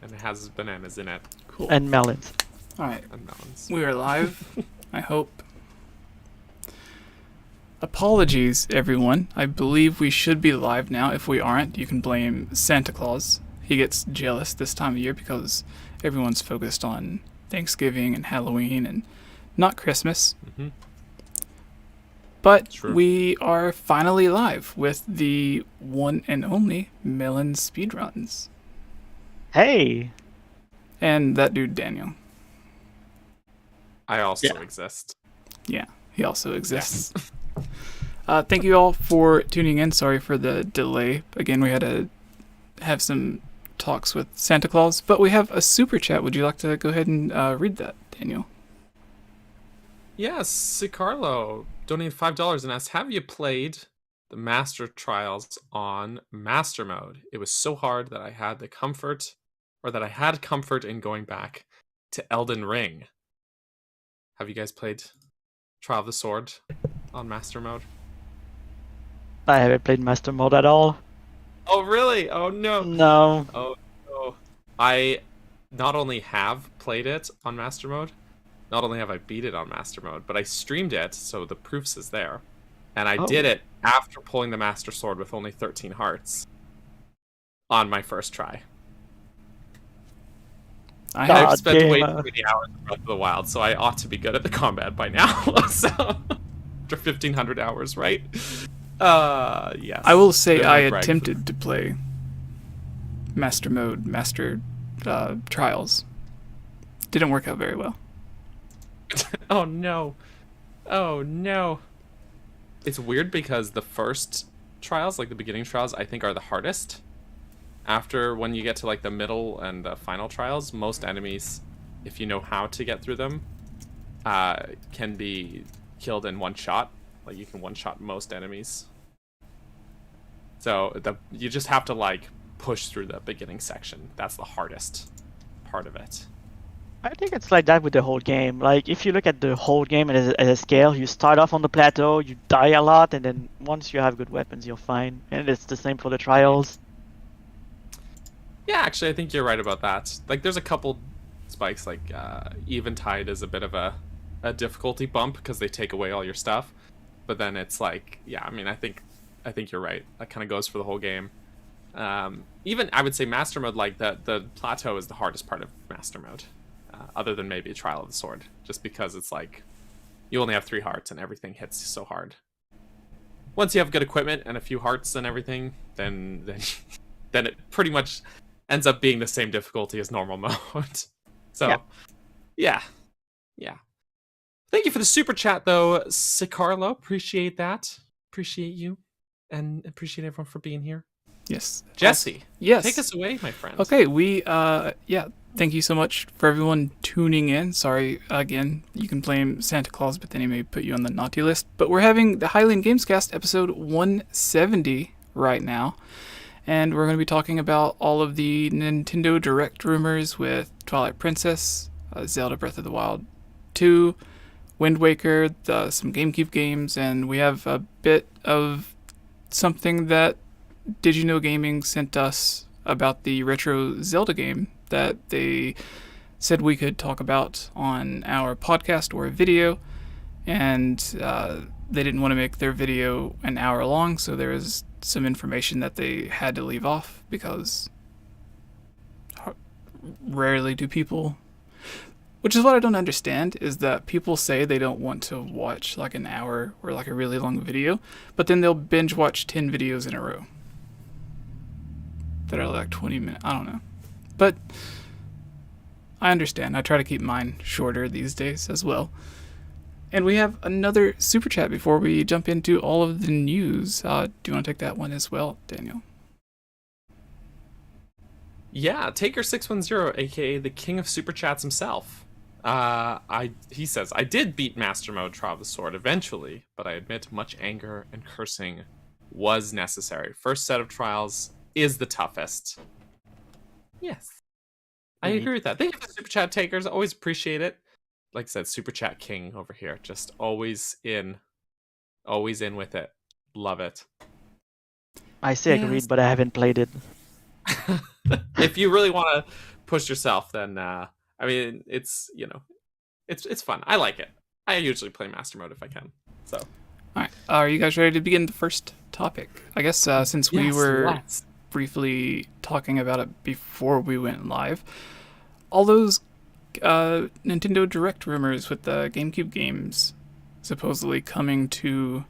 and it has bananas in it. Cool. And melons. All right. And melons. We are live, I hope. Apologies, everyone. I believe we should be live now. If we aren't, you can blame Santa Claus. He gets jealous this time of year because everyone's focused on Thanksgiving and Halloween and not Christmas. Mm-hmm. But True. we are finally live with the one and only Melon Speedruns. Hey! And that dude, Daniel. I also exist. Yeah, he also exists. Thank you all for tuning in. Sorry for the delay. Again, we had to have some talks with Santa Claus, but we have a super chat. Would you like to go ahead and read that, Daniel? Yes, Sicarlo donated $5 and asked, have you played the Master Trials on Master Mode? It was so hard that I had comfort in going back to Elden Ring. Have you guys played Trial of the Sword on Master Mode? I haven't played Master Mode at all. Oh, really? Oh, no. No. Oh, no. I not only have played it on Master Mode, not only have I beat it on Master Mode, but I streamed it, so the proofs is there. And I did it after pulling the Master Sword with only 13 hearts on my first try. I've spent way too many hours in Breath of the Wild, so I ought to be good at the combat by now. So, after 1,500 hours, right? Yes. I will say I attempted to play Master Mode, Trials. Didn't work out very well. Oh no. Oh no. It's weird because the first trials, like the beginning trials, I think are the hardest. After when you get to like the middle and the final trials, most enemies, if you know how to get through them, can be killed in one shot. Like you can one shot most enemies. So you just have to like push through the beginning section. That's the hardest part of it. I think it's like that with the whole game. Like, if you look at the whole game as a scale, you start off on the plateau, you die a lot, and then once you have good weapons, you're fine. And it's the same for the trials. Yeah, actually, I think you're right about that. Like, there's a couple spikes, like, Eventide is a bit of a difficulty bump because they take away all your stuff. But then it's like, yeah, I mean, I think you're right. That kind of goes for the whole game. Even, I would say Master Mode, like, the plateau is the hardest part of Master Mode. Other than maybe Trial of the Sword, just because it's like you only have 3 hearts and everything hits so hard. Once you have good equipment and a few hearts and everything, then it pretty much ends up being the same difficulty as normal mode. So, yeah. Thank you for the super chat, though, Sicarlo. Appreciate that. Appreciate you, and appreciate everyone for being here. Yes, Jesse. Yes, take us away, my friend. Okay, thank you so much for everyone tuning in. Sorry, again, you can blame Santa Claus, but then he may put you on the naughty list. But we're having the Hylian Gamescast episode 170 right now. And we're going to be talking about all of the Nintendo Direct rumors with Twilight Princess, Zelda Breath of the Wild 2, Wind Waker, some GameCube games, and we have a bit of something that Did You Know Gaming sent us about the retro Zelda game that they said we could talk about on our podcast or a video, and they didn't want to make their video an hour long, so there was some information that they had to leave off because rarely do people, which is what I don't understand, is that people say they don't want to watch like an hour or like a really long video, but then they'll binge watch 10 videos in a row that are like 20 minutes. I don't know. But I understand. I try to keep mine shorter these days as well. And we have another super chat before we jump into all of the news. Do you want to take that one as well, Daniel? Yeah, Taker610, aka the king of super chats himself. He says, I did beat Master Mode Trial of the Sword eventually, but I admit much anger and cursing was necessary. First set of trials is the toughest. Yes. I agree with that. Thank you for the super chat takers. Always appreciate it. Like I said, super chat king over here. Just always in with it. Love it. I say agreed, but I haven't played it. If you really want to push yourself, then I mean, it's it's fun. I like it. I usually play master mode if I can. So, All right, are you guys ready to begin the first topic? I guess since we were briefly talking about it before we went live, all those Nintendo Direct rumors with the GameCube games supposedly coming to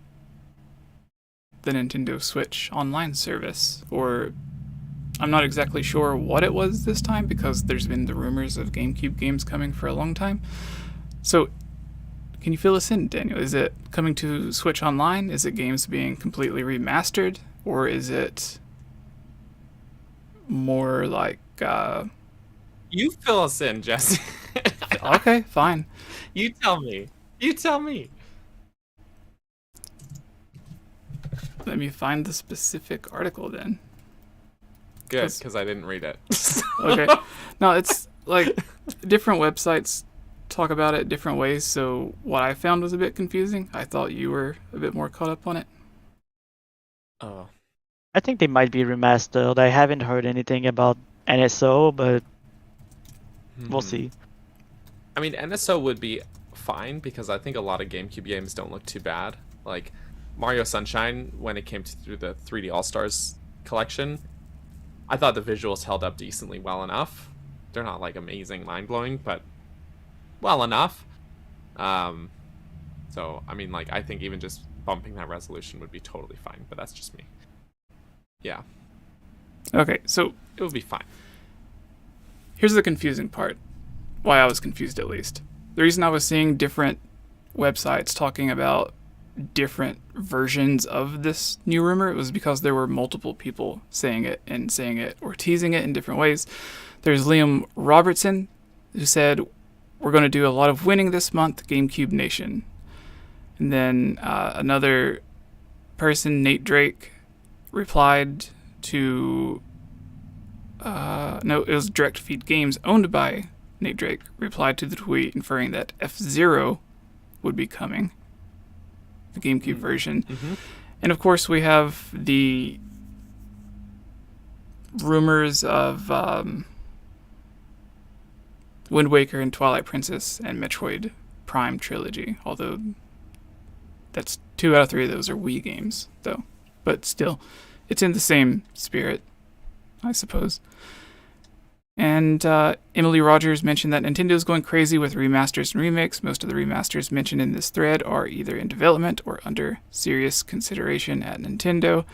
the Nintendo Switch online service, or I'm not exactly sure what it was this time because there's been the rumors of GameCube games coming for a long time. So, can you fill us in, Daniel? Is it coming to Switch Online? Is it games being completely remastered? Or is it more like... You fill us in, Jesse. Okay, fine. You tell me. You tell me. Let me find the specific article then. Good, because I didn't read it. Okay. No, it's like different websites talk about it different ways, so what I found was a bit confusing. I thought you were a bit more caught up on it. Oh. I think they might be remastered. I haven't heard anything about NSO, but we'll see. I mean, NSO would be fine because I think a lot of GameCube games don't look too bad. Like Mario Sunshine, when it came through the 3D All-Stars collection, I thought the visuals held up decently well enough. They're not like amazing, mind-blowing, but well enough. So I mean, like, I think even just bumping that resolution would be totally fine, but that's just me. Yeah. Okay, so it would be fine. Here's the confusing part. Why I was confused, at least. The reason I was seeing different websites talking about different versions of this new rumor was because there were multiple people saying it or teasing it in different ways. There's Liam Robertson, who said, "We're going to do a lot of winning this month, GameCube Nation." And then another person, Nate Drake, replied to... no, it was Direct Feed Games, owned by Nate Drake, replied to the tweet inferring that F-Zero would be coming, the GameCube version. And of course we have the rumors of Wind Waker and Twilight Princess and Metroid Prime trilogy, although that's 2 out of 3 of those are Wii games, though. But still, it's in the same spirit, I suppose. And Emily Rogers mentioned that Nintendo's going crazy with remasters and remakes. Most of the remasters mentioned in this thread are either in development or under serious consideration at Nintendo.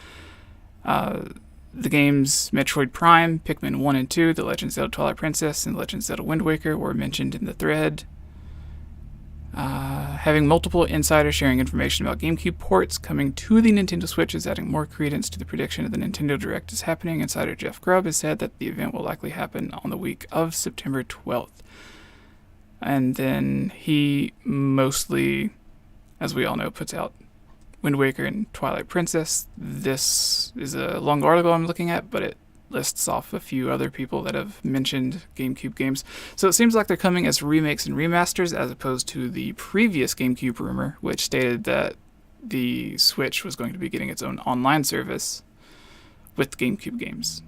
The games Metroid Prime, Pikmin 1 and 2, The Legend of Zelda Twilight Princess, and The Legend of Zelda Wind Waker were mentioned in the thread. Having multiple insiders sharing information about GameCube ports coming to the Nintendo Switch is adding more credence to the prediction of the Nintendo Direct is happening. Insider Jeff Grubb has said that the event will likely happen on the week of September 12th. And then he mostly, as we all know, puts out Wind Waker and Twilight Princess. This is a long article I'm looking at, but it lists off a few other people that have mentioned GameCube games. So it seems like they're coming as remakes and remasters as opposed to the previous GameCube rumor, which stated that the Switch was going to be getting its own online service with GameCube games.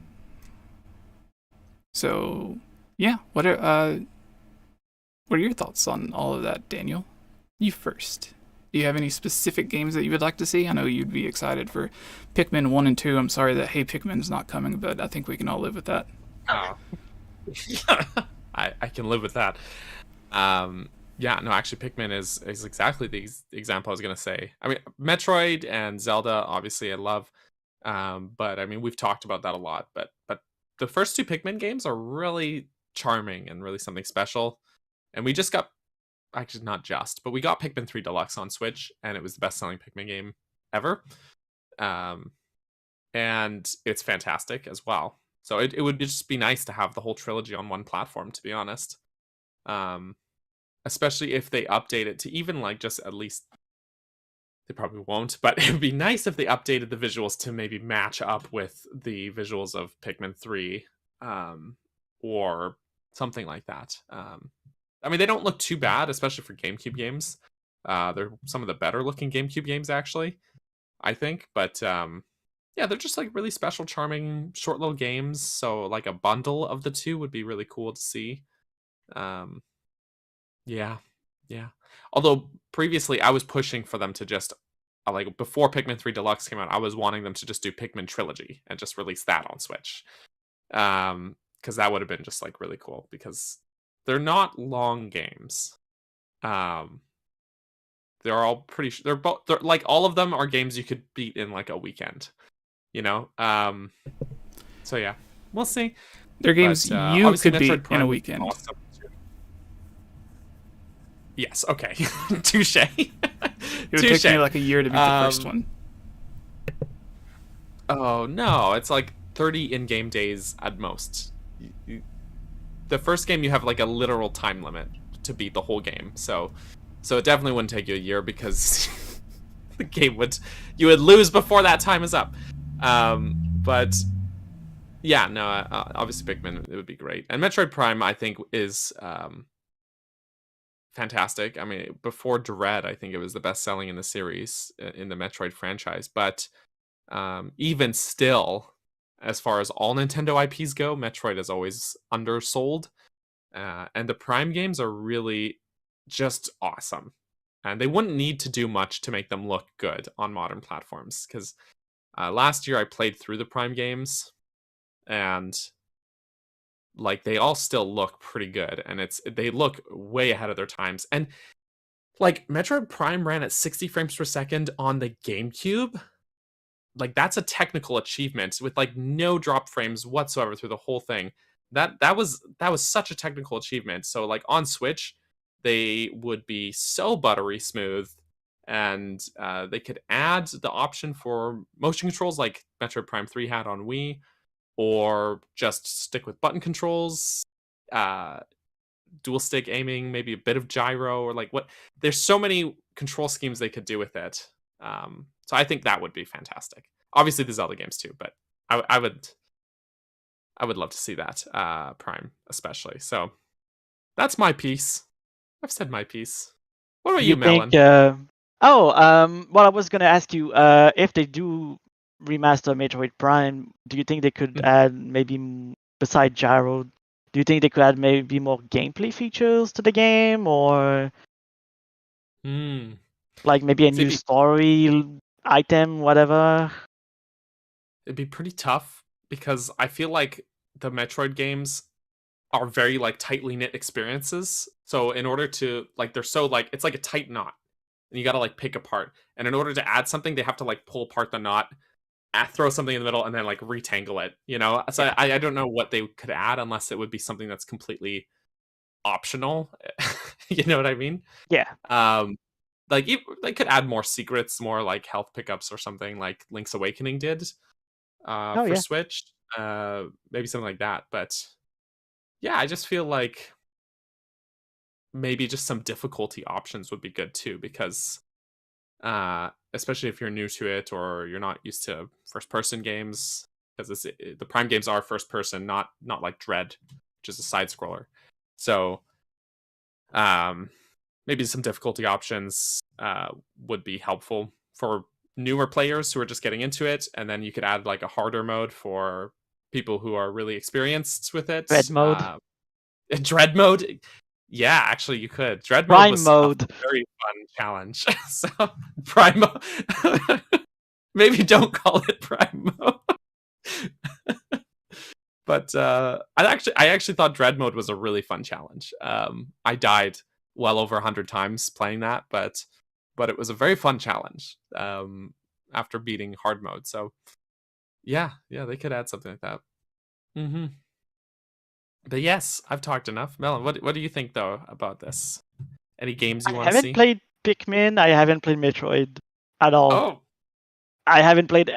So, yeah, what are your thoughts on all of that, Daniel? You first. Do you have any specific games that you would like to see? I know you'd be excited for Pikmin 1 and 2. I'm sorry that Hey Pikmin's not coming, but I think we can all live with that. Oh. I can live with that. Yeah, no, actually Pikmin is exactly the example I was going to say. I mean, Metroid and Zelda, obviously I love. But I mean, we've talked about that a lot. But the first 2 Pikmin games are really charming and really something special. And we just got... Actually, not just, but we got Pikmin 3 Deluxe on Switch, and it was the best-selling Pikmin game ever. And it's fantastic as well. So it would just be nice to have the whole trilogy on one platform, to be honest. Especially if they update it to even, like, just at least... They probably won't, but it would be nice if they updated the visuals to maybe match up with the visuals of Pikmin 3, or something like that. I mean, they don't look too bad, especially for GameCube games. They're some of the better looking GameCube games, actually, I think. But Yeah, they're just like really special, charming, short little games. So like a bundle of the two would be really cool to see. Um, yeah, yeah. Although previously I was pushing for them to just like before Pikmin 3 Deluxe came out, I was wanting them to just do Pikmin Trilogy and just release that on Switch. Because that would have been just like really cool because they're not long games. They're all pretty. They're like all of them are games you could beat in like a weekend. You know. So yeah, we'll see. They're games But, you obviously could beat Metroid in Prime a is weekend. awesome, too. Yes. Okay. Touche. It would take me like a year to beat the first one. Oh no, it's like 30 in-game days at most. The first game you have like a literal time limit to beat the whole game, so it definitely wouldn't take you a year because the game you would lose before that time is up. But yeah, no, obviously Pikmin, it would be great, and Metroid Prime I think is fantastic. I mean, before Dread, I think it was the best selling in the series in the Metroid franchise, but even still, as far as all Nintendo IPs go, Metroid is always undersold. And the Prime games are really just awesome. And they wouldn't need to do much to make them look good on modern platforms. Because last year I played through the Prime games, and like they all still look pretty good. And they look way ahead of their times. And like Metroid Prime ran at 60 frames per second on the GameCube. Like that's a technical achievement with like no drop frames whatsoever through the whole thing. That was such a technical achievement. So like on Switch, they would be so buttery smooth, and they could add the option for motion controls like Metroid Prime 3 had on Wii, or just stick with button controls, dual stick aiming, maybe a bit of gyro, or like what. There's so many control schemes they could do with it. So I think that would be fantastic. Obviously, the Zelda games too, but I would love to see that Prime especially. So that's my piece. I've said my piece. What about you, Melon? Well, I was gonna ask you if they do remaster Metroid Prime, do you think they could add maybe besides gyro? Do you think they could add maybe more gameplay features to the game, or like maybe a new story item, whatever? It'd be pretty tough because I feel like the Metroid games are very like tightly knit experiences. So in order to like, they're so like, it's like a tight knot, and you got to like pick apart. And in order to add something, they have to like pull apart the knot, throw something in the middle, and then like retangle it. You know, so yeah. I don't know what they could add unless it would be something that's completely optional. You know what I mean? Yeah. Like they could add more secrets, more like health pickups or something like Link's Awakening did for Switch. Maybe something like that. But yeah, I just feel like maybe just some difficulty options would be good too, because especially if you're new to it or you're not used to first person games, because the Prime games are first person, not like Dread, which is a side scroller. So maybe some difficulty options would be helpful for newer players who are just getting into it, and then you could add like a harder mode for people who are really experienced with it. Dread mode. Dread mode. Yeah, actually, you could. Dread Prime mode was mode. a very fun challenge. So Prime mode. Maybe don't call it Prime mode. But I actually thought Dread mode was a really fun challenge. I died well over 100 times playing that, but it was a very fun challenge after beating hard mode. So yeah, they could add something like that. But yes, I've talked enough. Melon, what do you think though about this? Any games you want to see? I haven't played Pikmin. I haven't played Metroid at all. Oh, I haven't played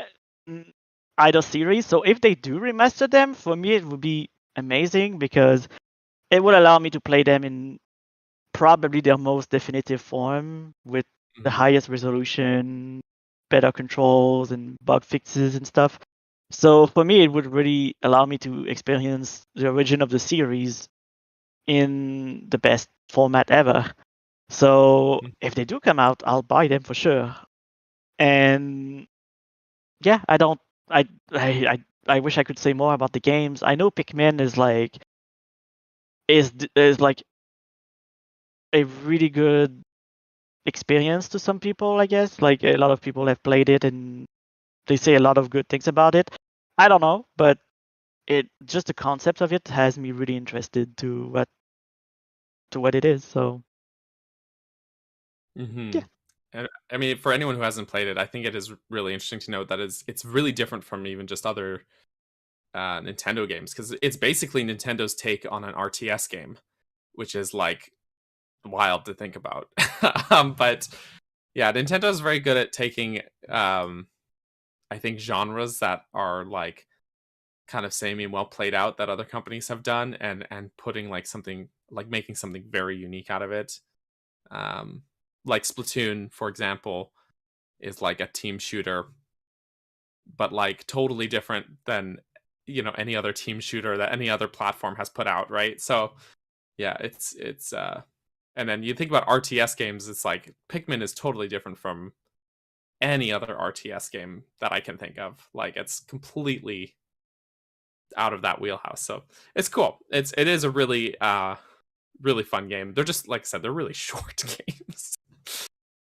either series. So if they do remaster them, for me it would be amazing, because it would allow me to play them in probably their most definitive form, with the highest resolution, better controls, and bug fixes and stuff. So for me, it would really allow me to experience the origin of the series in the best format ever. So if they do come out, I'll buy them for sure. And yeah, I don't I wish I could say more about the games. I know Pikmin is like a really good experience to some people, I guess. Like a lot of people have played it and they say a lot of good things about it. I don't know, but just the concept of it has me really interested to what it is. So yeah. And I mean, for anyone who hasn't played it, I think it is really interesting to note that it's really different from even just other Nintendo games, because it's basically Nintendo's take on an RTS game, which is like wild to think about. But yeah, Nintendo is very good at taking I think genres that are like kind of samey and well played out that other companies have done, and putting like something, like making something very unique out of it. Like Splatoon, for example, is like a team shooter, but like totally different than, you know, any other team shooter that any other platform has put out, right? So yeah, it's and then you think about RTS games, it's like Pikmin is totally different from any other RTS game that I can think of. Like it's completely out of that wheelhouse. So it's cool. It is a really really fun game. They're just, like I said, they're really short games.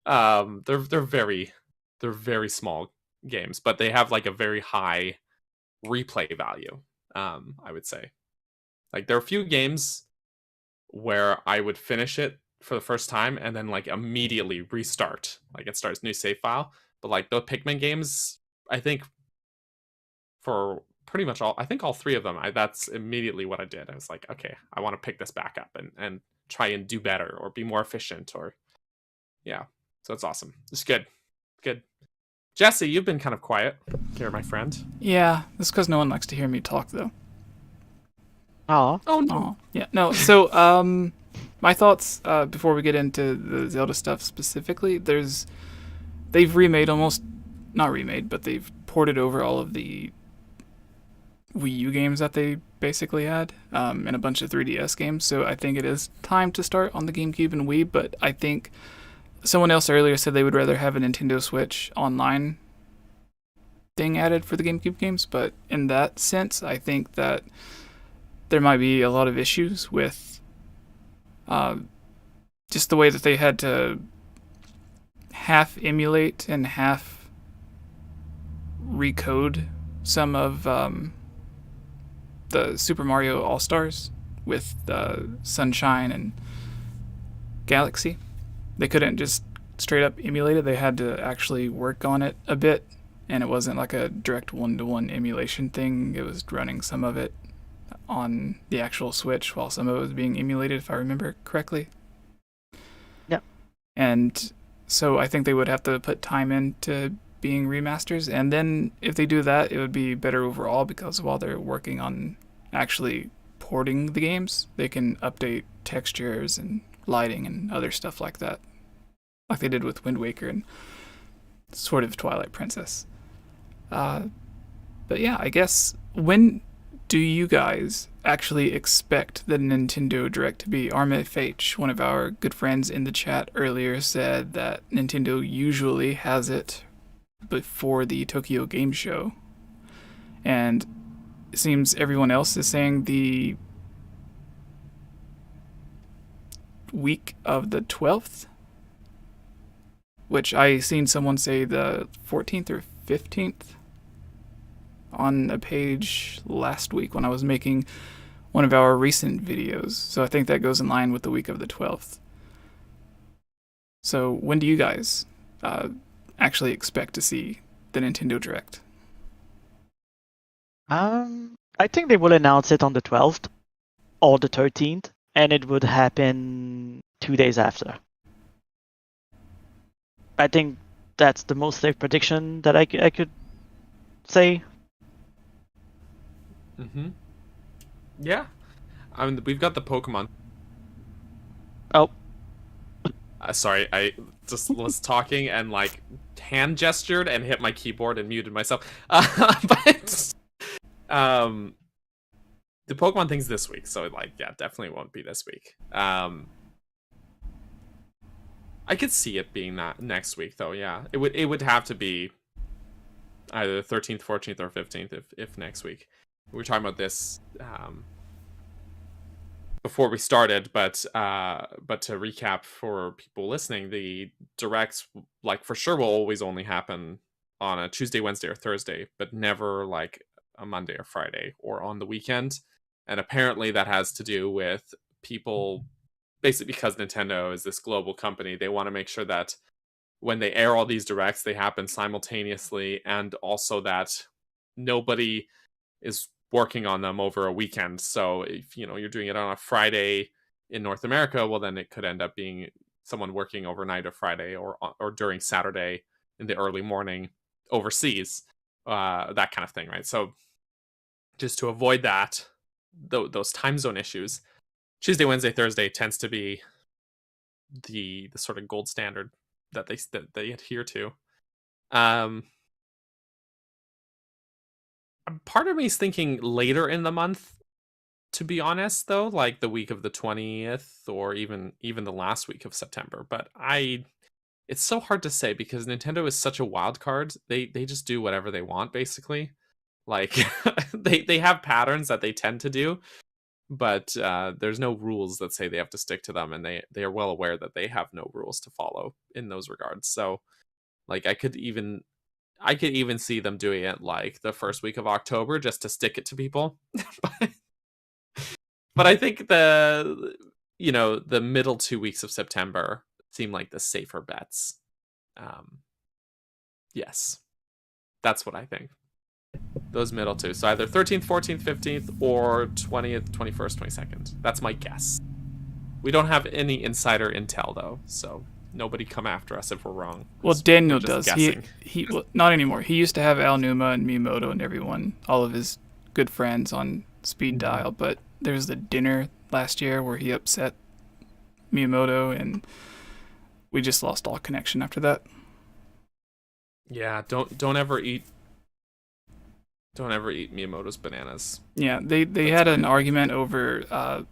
They're very small games, but they have like a very high replay value. I would say, like, there are a few games where I would finish it for the first time and then like immediately restart, like it starts new save file. But like the Pikmin games, I think for pretty much all three of them, that's immediately what I did. I was like, okay, I want to pick this back up and try and do better or be more efficient, or yeah. So it's awesome. It's good. Jesse, you've been kind of quiet here, my friend. Yeah, that's because no one likes to hear me talk, though. Oh no. Aw. Yeah, no. So, my thoughts before we get into the Zelda stuff specifically. They've remade not remade, but they've ported over all of the Wii U games that they basically had, and a bunch of 3DS games. So I think it is time to start on the GameCube and Wii. But I think someone else earlier said they would rather have a Nintendo Switch online thing added for the GameCube games. But in that sense, I think that there might be a lot of issues with just the way that they had to half emulate and half recode some of the Super Mario All-Stars with Sunshine and Galaxy. They couldn't just straight up emulate it. They had to actually work on it a bit, and it wasn't like a direct one-to-one emulation thing. It was running some of it on the actual Switch while some of it was being emulated, if I remember correctly. Yeah. And so I think they would have to put time into being remasters, and then if they do that, it would be better overall, because while they're working on actually porting the games, they can update textures and lighting and other stuff like that, like they did with Wind Waker and sort of Twilight Princess. But yeah, I guess, when do you guys actually expect the Nintendo Direct to be? 𝗟𝗵𝗃𝗀𝗁, one of our good friends in the chat earlier, said that Nintendo usually has it before the Tokyo Game Show, and it seems everyone else is saying the week of the 12th, which I seen someone say the 14th or 15th on a page last week when I was making one of our recent videos. So I think that goes in line with the week of the 12th. So when do you guys actually expect to see the Nintendo Direct? I think they will announce it on the 12th or the 13th, and it would happen 2 days after. I think that's the most safe prediction that I could say. Yeah. I mean, we've got the Pokemon. Oh. Sorry, I just was talking and like hand gestured and hit my keyboard and muted myself. But the Pokemon thing's this week, so like, yeah, definitely won't be this week. I could see it being that next week, though. Yeah, it would have to be either the 13th, 14th, or 15th, if next week. We were talking about this before we started, but to recap for people listening, the directs, like, for sure will always only happen on a Tuesday, Wednesday, or Thursday, but never like a Monday or Friday or on the weekend. And apparently that has to do with people, basically because Nintendo is this global company, they want to make sure that when they air all these directs, they happen simultaneously, and also that nobody is working on them over a weekend. So if you're doing it on a Friday in North America, well, then it could end up being someone working overnight or Friday or during Saturday in the early morning overseas, that kind of thing, right? So just to avoid that, those time zone issues, Tuesday, Wednesday, Thursday tends to be the sort of gold standard that they adhere to. Part of me is thinking later in the month, to be honest, though, like the week of the 20th or even the last week of September. But it's so hard to say because Nintendo is such a wild card. They just do whatever they want, basically. Like they have patterns that they tend to do, but there's no rules that say they have to stick to them, and they are well aware that they have no rules to follow in those regards. So, like, I could even see them doing it like the first week of October just to stick it to people. But I think the middle 2 weeks of September seem like the safer bets. Yes, that's what I think. Those middle two. So either 13th, 14th, 15th, or 20th, 21st, 22nd. That's my guess. We don't have any insider intel, though, so nobody come after us if we're wrong. Well, Daniel does. Guessing. He well, not anymore. He used to have 𝗟𝗏𝗃 and Miyamoto and everyone, all of his good friends on speed dial, but there was the dinner last year where he upset Miyamoto, and we just lost all connection after that. Yeah, don't ever eat Miyamoto's bananas. Yeah, they had an argument over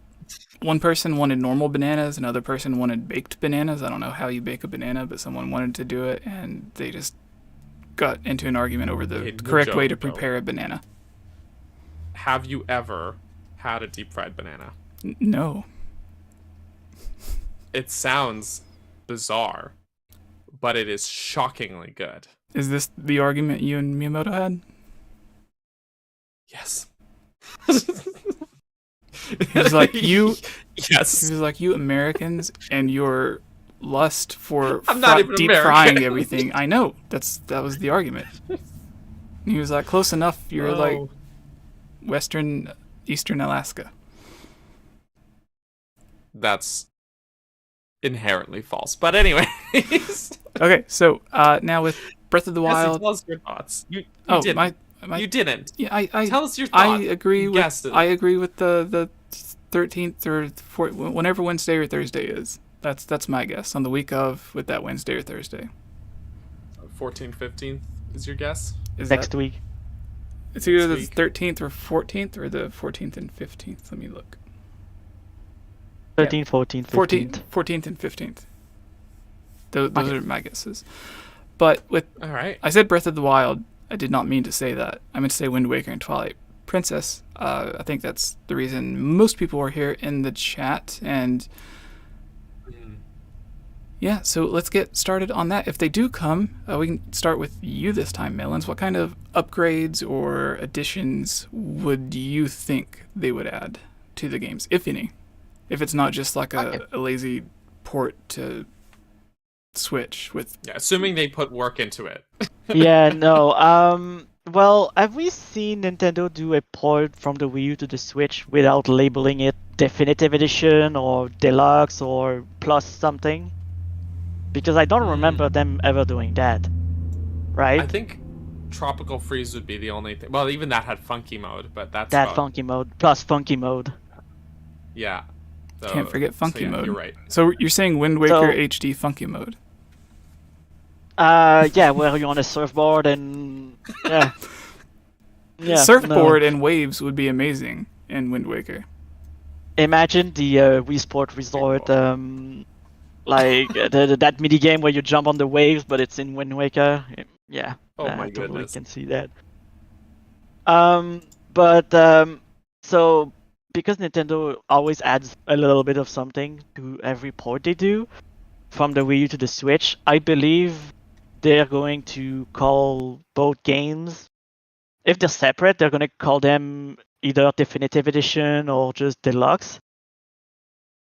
one person wanted normal bananas, another person wanted baked bananas. I don't know how you bake a banana, but someone wanted to do it, and they just got into an argument over the correct way to prepare a banana. Have you ever had a deep fried banana? No. It sounds bizarre, but it is shockingly good. Is this the argument you and Miyamoto had? Yes. He was like, you... Yes. He was like, you Americans and your lust for deep American. frying everything. I know. That was the argument. He was like, close enough. You're like Eastern Alaska. That's inherently false. But anyways. Okay, so now with Breath of the Wild. Tell us your thoughts. You didn't. You didn't. Yeah, tell us your thoughts. I agree with the 13th or whenever Wednesday or Thursday is. That's my guess on the week of, with that Wednesday or Thursday. 14th, 15th is your guess? Next week. It's either the 13th or 14th or the 14th and 15th. Let me look. 13th, 14th, 15th. 14th and 15th. Those are my guesses. But all right. I said Breath of the Wild. I did not mean to say that. I meant to say Wind Waker and Twilight Princess. I think that's the reason most people are here in the chat. And yeah, so let's get started on that. If they do come, we can start with you this time, Melons. What kind of upgrades or additions would you think they would add to the games, if any? If it's not just like a lazy port to Switch with... Yeah, assuming they put work into it. Yeah, no. Well, have we seen Nintendo do a port from the Wii U to the Switch without labeling it Definitive Edition or Deluxe or Plus something? Because I don't remember them ever doing that, right? I think Tropical Freeze would be the only thing. Well, even that had Funky Mode, but that's Funky Mode plus Funky Mode. Yeah. So, can't forget Funky Mode. You're right. So you're saying Wind Waker HD Funky Mode? Yeah, where you're on a surfboard and Surfboard and waves would be amazing in Wind Waker. Imagine the Wii Sport Resort, like that mini game where you jump on the waves, but it's in Wind Waker. Yeah, Oh my I totally goodness. can see that. But so because Nintendo always adds a little bit of something to every port they do, from the Wii U to the Switch, I believe they're going to call both games, if they're separate, they're going to call them either Definitive Edition or just Deluxe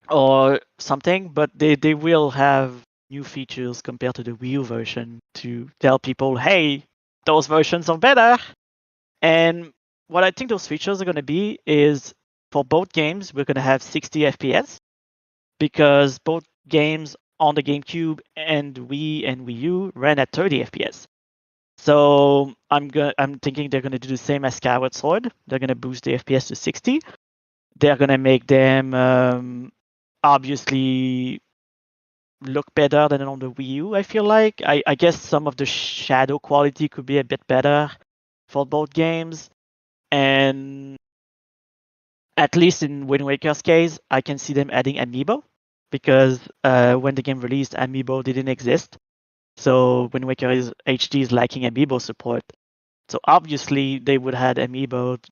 or something, but they will have new features compared to the Wii U version to tell people, hey, those versions are better. And what I think those features are going to be is for both games, we're going to have 60 FPS because both games on the GameCube and Wii and Wii U ran at 30 FPS. So I'm thinking they're going to do the same as Skyward Sword. They're going to boost the FPS to 60. They're going to make them obviously look better than on the Wii U, I feel like. I guess some of the shadow quality could be a bit better for both games. And at least in Wind Waker's case, I can see them adding Amiibo because when the game released, Amiibo didn't exist. So Wind Waker HD is lacking Amiibo support. So obviously they would have Amiibo,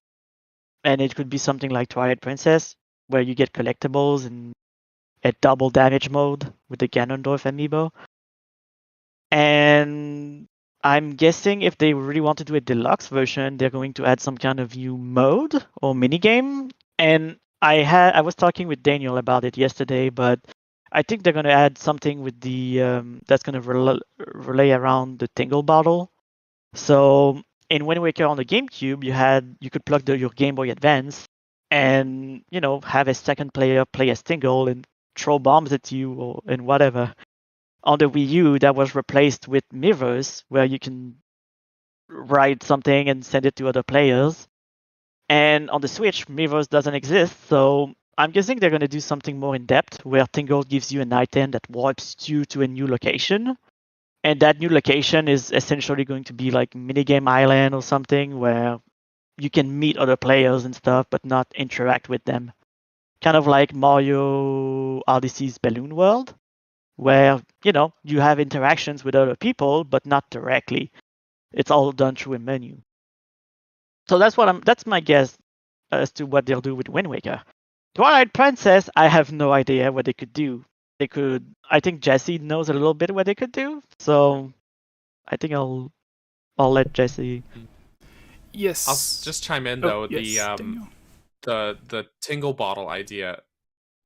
and it could be something like Twilight Princess, where you get collectibles and a double damage mode with the Ganondorf Amiibo. And I'm guessing if they really want to do a deluxe version, they're going to add some kind of new mode or minigame. And I was talking with Daniel about it yesterday, but I think they're going to add something with the that's going to relay around the Tingle bottle. So in Wind Waker on the GameCube, you could plug your Game Boy Advance and have a second player play as Tingle and throw bombs at you and whatever. On the Wii U, that was replaced with Miiverse, where you can write something and send it to other players. And on the Switch, Miiverse doesn't exist, so I'm guessing they're going to do something more in depth, where Tingle gives you an item that warps you to a new location. And that new location is essentially going to be like Minigame Island or something, where you can meet other players and stuff, but not interact with them. Kind of like Mario Odyssey's Balloon World, where you have interactions with other people, but not directly. It's all done through a menu. So that's my guess as to what they'll do with Wind Waker. Twilight Princess, I have no idea what they could do. I think Jesse knows a little bit what they could do, so I think I'll let Jesse. Yes. I'll just chime in though. Yes, The Tingle bottle idea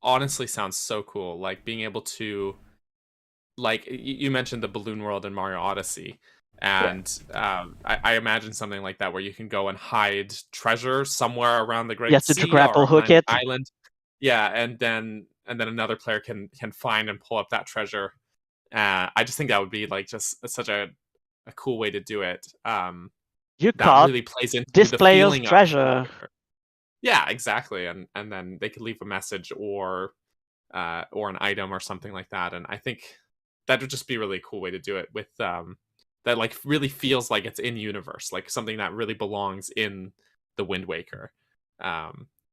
honestly sounds so cool. Like being able to, like you mentioned the Balloon World and Mario Odyssey, and I imagine something like that where you can go and hide treasure somewhere around the Great Sea to grapple or hook an it. island. Yeah, and then another player can find and pull up that treasure. I just think that would be like just such a cool way to do it. You that caught really plays into this the player's feeling treasure. Yeah, exactly, and then they could leave a message or an item or something like that, and I think that would just be a really cool way to do it with that like really feels like it's in universe, like something that really belongs in the Wind Waker.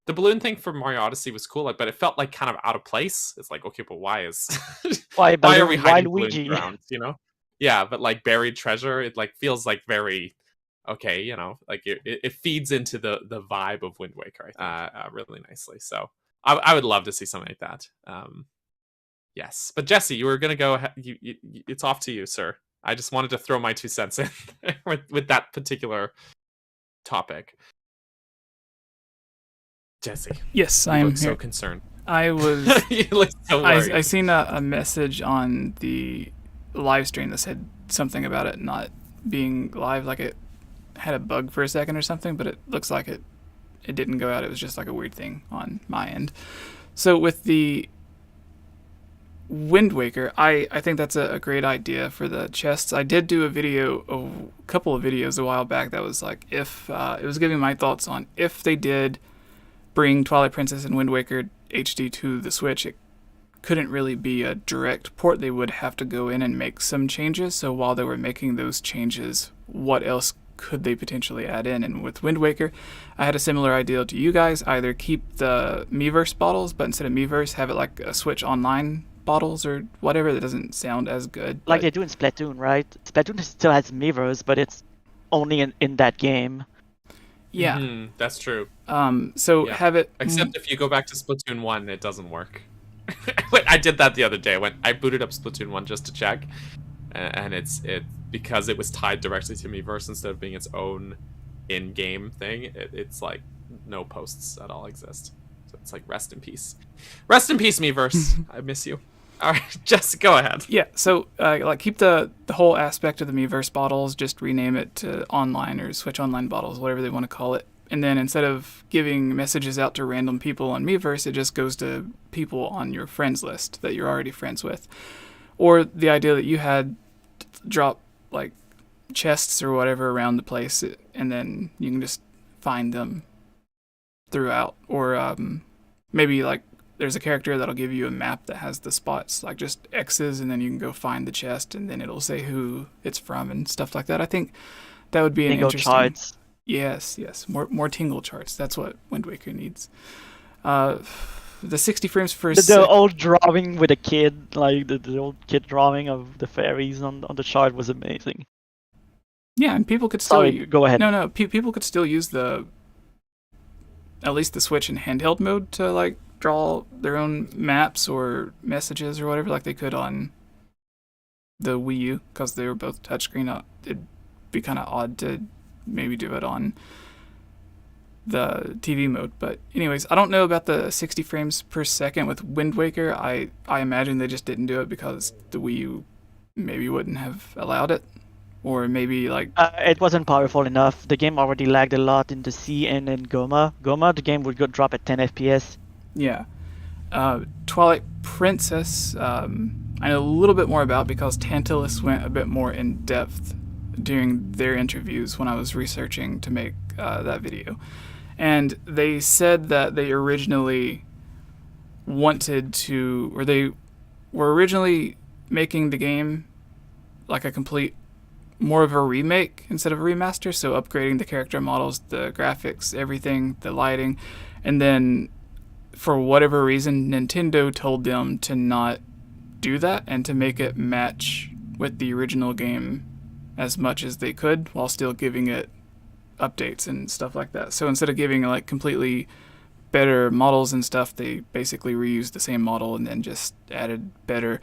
The balloon thing for Mario Odyssey was cool, but it felt like kind of out of place. It's like, okay, but why are we hiding balloons around, Yeah, but like buried treasure, it like feels like very okay, like it feeds into the vibe of Wind Waker, I think, really nicely. So I would love to see something like that. Yes, but Jesse, you were gonna go ahead. It's off to you, sir. I just wanted to throw my 2 cents in with that particular topic. Jesse. Yes, I am here. So concerned. I was. You look so worried. I seen a message on the live stream that said something about it not being live, like it had a bug for a second or something, but it looks like it didn't go out. It was just like a weird thing on my end. So with the Wind Waker, I think that's a great idea for the chests. I did do a couple of videos a while back that was like if it was giving my thoughts on if they did bring Twilight Princess and Wind Waker HD to the Switch, it couldn't really be a direct port. They would have to go in and make some changes. So while they were making those changes, what else could they potentially add in? And with Wind Waker, I had a similar idea to you guys. Either keep the Miiverse bottles, but instead of Miiverse, have it like a Switch Online bottles or whatever. That doesn't sound as good. Like but they do in Splatoon, right? Splatoon still has Miiverse, but it's only in that game. yeah. That's true. So Yeah. have it. Except if you go back to Splatoon 1, it doesn't work. Wait, I did that the other day. I booted up Splatoon 1 just to check, and because it was tied directly to Miiverse instead of being its own in-game thing. It's like no posts at all exist. So it's like rest in peace. Rest in peace, Miiverse. I miss you. All right, Jess, go ahead. Yeah, so like keep the whole aspect of the Miiverse bottles, just rename it to online or Switch Online bottles, whatever they want to call it. And then instead of giving messages out to random people on Miiverse, it just goes to people on your friends list that you're already friends with. Or the idea that you had drop like chests or whatever around the place, and then you can just find them throughout. Or maybe like there's a character that'll give you a map that has the spots, like just X's, and then you can go find the chest, and then it'll say who it's from and stuff like that. I think that would be an interesting... charts. Yes. More tingle charts. That's what Wind Waker needs. The 60 frames per The second. old drawing with a kid, like the old kid drawing of the fairies on the chart was amazing. Yeah, and people could still... Sorry, go ahead. No, people could still use at least the Switch in handheld mode to like draw their own maps or messages or whatever, like they could on the Wii U, because they were both touchscreen. It'd be kind of odd to maybe do it on the TV mode. But anyways, I don't know about the 60 frames per second with Wind Waker. I imagine they just didn't do it because the Wii U maybe wouldn't have allowed it. Or maybe like... it wasn't powerful enough. The game already lagged a lot in the C and in 𝗏𝗏, the game would go drop at 10 FPS. Yeah. Twilight Princess, I know a little bit more about because Tantalus went a bit more in depth during their interviews when I was researching to make that video. And they said that they originally wanted to, or they were originally making the game like a complete, more of a remake instead of a remaster, so upgrading the character models, the graphics, everything, the lighting, and then for whatever reason, Nintendo told them to not do that and to make it match with the original game as much as they could while still giving it updates and stuff like that. So instead of giving like completely better models and stuff, they basically reused the same model and then just added better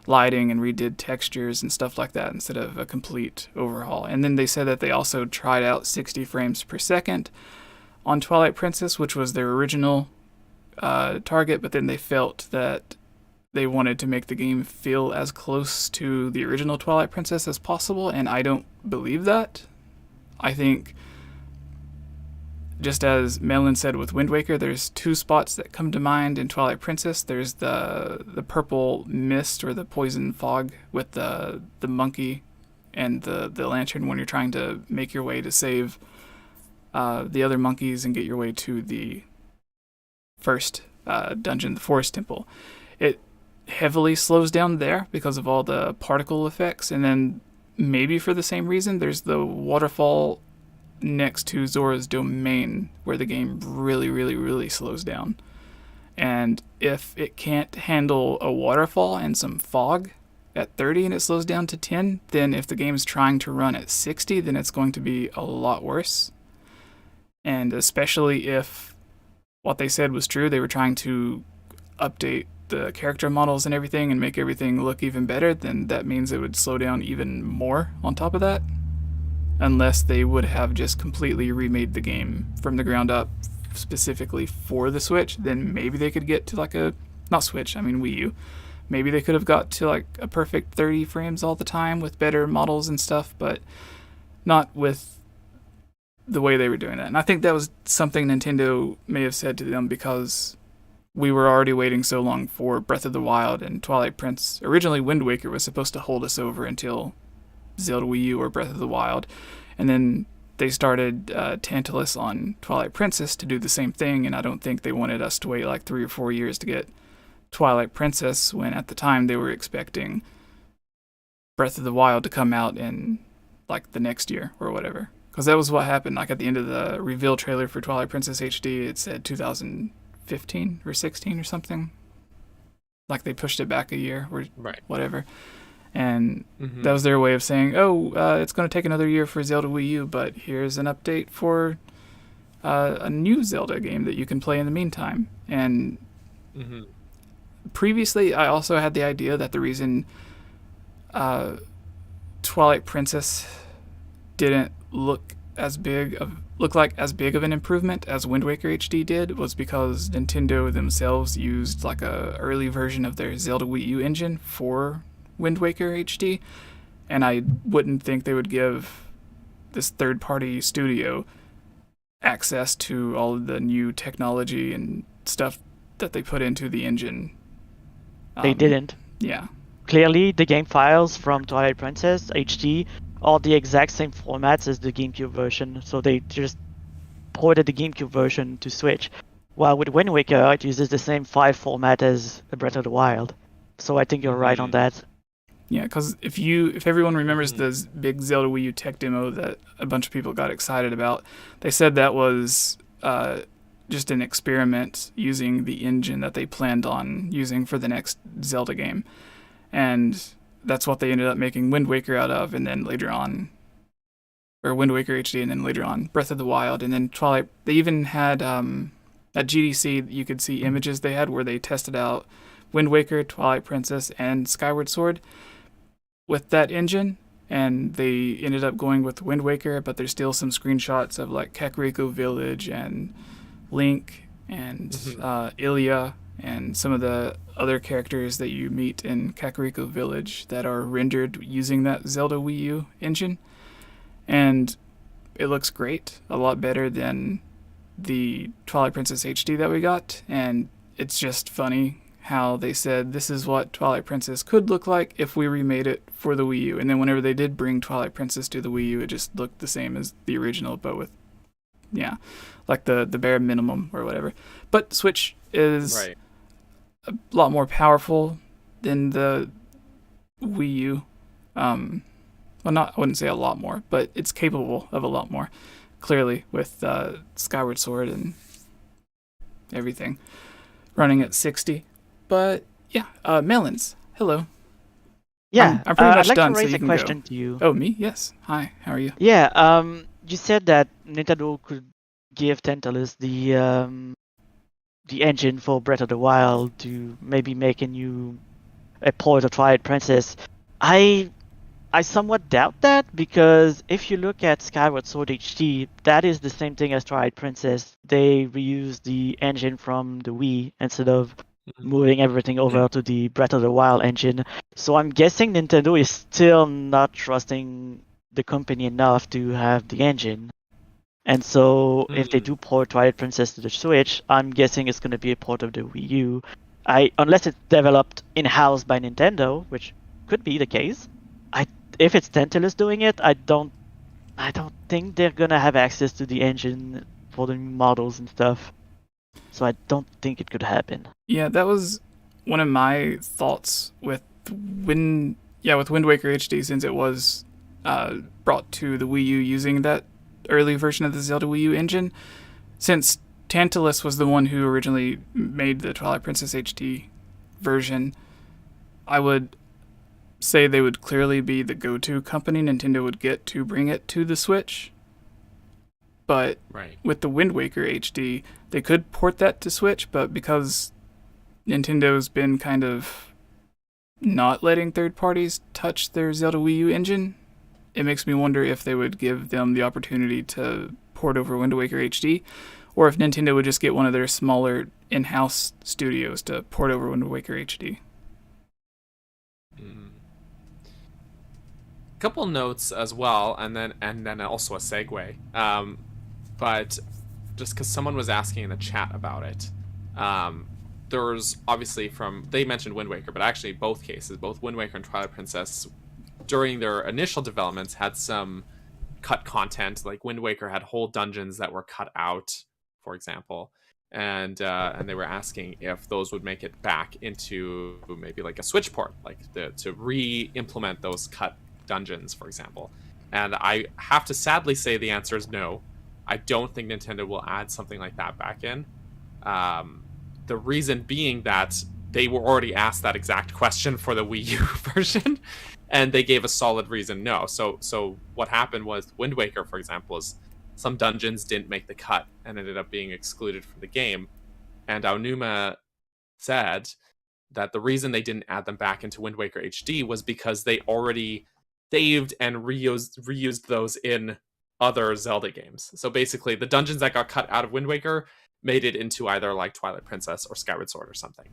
lighting and redid textures and stuff like that instead of a complete overhaul. And then they said that they also tried out 60 frames per second on Twilight Princess, which was their original target, but then they felt that they wanted to make the game feel as close to the original Twilight Princess as possible, and I don't believe that. I think, just as Melon said with Wind Waker, there's two spots that come to mind in Twilight Princess. There's the purple mist or the poison fog with the monkey and the lantern when you're trying to make your way to save the other monkeys and get your way to the first dungeon, the Forest Temple. It heavily slows down there because of all the particle effects, and then maybe for the same reason, there's the waterfall next to Zora's domain where the game really slows down. And if it can't handle a waterfall and some fog at 30 and it slows down to 10, then if the game's trying to run at 60, then it's going to be a lot worse. And especially if what they said was true, they were trying to update the character models and everything and make everything look even better, then that means it would slow down even more on top of that. Unless they would have just completely remade the game from the ground up specifically for the Switch, then maybe they could get to like Wii U. Maybe they could have got to like a perfect 30 frames all the time with better models and stuff, but not with the way they were doing that. And I think that was something Nintendo may have said to them because we were already waiting so long for Breath of the Wild and Twilight Prince. Originally, Wind Waker was supposed to hold us over until Zelda Wii U or Breath of the Wild, and then they started Tantalus on Twilight Princess to do the same thing, and I don't think they wanted us to wait like 3 or 4 years to get Twilight Princess when at the time they were expecting Breath of the Wild to come out in like the next year or whatever. Because that was what happened. Like at the end of the reveal trailer for Twilight Princess HD, it said 2015 or 16 or something. like they pushed it back a year or Right. whatever. And that was their way of saying, it's going to take another year for Zelda Wii U, but here's an update for a new Zelda game that you can play in the meantime. And previously, I also had the idea that the reason Twilight Princess didn't look like as big of an improvement as Wind Waker HD did was because Nintendo themselves used like a early version of their Zelda Wii U engine for Wind Waker HD, and I wouldn't think they would give this third-party studio access to all of the new technology and stuff that they put into the engine. They didn't. Yeah. Clearly, the game files from Twilight Princess HD are the exact same formats as the GameCube version, so they just ported the GameCube version to Switch. While with Wind Waker, it uses the same file format as Breath of the Wild. So I think you're right on that. Yeah, because if everyone remembers the big Zelda Wii U tech demo that a bunch of people got excited about, they said that was just an experiment using the engine that they planned on using for the next Zelda game. And that's what they ended up making Wind Waker out of, and then later on, or Wind Waker HD, and then later on Breath of the Wild, and then Twilight. They even had, at GDC, you could see images they had where they tested out Wind Waker, Twilight Princess, and Skyward Sword with that engine, and they ended up going with Wind Waker, but there's still some screenshots of like Kakariko Village and Link and Hylia and some of the other characters that you meet in Kakariko Village that are rendered using that Zelda Wii U engine. And it looks great, a lot better than the Twilight Princess HD that we got, and it's just funny how they said this is what Twilight Princess could look like if we remade it for the Wii U. And then whenever they did bring Twilight Princess to the Wii U, it just looked the same as the original, but with, like the bare minimum or whatever. But Switch is a lot more powerful than the Wii U. Well, I wouldn't say a lot more, but it's capable of a lot more, clearly, with Skyward Sword and everything running at 60. But yeah, Melons, hello. Yeah, I'm pretty much I'd like done, to so raise you a can question go. to you. Oh, me? Yes. Hi, how are you? Yeah, you said that Nintendo could give Tantalus the engine for Breath of the Wild to maybe make a port of Twilight Princess. I somewhat doubt that, because if you look at Skyward Sword HD, that is the same thing as Twilight Princess. They reused the engine from the Wii instead of moving everything over to the Breath of the Wild engine. So I'm guessing Nintendo is still not trusting the company enough to have the engine. And so if they do port Twilight Princess to the Switch, I'm guessing it's going to be a port of the Wii U. Unless it's developed in-house by Nintendo, which could be the case. If it's Tantalus doing it, I don't think they're gonna have access to the engine for the new models and stuff. So I don't think it could happen. Yeah, that was one of my thoughts with Wind Waker HD, since it was brought to the Wii U using that early version of the Zelda Wii U engine. Since Tantalus was the one who originally made the Twilight Princess HD version, I would say they would clearly be the go-to company Nintendo would get to bring it to the Switch. But with the Wind Waker HD, they could port that to Switch, but because Nintendo's been kind of not letting third parties touch their Zelda Wii U engine, it makes me wonder if they would give them the opportunity to port over Wind Waker HD, or if Nintendo would just get one of their smaller in-house studios to port over Wind Waker HD. Couple notes as well, and then also a segue. But just because someone was asking in the chat about it, there's obviously they mentioned Wind Waker, but actually both cases, both Wind Waker and Twilight Princess, during their initial developments had some cut content. Like Wind Waker had whole dungeons that were cut out, for example, and they were asking if those would make it back into maybe like a Switch port, like to re-implement those cut dungeons, for example. And I have to sadly say the answer is no. I don't think Nintendo will add something like that back in. The reason being that they were already asked that exact question for the Wii U version, and they gave a solid reason no. So what happened was Wind Waker, for example, is some dungeons didn't make the cut and ended up being excluded from the game, and 𝗷𝗚𝗏 said that the reason they didn't add them back into Wind Waker HD was because they already saved and reused those in other Zelda games. So basically, the dungeons that got cut out of Wind Waker made it into either like Twilight Princess or Skyward Sword or something.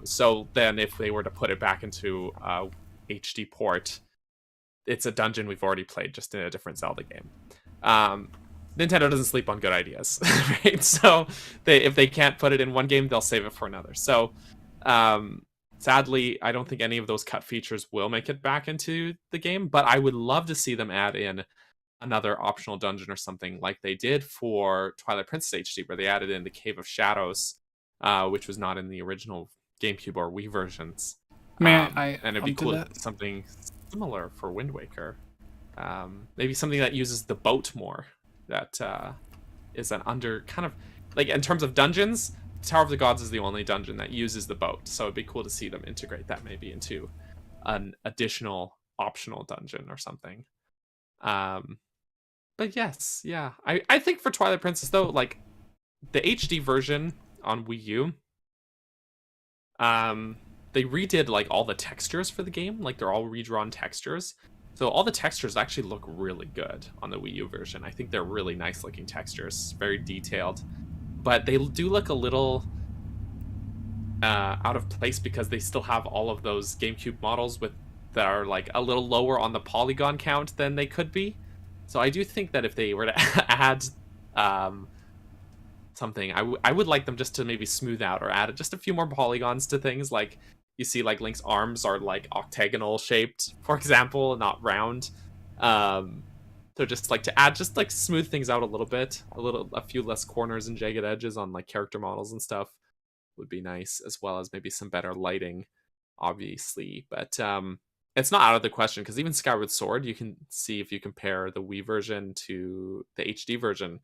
So then if they were to put it back into HD port, it's a dungeon we've already played, just in a different Zelda game. Nintendo doesn't sleep on good ideas, right? So if they can't put it in one game, they'll save it for another. So sadly, I don't think any of those cut features will make it back into the game, but I would love to see them add in another optional dungeon or something like they did for Twilight Princess HD, where they added in the Cave of Shadows, which was not in the original GameCube or Wii versions. And it'd be cool something similar for Wind Waker. Maybe something that uses the boat more. That is an kind of like, in terms of dungeons, Tower of the Gods is the only dungeon that uses the boat. So it'd be cool to see them integrate that maybe into an additional optional dungeon or something. But yes, yeah. I think for Twilight Princess though, like the HD version on Wii U, they redid like all the textures for the game. Like they're all redrawn textures. So all the textures actually look really good on the Wii U version. I think they're really nice looking textures, very detailed. But they do look a little out of place because they still have all of those GameCube models that are like a little lower on the polygon count than they could be. So I do think that if they were to add something, I would like them just to maybe smooth out or add just a few more polygons to things. Like you see like Link's arms are like octagonal shaped, for example, not round. So just like to add, just like smooth things out a little bit, a few less corners and jagged edges on like character models and stuff would be nice, as well as maybe some better lighting, obviously. But it's not out of the question, because even Skyward Sword, you can see if you compare the Wii version to the HD version,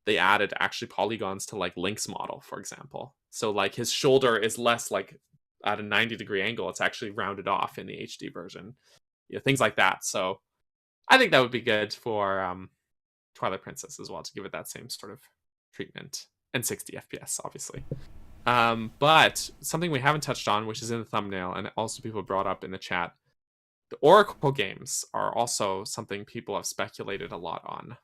they added actually polygons to like Link's model, for example. So like his shoulder is less like at a 90-degree angle. It's actually rounded off in the HD version. Yeah, things like that. So I think that would be good for Twilight Princess as well, to give it that same sort of treatment. And 60 FPS, obviously. But something we haven't touched on, which is in the thumbnail, and also people brought up in the chat, the Oracle games are also something people have speculated a lot on.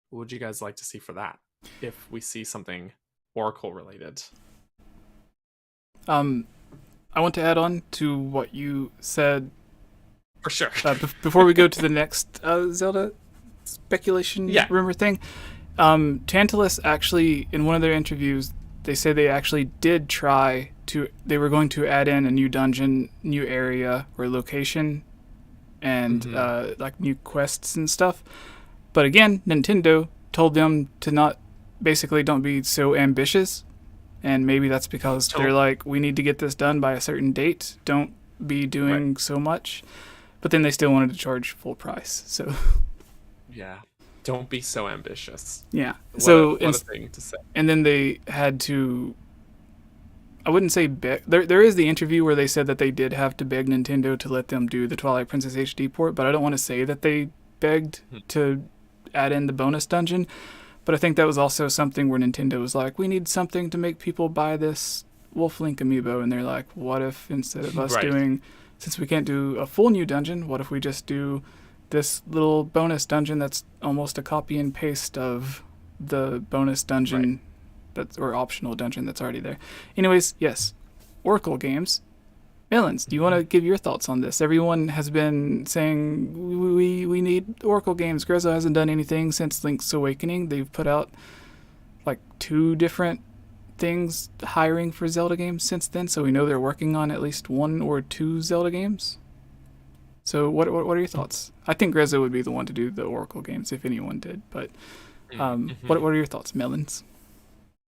What would you guys like to see for that, if we see something Oracle related? I want to add on to what you said. For sure. Before we go to the next Zelda speculation rumor thing, Tantalus actually, in one of their interviews, they say they actually did they were going to add in a new dungeon, new area or location, and like new quests and stuff. But again, Nintendo told them to don't be so ambitious. And maybe that's because they're like, we need to get this done by a certain date. Don't be doing so much. But then they still wanted to charge full price. So yeah, don't be so ambitious. Yeah. What a thing to say. And then they had to, I wouldn't say beg. There is the interview where they said that they did have to beg Nintendo to let them do the Twilight Princess HD port, but I don't want to say that they begged to add in the bonus dungeon. But I think that was also something where Nintendo was like, we need something to make people buy this Wolf Link amiibo. And they're like, what if instead of us doing, since we can't do a full new dungeon, what if we just do this little bonus dungeon that's almost a copy and paste of the bonus dungeon or optional dungeon that's already there. Anyways, yes, Oracle games. Melons, do you want to give your thoughts on this? Everyone has been saying we need Oracle games. Grezo hasn't done anything since Link's Awakening. They've put out like 2 different things hiring for Zelda games since then, so we know they're working on at least 1 or 2 Zelda games. So what are your thoughts? I think Grezo would be the one to do the Oracle games if anyone did, but what are your thoughts, Melons?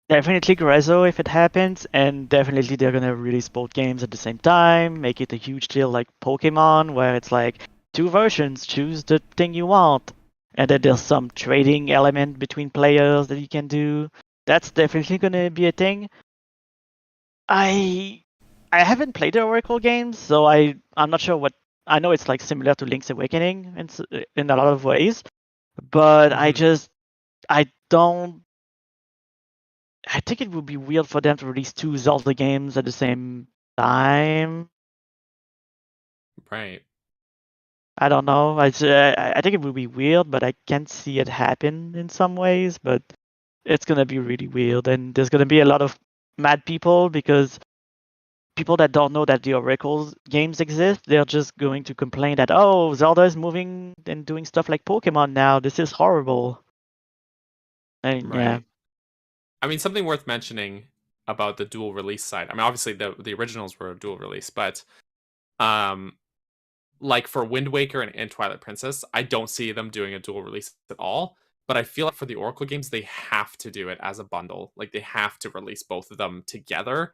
Definitely Grezo if it happens, and definitely they're gonna release both games at the same time, make it a huge deal like Pokemon, where it's like 2 versions, choose the thing you want. And then there's some trading element between players that you can do. That's definitely gonna be a thing. I haven't played the Oracle games, so I'm not sure what. I know it's like similar to Link's Awakening in a lot of ways, but I don't. I think it would be weird for them to release 2 Zelda games at the same time. Right. I don't know. I think it would be weird, but I can see it happen in some ways. But it's gonna be really weird, and there's gonna be a lot of mad people because people that don't know that the Oracle games exist, they're just going to complain that, oh, Zelda is moving and doing stuff like Pokemon now. This is horrible. And Right. yeah. I mean, something worth mentioning about the dual release side. I mean, obviously the originals were a dual release, but like for Wind Waker and Twilight Princess, I don't see them doing a dual release at all. But I feel like for the Oracle games, they have to do it as a bundle. Like they have to release both of them together.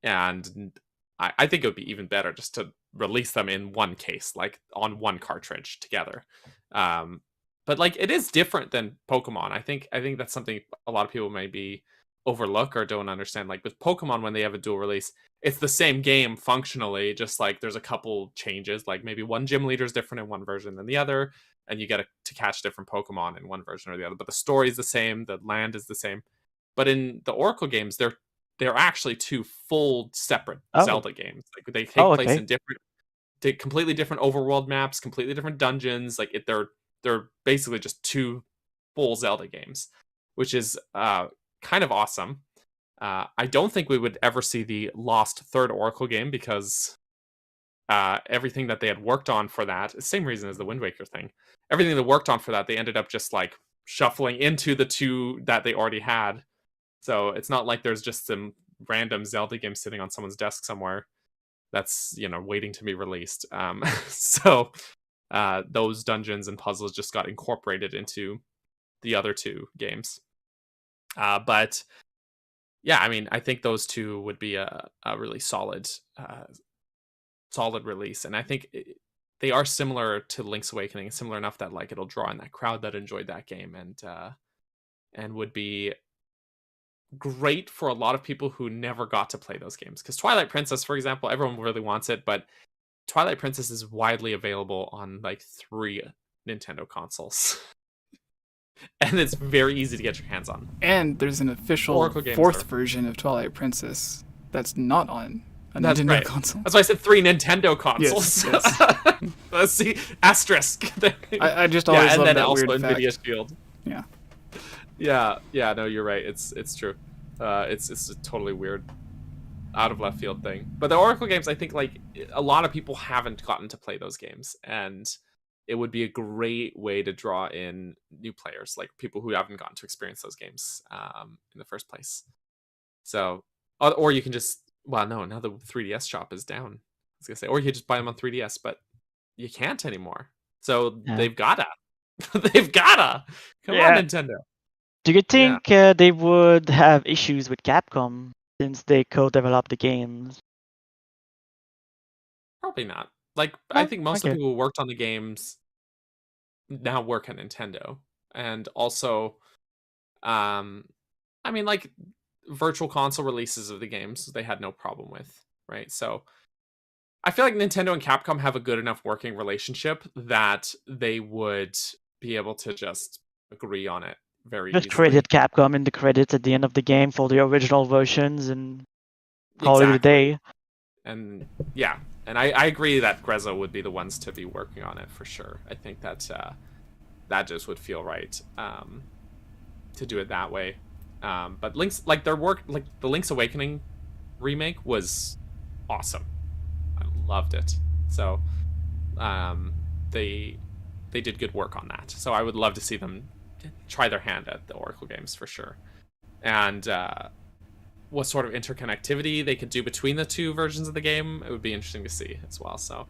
And I think it would be even better just to release them in one case, like on one cartridge together. But like it is different than Pokemon. I think that's something a lot of people maybe overlook or don't understand. Like with Pokemon, when they have a dual release, it's the same game functionally, just like there's a couple changes, like maybe one gym leader is different in one version than the other, and you get to catch different Pokemon in one version or the other. But the story is the same, the land is the same. But in the Oracle games, they're actually 2 full separate Zelda games. Like they take place in completely different overworld maps, completely different dungeons. Like they're basically just 2 full Zelda games, which is kind of awesome. I don't think we would ever see the lost 3rd Oracle game because everything that they had worked on for that, same reason as the Wind Waker thing, everything they worked on for that, they ended up just like shuffling into the 2 that they already had. So it's not like there's just some random Zelda game sitting on someone's desk somewhere that's, waiting to be released. So those dungeons and puzzles just got incorporated into the other 2 games. But yeah, I mean, I think those 2 would be a really solid release. And I think they are similar to Link's Awakening, similar enough that like it'll draw in that crowd that enjoyed that game and would be great for a lot of people who never got to play those games. Because Twilight Princess, for example, everyone really wants it, but Twilight Princess is widely available on like 3 Nintendo consoles. And it's very easy to get your hands on. And there's an official 4th version of Twilight Princess that's not on a Nintendo console. That's why I said 3 Nintendo consoles. Yes. Let's see, asterisk. I just always love and then that also weird Nvidia fact. Shield. Yeah. Yeah. No, you're right. It's true. It's a totally weird, out of left field thing. But the Oracle games, I think like a lot of people haven't gotten to play those games, and it would be a great way to draw in new players, like people who haven't gotten to experience those games in the first place. So, or you can just, well, no, now the 3DS shop is down. I was gonna say, or you could just buy them on 3DS, but you can't anymore. So they've gotta, come on, Nintendo. Do you think they would have issues with Capcom since they co-developed the games? Probably not. Like, I think most of the people who worked on the games now work at Nintendo. And also, I mean, like, virtual console releases of the games, they had no problem with, right? So, I feel like Nintendo and Capcom have a good enough working relationship that they would be able to just agree on it very easily. Just credit Capcom in the credits at the end of the game for the original versions and call it a day. And yeah, and I agree that Grezo would be the ones to be working on it for sure. I think that that just would feel right to do it that way. But Link's, like, their work, like the Link's Awakening remake was awesome. I loved it. So they did good work on that. So I would love to see them try their hand at the Oracle games for sure. And what sort of interconnectivity they could do between the 2 versions of the game, it would be interesting to see as well. So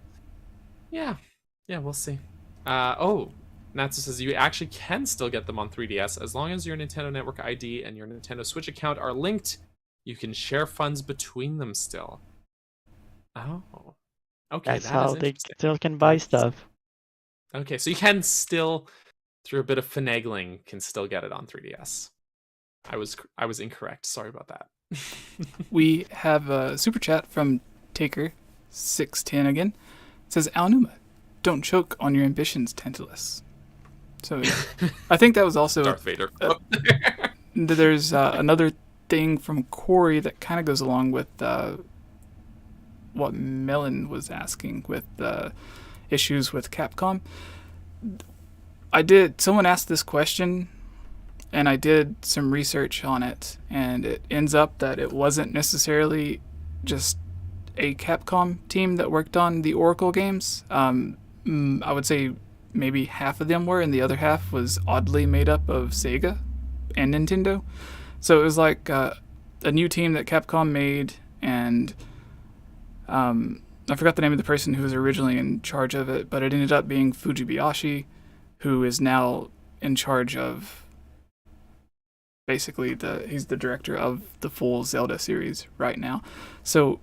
yeah, we'll see. Natsu says you actually can still get them on 3DS as long as your Nintendo Network ID and your Nintendo Switch account are linked. You can share funds between them still. Oh, okay. That's how they still can buy stuff. Okay, so you can still, through a bit of finagling, can still get it on 3DS. I was incorrect. Sorry about that. We have a super chat from Taker610 again. It says, 𝗟𝗵𝗲, don't choke on your ambitions, Tantalus. So yeah. I think that was also Darth Vader. there's another thing from Corey that kind of goes along with what Melon was asking with issues with Capcom. Someone asked this question, and I did some research on it, and it ends up that it wasn't necessarily just a Capcom team that worked on the Oracle games. I would say maybe half of them were, and the other half was oddly made up of Sega and Nintendo. So it was like a new team that Capcom made, and I forgot the name of the person who was originally in charge of it, but it ended up being Fujibayashi, who is now in charge of basically he's the director of the full Zelda series right now. So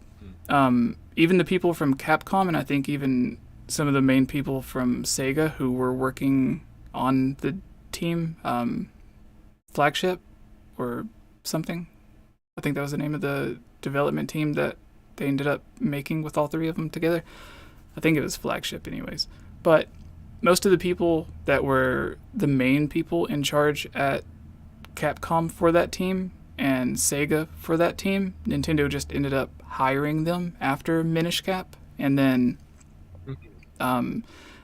even the people from Capcom, and I think even some of the main people from Sega who were working on the team, Flagship or something, I think that was the name of the development team that they ended up making with all three of them together. I think it was Flagship anyways. But most of the people that were the main people in charge at Capcom for that team and Sega for that team, Nintendo just ended up hiring them after Minish Cap, and then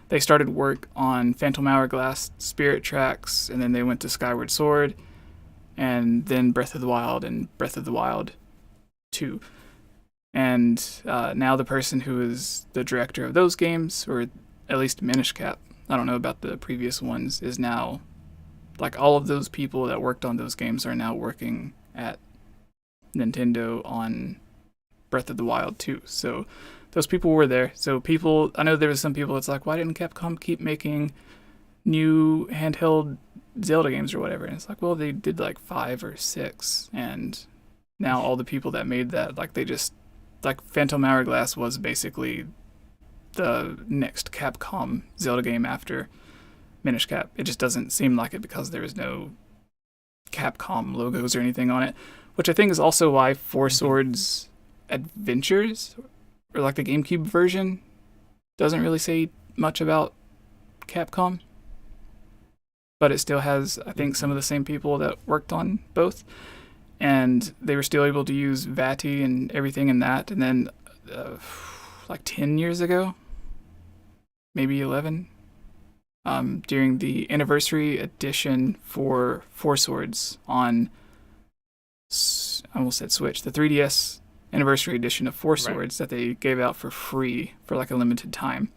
they started work on Phantom Hourglass, Spirit Tracks, and then they went to Skyward Sword, and then Breath of the Wild and Breath of the Wild 2. And now the person who is the director of those games, or at least Minish Cap, I don't know about the previous ones, is now, like, all of those people that worked on those games are now working at Nintendo on Breath of the Wild 2. So those people were there. So I know there was some people that's like, why didn't Capcom keep making new handheld Zelda games or whatever? And it's like, well, they did like 5 or 6, and now all the people that made that, like, they just, like, Phantom Hourglass was basically the next Capcom Zelda game after Minish Cap. It just doesn't seem like it because there is no Capcom logos or anything on it, which I think is also why Four Swords Adventures, or like the GameCube version, doesn't really say much about Capcom, but it still has, I think, some of the same people that worked on both, and they were still able to use Vati and everything in that. And then like 10 years ago, maybe 11, during the anniversary edition for Four Swords on, I almost said Switch, the 3DS anniversary edition of Four Swords that they gave out for free for like a limited time,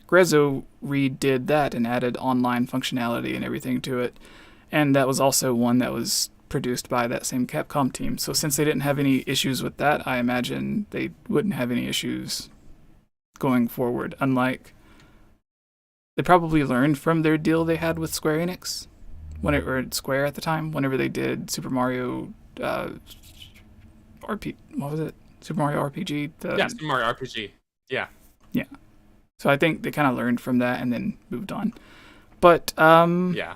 Grezo redid that and added online functionality and everything to it. And that was also one that was produced by that same Capcom team. So since they didn't have any issues with that, I imagine they wouldn't have any issues going forward. Unlike, they probably learned from their deal they had with Square Enix, or Square at the time, whenever they did Super Mario what was it? Super Mario RPG? Super Mario RPG. Yeah. Yeah. So I think they kind of learned from that and then moved on. But yeah,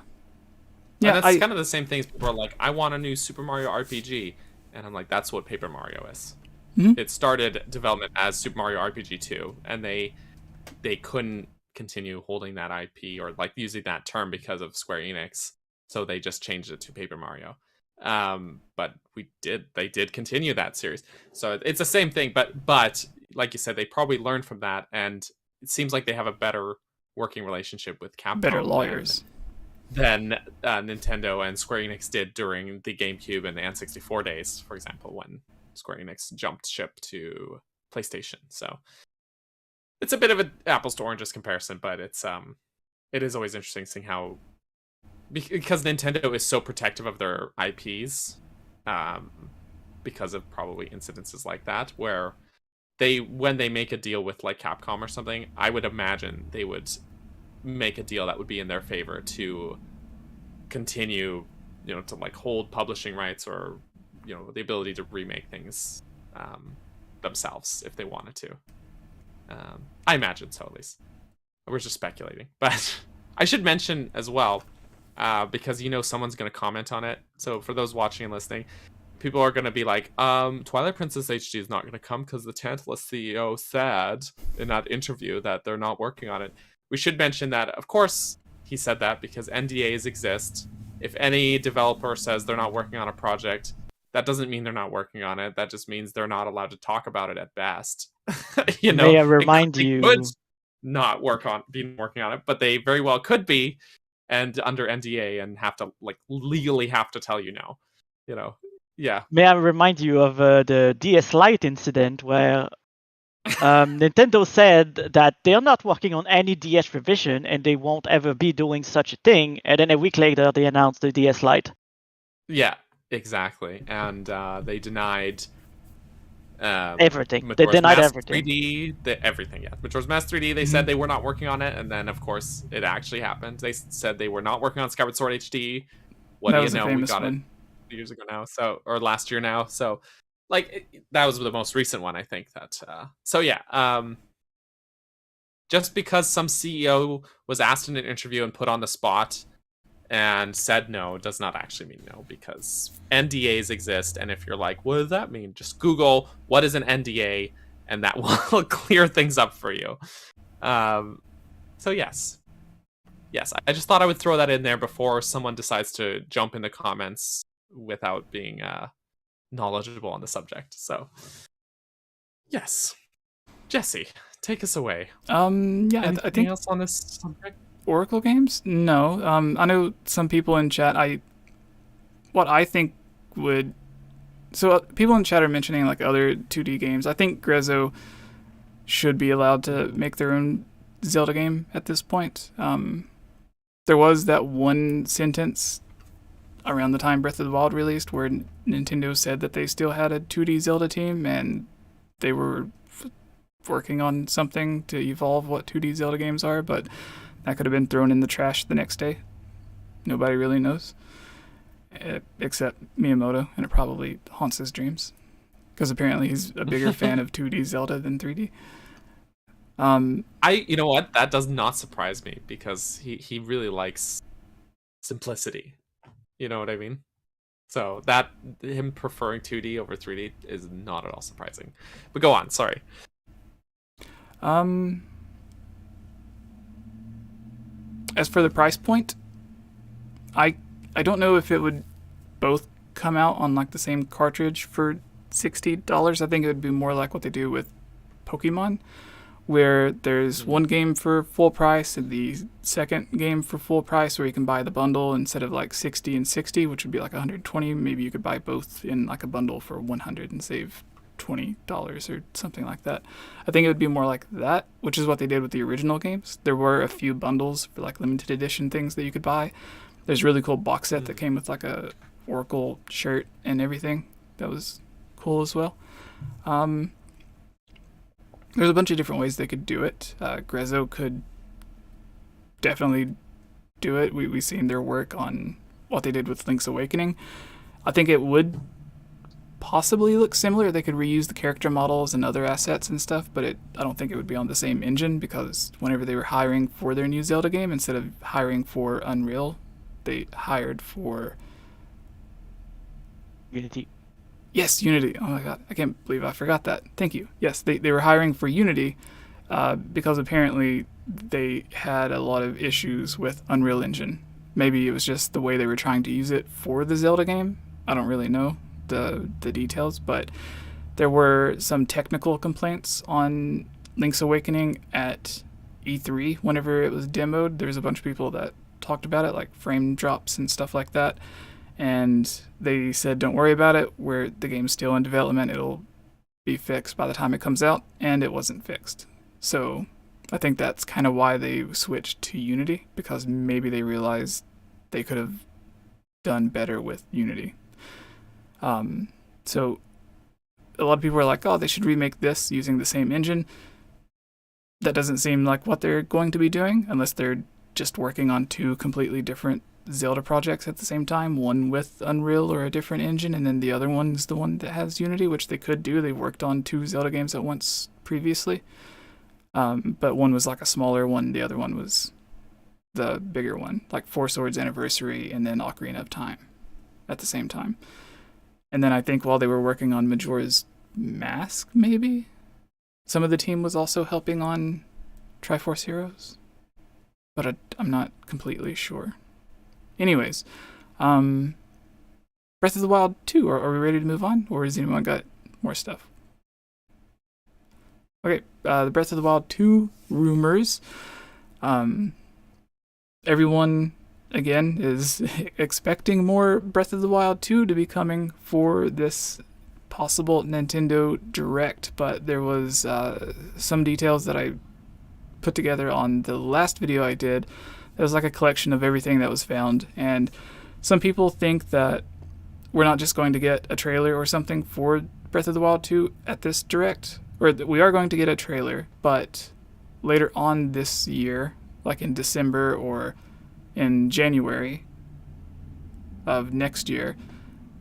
that's kind of the same thing as people are like, I want a new Super Mario RPG, and I'm like, that's what Paper Mario is. Mm-hmm. It started development as Super Mario RPG 2, and they couldn't continue holding that IP or like using that term because of Square Enix, so they just changed it to Paper Mario. But they did continue that series, so it's the same thing. But like you said, they probably learned from that, and it seems like they have a better working relationship with Capcom, better lawyers than Nintendo and Square Enix did during the GameCube and the N64 days, for example, when Square Enix jumped ship to PlayStation. So it's a bit of an apples to oranges comparison, but it is always interesting seeing how, because Nintendo is so protective of their IPs, because of probably incidences like that, where when they make a deal with like Capcom or something, I would imagine they would make a deal that would be in their favor to continue, to like hold publishing rights or, the ability to remake things themselves if they wanted to. I imagine so, at least. We're just speculating. But I should mention as well, because someone's going to comment on it. So for those watching and listening, people are going to be like, Twilight Princess HD is not going to come because the Tantalus CEO said in that interview that they're not working on it. We should mention that, of course, he said that because NDAs exist. If any developer says they're not working on a project, that doesn't mean they're not working on it. That just means they're not allowed to talk about it at best. You know, may I remind they you? could not be working on it, but they very well could be, and under NDA, and have to legally have to tell you no. You know, yeah. May I remind you of the DS Lite incident where Nintendo said that they're not working on any DS revision and they won't ever be doing such a thing, and then a week later they announced the DS Lite. Yeah, exactly, and they denied everything. Majora's They denied Mask everything. 3D, everything. Yeah, Majora's Mask 3D. They said they were not working on it, and then of course it actually happened. They said they were not working on Skyward Sword HD. What do you know? We got it 2 years ago now, or last year now. So, that was the most recent one, I think. That so yeah. Just because some CEO was asked in an interview and put on the spot and said no does not actually mean no, because NDAs exist, and if you're like, what does that mean? Just Google what is an NDA, and that will clear things up for you. So yes, I just thought I would throw that in there before someone decides to jump in the comments without being knowledgeable on the subject. So yes, Jesse, take us away. Yeah, Anything I think else on this subject? Oracle games? No. I know some people in chat. What I think would. So people in chat are mentioning other 2D games. I think Grezo should be allowed to make their own Zelda game at this point. There was that one sentence around the time Breath of the Wild released where Nintendo said that they still had a 2D Zelda team and they were working on something to evolve what 2D Zelda games are, but that could have been thrown in the trash the next day. Nobody really knows, except Miyamoto, and it probably haunts his dreams, because apparently he's a bigger fan of 2D Zelda than 3D. You know what? That does not surprise me, because he really likes simplicity. You know what I mean? So that him preferring 2D over 3D is not at all surprising. But go on, sorry. As for the price point, I don't know if it would both come out on the same cartridge for $60. I think it would be more like what they do with Pokemon, where there's one game for full price and the second game for full price, where you can buy the bundle instead of 60 and 60, which would be 120. Maybe you could buy both in a bundle for 100 and save $20 or something like that. I think it would be more like that, which is what they did with the original games. There were a few bundles for limited edition things that you could buy. There's a really cool box set that came with a Oracle shirt and everything. That was cool as well. There's a bunch of different ways they could do it. Grezo could definitely do it. We've seen their work on what they did with Link's Awakening. I think it would possibly look similar. They could reuse the character models and other assets and stuff, but I don't think it would be on the same engine, because whenever they were hiring for their new Zelda game, instead of hiring for Unreal, they hired for Unity. Yes, Unity. Oh my god, I can't believe I forgot that. Thank you. Yes, they were hiring for Unity because apparently they had a lot of issues with Unreal Engine. Maybe it was just the way they were trying to use it for the Zelda game. I don't really know the details, but there were some technical complaints on Link's Awakening at E3 whenever it was demoed. There was a bunch of people that talked about it, frame drops and stuff like that. And they said, don't worry about it. The game's still in development. It'll be fixed by the time it comes out. And it wasn't fixed. So I think that's kind of why they switched to Unity, because maybe they realized they could have done better with Unity. So a lot of people are like, oh, they should remake this using the same engine. That doesn't seem like what they're going to be doing, unless they're just working on two completely different Zelda projects at the same time, one with Unreal or a different engine, and then the other one's the one that has Unity, which they could do. They worked on two Zelda games at once previously, but one was a smaller one, the other one was the bigger one, Four Swords Anniversary and then Ocarina of Time at the same time. And then I think while they were working on Majora's Mask, maybe some of the team was also helping on Triforce Heroes, but I'm not completely sure. Anyways, Breath of the Wild 2, are we ready to move on? Or has anyone got more stuff? Okay, the Breath of the Wild 2 rumors. Everyone, again, is expecting more Breath of the Wild 2 to be coming for this possible Nintendo Direct, but there was some details that I put together on the last video I did. It was like a collection of everything that was found, and some people think that we're not just going to get a trailer or something for Breath of the Wild 2 at this Direct, or that we are going to get a trailer, but later on this year, like in December or in January of next year,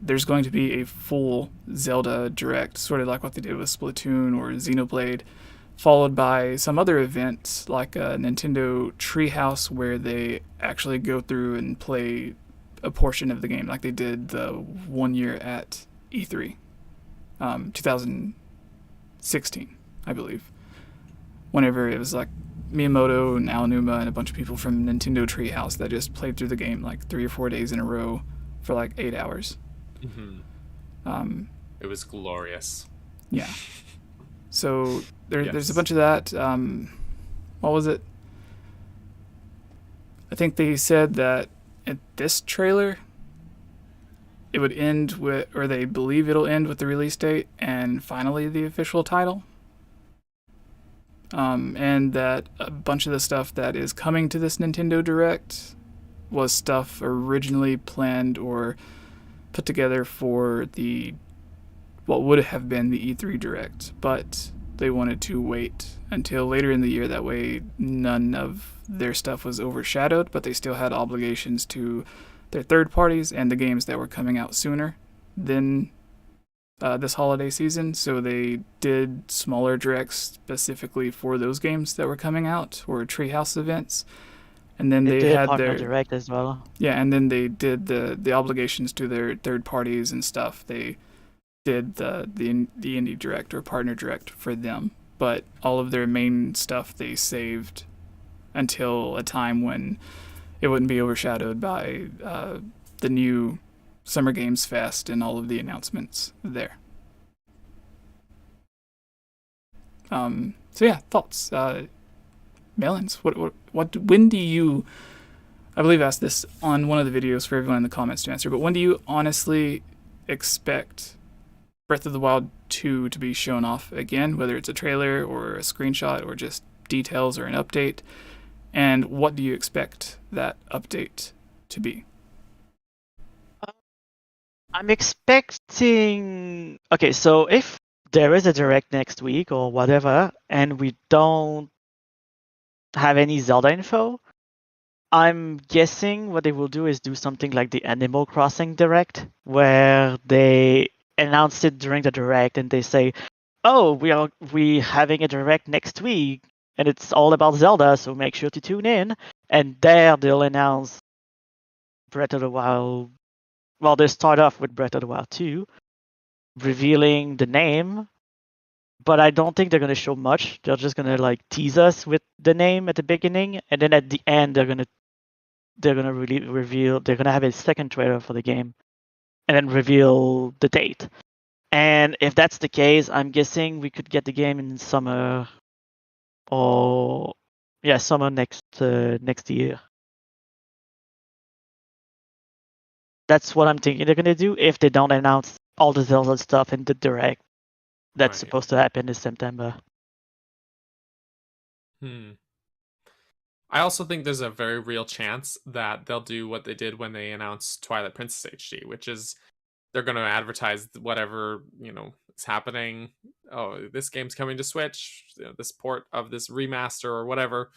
there's going to be a full Zelda Direct, sort of like what they did with Splatoon or Xenoblade, followed by some other events like a Nintendo Treehouse where they actually go through and play a portion of the game, like they did the 1 year at E3, 2016, I believe. Whenever it was like Miyamoto and Aonuma and a bunch of people from Nintendo Treehouse that just played through the game like 3 or 4 days in a row for like 8 hours. Mm-hmm. It was glorious. Yeah. So there's a bunch of that. What was it? I think they said that at this trailer, it would end with, or they believe it'll end with the release date and finally the official title. And that a bunch of the stuff that is coming to this Nintendo Direct was stuff originally planned or put together for the what would have been the E3 Direct, but they wanted to wait until later in the year. That way none of their stuff was overshadowed, but they still had obligations to their third parties and the games that were coming out sooner than this holiday season. So they did smaller directs specifically for those games that were coming out, or Treehouse events. And then they had their Direct as well. Yeah, and then they did the obligations to their third parties and stuff. They did the indie direct or partner direct for them, but all of their main stuff they saved until a time when it wouldn't be overshadowed by the new Summer Games Fest and all of the announcements there. So yeah, thoughts, Melons. When do you? I believe I asked this on one of the videos for everyone in the comments to answer, but when do you honestly expect Breath of the Wild 2 to be shown off again, whether it's a trailer or a screenshot or just details or an update? And what do you expect that update to be? I'm expecting... Okay, so if there is a Direct next week or whatever, and we don't have any Zelda info, I'm guessing what they will do is do something like the Animal Crossing Direct, where they announce it during the Direct and they say, oh, we having a Direct next week, and it's all about Zelda, so make sure to tune in. And there they'll announce Breath of the Wild. Well, they start off with Breath of the Wild 2, revealing the name, but I don't think they're going to show much. They're just going to like tease us with the name at the beginning, and then at the end they're going to really reveal. They're going to have a second trailer for the game, and then reveal the date. And if that's the case, I'm guessing we could get the game in summer, or summer next year. That's what I'm thinking they're gonna do if they don't announce all the Zelda stuff in the Direct that's supposed to happen in September. I also think there's a very real chance that they'll do what they did when they announced Twilight Princess HD, which is they're going to advertise whatever, is happening. Oh, this game's coming to Switch, this port of this remaster or whatever.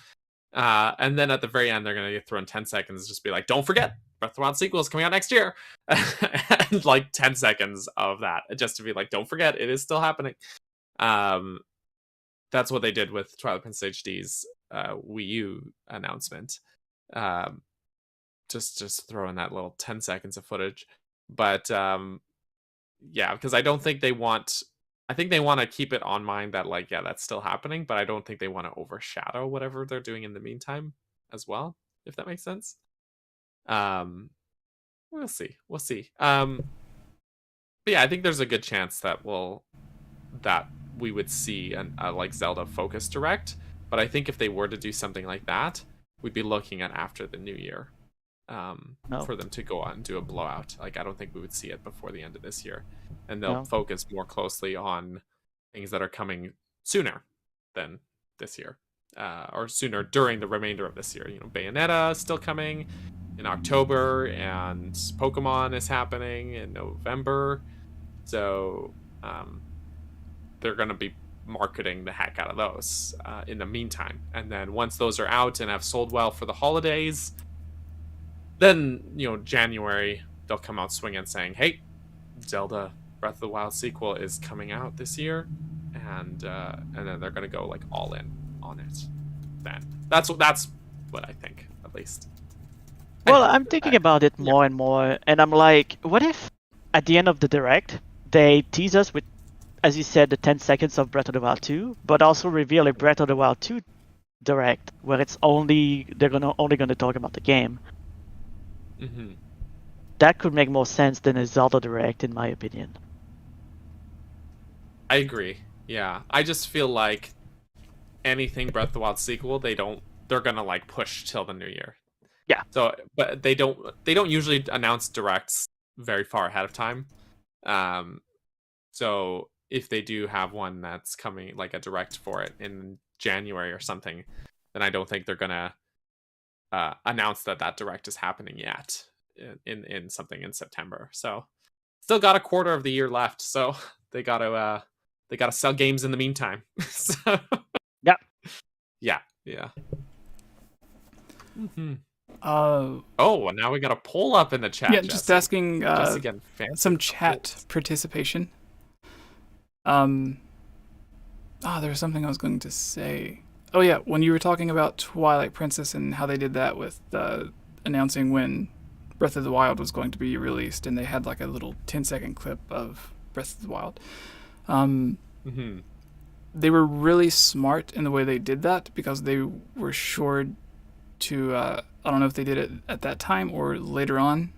And then at the very end, they're going to get thrown 10 seconds, just be like, don't forget, Breath of the Wild sequel is coming out next year. And like 10 seconds of that, just to be like, don't forget, it is still happening. That's what they did with Twilight Princess HD's Wii U announcement. Just throw in that little 10 seconds of footage. But yeah, because I don't think they want. I think they want to keep it on mind that like, yeah, that's still happening, but I don't think they want to overshadow whatever they're doing in the meantime as well, if that makes sense. We'll see. We'll see. But yeah, I think there's a good chance that we would see a like Zelda focused direct. But I think if they were to do something like that, we'd be looking at after the new year. For them to go on and do a blowout. Like, I don't think we would see it before the end of this year. And they'll focus more closely on things that are coming sooner than this year. Or sooner during the remainder of this year. You know, Bayonetta is still coming in October, and Pokemon is happening in November. So, they're going to be marketing the heck out of those in the meantime. And then once those are out and have sold well for the holidays, then, you know, January, they'll come out swinging saying, hey, Zelda Breath of the Wild sequel is coming out this year. And then they're going to go, like, all in on it. Then that's what I think, at least. Well, I'm thinking about it more and more, and I'm like, what if at the end of the Direct, they tease us with, as you said, the 10 seconds of Breath of the Wild 2, but also reveal a Breath of the Wild 2 Direct, where it's only gonna talk about the game. Mm-hmm. That could make more sense than a Zelda Direct, in my opinion. I agree. Yeah, I just feel like anything Breath of the Wild sequel, they're gonna like push till the new year. Yeah. So, but they don't usually announce directs very far ahead of time. So if they do have one that's coming, like a direct for it in January or something, then I don't think they're gonna announce that direct is happening yet in something in September. So still got a quarter of the year left, so they gotta sell games in the meantime. So, yeah. Mm-hmm. And now we got a poll up in the chat. Yeah, Jesse. just asking again, some chat participation. There was something I was going to say. Oh yeah, when you were talking about Twilight Princess and how they did that with announcing when Breath of the Wild was going to be released, and they had like a little 10-second clip of Breath of the Wild. Mm-hmm. They were really smart in the way they did that, because they were sure to, I don't know if they did it at that time or later on,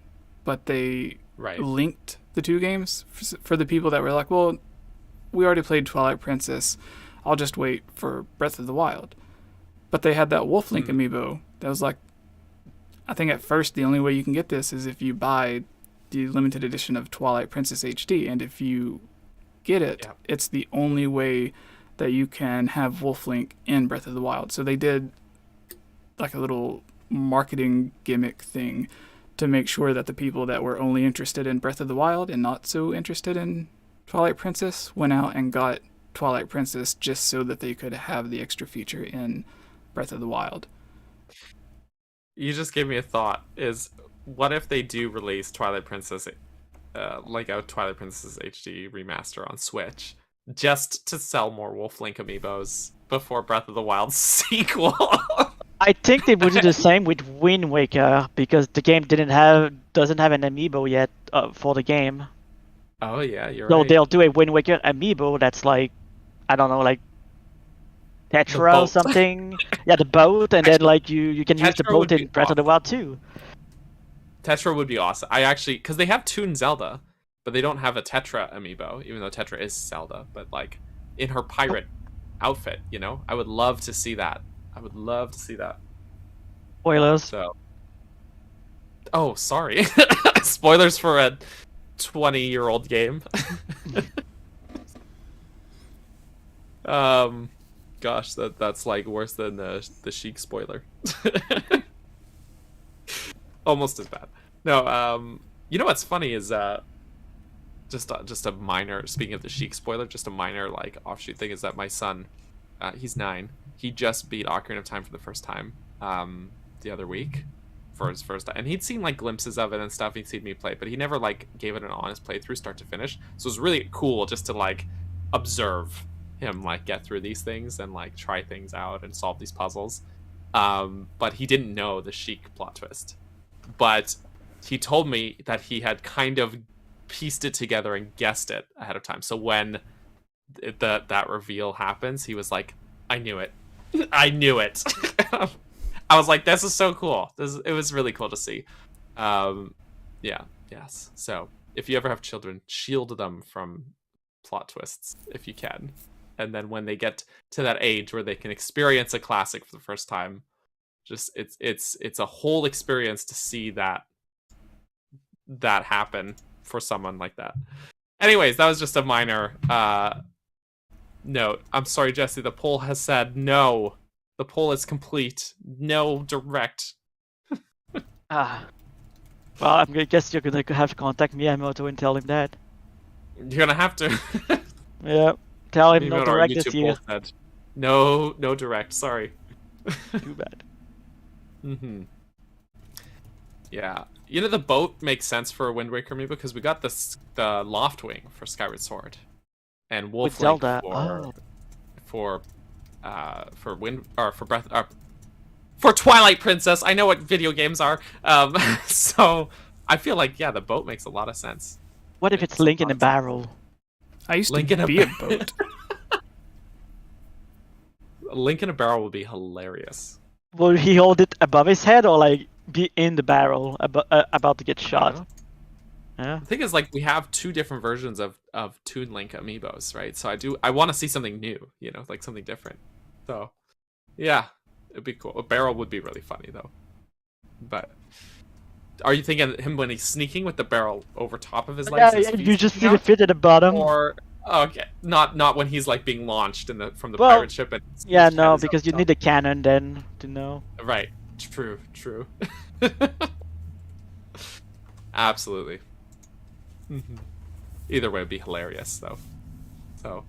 but they linked the two games for the people that were like, well, we already played Twilight Princess, I'll just wait for Breath of the Wild. But they had that Wolf Link amiibo that was like, I think at first the only way you can get this is if you buy the limited edition of Twilight Princess HD, and if you get it, it's the only way that you can have Wolf Link in Breath of the Wild. So they did like a little marketing gimmick thing to make sure that the people that were only interested in Breath of the Wild and not so interested in Twilight Princess went out and got Twilight Princess just so that they could have the extra feature in Breath of the Wild. You just gave me a thought. Is what if they do release Twilight Princess, like a Twilight Princess HD remaster on Switch, just to sell more Wolf Link amiibos before Breath of the Wild sequel? I think they would do the same with Wind Waker, because the game doesn't have an amiibo yet for the game. Oh yeah, you're so right. They'll do a Wind Waker amiibo that's like, I don't know, like Tetra or something. Yeah, the boat, and then like you can use the boat in Breath of the Wild too. Tetra would be awesome. I actually, because they have Toon Zelda, but they don't have a Tetra amiibo, even though Tetra is Zelda. But like in her pirate outfit, you know, I would love to see that. Spoilers. So, oh, sorry, spoilers for a 20-year-old game. Gosh, that's like worse than the Sheik spoiler. Almost as bad. No, you know what's funny is just a minor, speaking of the Sheik spoiler, just a minor like offshoot thing is that my son, he's 9. He just beat Ocarina of Time for the first time the other week for his first time, and he'd seen like glimpses of it and stuff. He'd seen me play, but he never like gave it an honest playthrough start to finish. So it was really cool just to like observe him like get through these things and like try things out and solve these puzzles. But he didn't know the Sheik plot twist. But he told me that he had kind of pieced it together and guessed it ahead of time. So when that reveal happens, he was like, "I knew it, I knew it." I was like, "This is so cool." It was really cool to see. Yeah, yes. So if you ever have children, shield them from plot twists if you can, and then when they get to that age where they can experience a classic for the first time, just it's a whole experience to see that happen for someone like that. Anyways, that was just a minor note. I'm sorry, Jesse. The poll has said no. The poll is complete. No direct. Well, I guess you're gonna have to contact Miyamoto and tell him that. You're gonna have to. Yeah, tell him no Miyamoto, direct YouTube this year. poll said, no direct. Sorry. Too bad. Yeah, you know, the boat makes sense for a Wind Waker amiibo because we got the Loftwing for Skyward Sword, and Wolf Zelda. for Twilight Princess. I know what video games are. So I feel like, yeah, the boat makes a lot of sense. What if it's Link in a barrel? I used Link to in a be a boat. Link in a barrel would be hilarious. Will he hold it above his head or like be in the barrel about to get shot? Yeah. The thing is, like, we have two different versions of Toon Link amiibos, right? So I want to see something new, you know, like something different. So yeah, it'd be cool. A barrel would be really funny though. But are you thinking him when he's sneaking with the barrel over top of his legs? Yeah, you just see the fit at the bottom. Or okay, not when he's like being launched from the Well, pirate ship. And yeah, his head no, is because out you the need a cannon then to know. top. Right. True. Absolutely. Either way would be hilarious though. So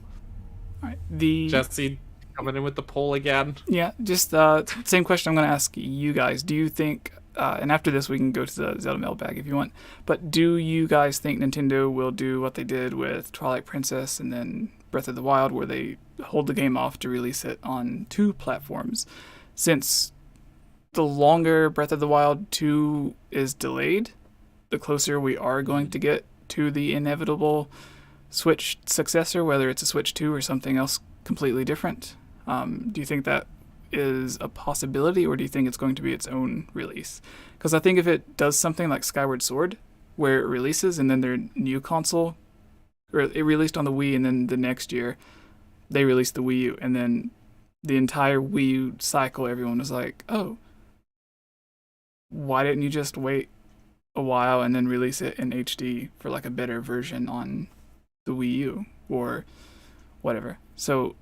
Alright, Jesse coming in with the poll again. Yeah, just same question I'm going to ask you guys. Do you think, and after this we can go to the Zelda mailbag if you want, but do you guys think Nintendo will do what they did with Twilight Princess and then Breath of the Wild, where they hold the game off to release it on 2 platforms? Since the longer Breath of the Wild 2 is delayed, the closer we are going to get to the inevitable Switch successor, whether it's a Switch 2 or something else completely different. Do you think that is a possibility, or do you think it's going to be its own release? Because I think if it does something like Skyward Sword, where it releases and then their new console, or it released on the Wii and then the next year they released the Wii U, and then the entire Wii U cycle, everyone was like, oh, why didn't you just wait a while and then release it in HD for like a better version on the Wii U or whatever? So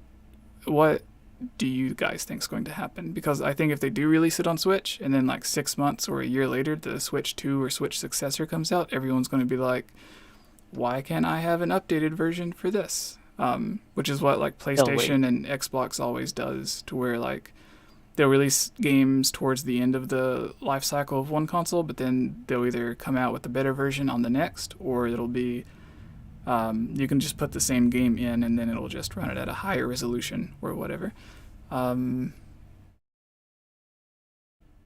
what do you guys think is going to happen? Because I think if they do release it on Switch and then like 6 months or a year later the Switch 2 or Switch successor comes out, everyone's going to be like, why can't I have an updated version for this? Which is what like PlayStation and Xbox always does, to where like they'll release games towards the end of the life cycle of one console, but then they'll either come out with a better version on the next, or it'll be you can just put the same game in and then it'll just run it at a higher resolution or whatever.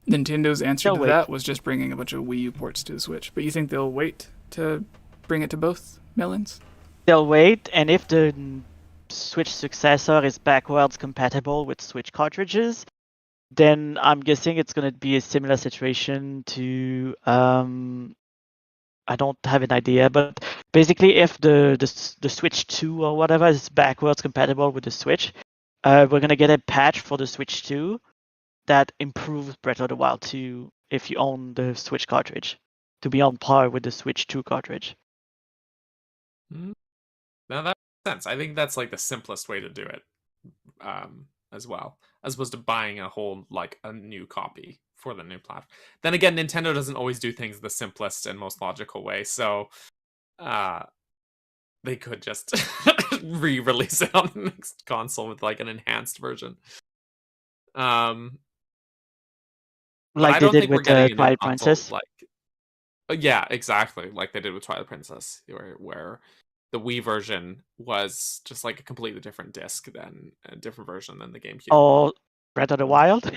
Nintendo answer to that was just bringing a bunch of Wii U ports to the Switch. But you think they'll wait to bring it to both melons? They'll wait, and if the Switch successor is backwards compatible with Switch cartridges, then I'm guessing it's going to be a similar situation to I don't have an idea, but basically if the Switch 2 or whatever is backwards compatible with the Switch, we're going to get a patch for the Switch 2 that improves Breath of the Wild 2 if you own the Switch cartridge, to be on par with the Switch 2 cartridge. Now that makes sense. I think that's like the simplest way to do it, as well, as opposed to buying a whole like a new copy for the new platform. Then again, Nintendo doesn't always do things the simplest and most logical way, so they could just re-release it on the next console with like an enhanced version. Like they did with Twilight Princess. Like, yeah, exactly, like they did with Twilight Princess, where the Wii version was just like a completely different disc than a different version than the GameCube. Oh, Breath of the Wild?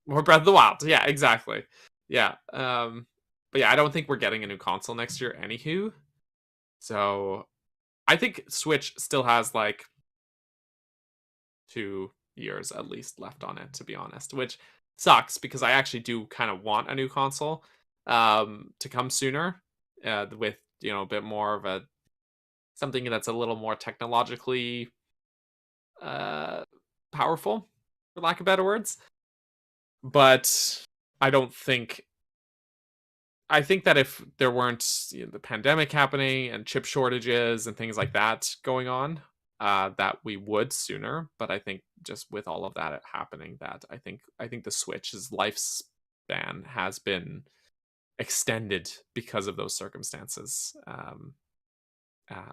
Or Breath of the Wild, yeah, exactly. Yeah. But yeah, I don't think we're getting a new console next year anywho. So I think Switch still has like 2 years at least left on it, to be honest, which sucks because I actually do kind of want a new console to come sooner with, a bit more of a something that's a little more technologically uh, powerful, for lack of better words. But I don't think. I think that if there weren't the pandemic happening and chip shortages and things like that going on, that we would sooner. But I think just with all of that happening, that I think the Switch's lifespan has been extended because of those circumstances,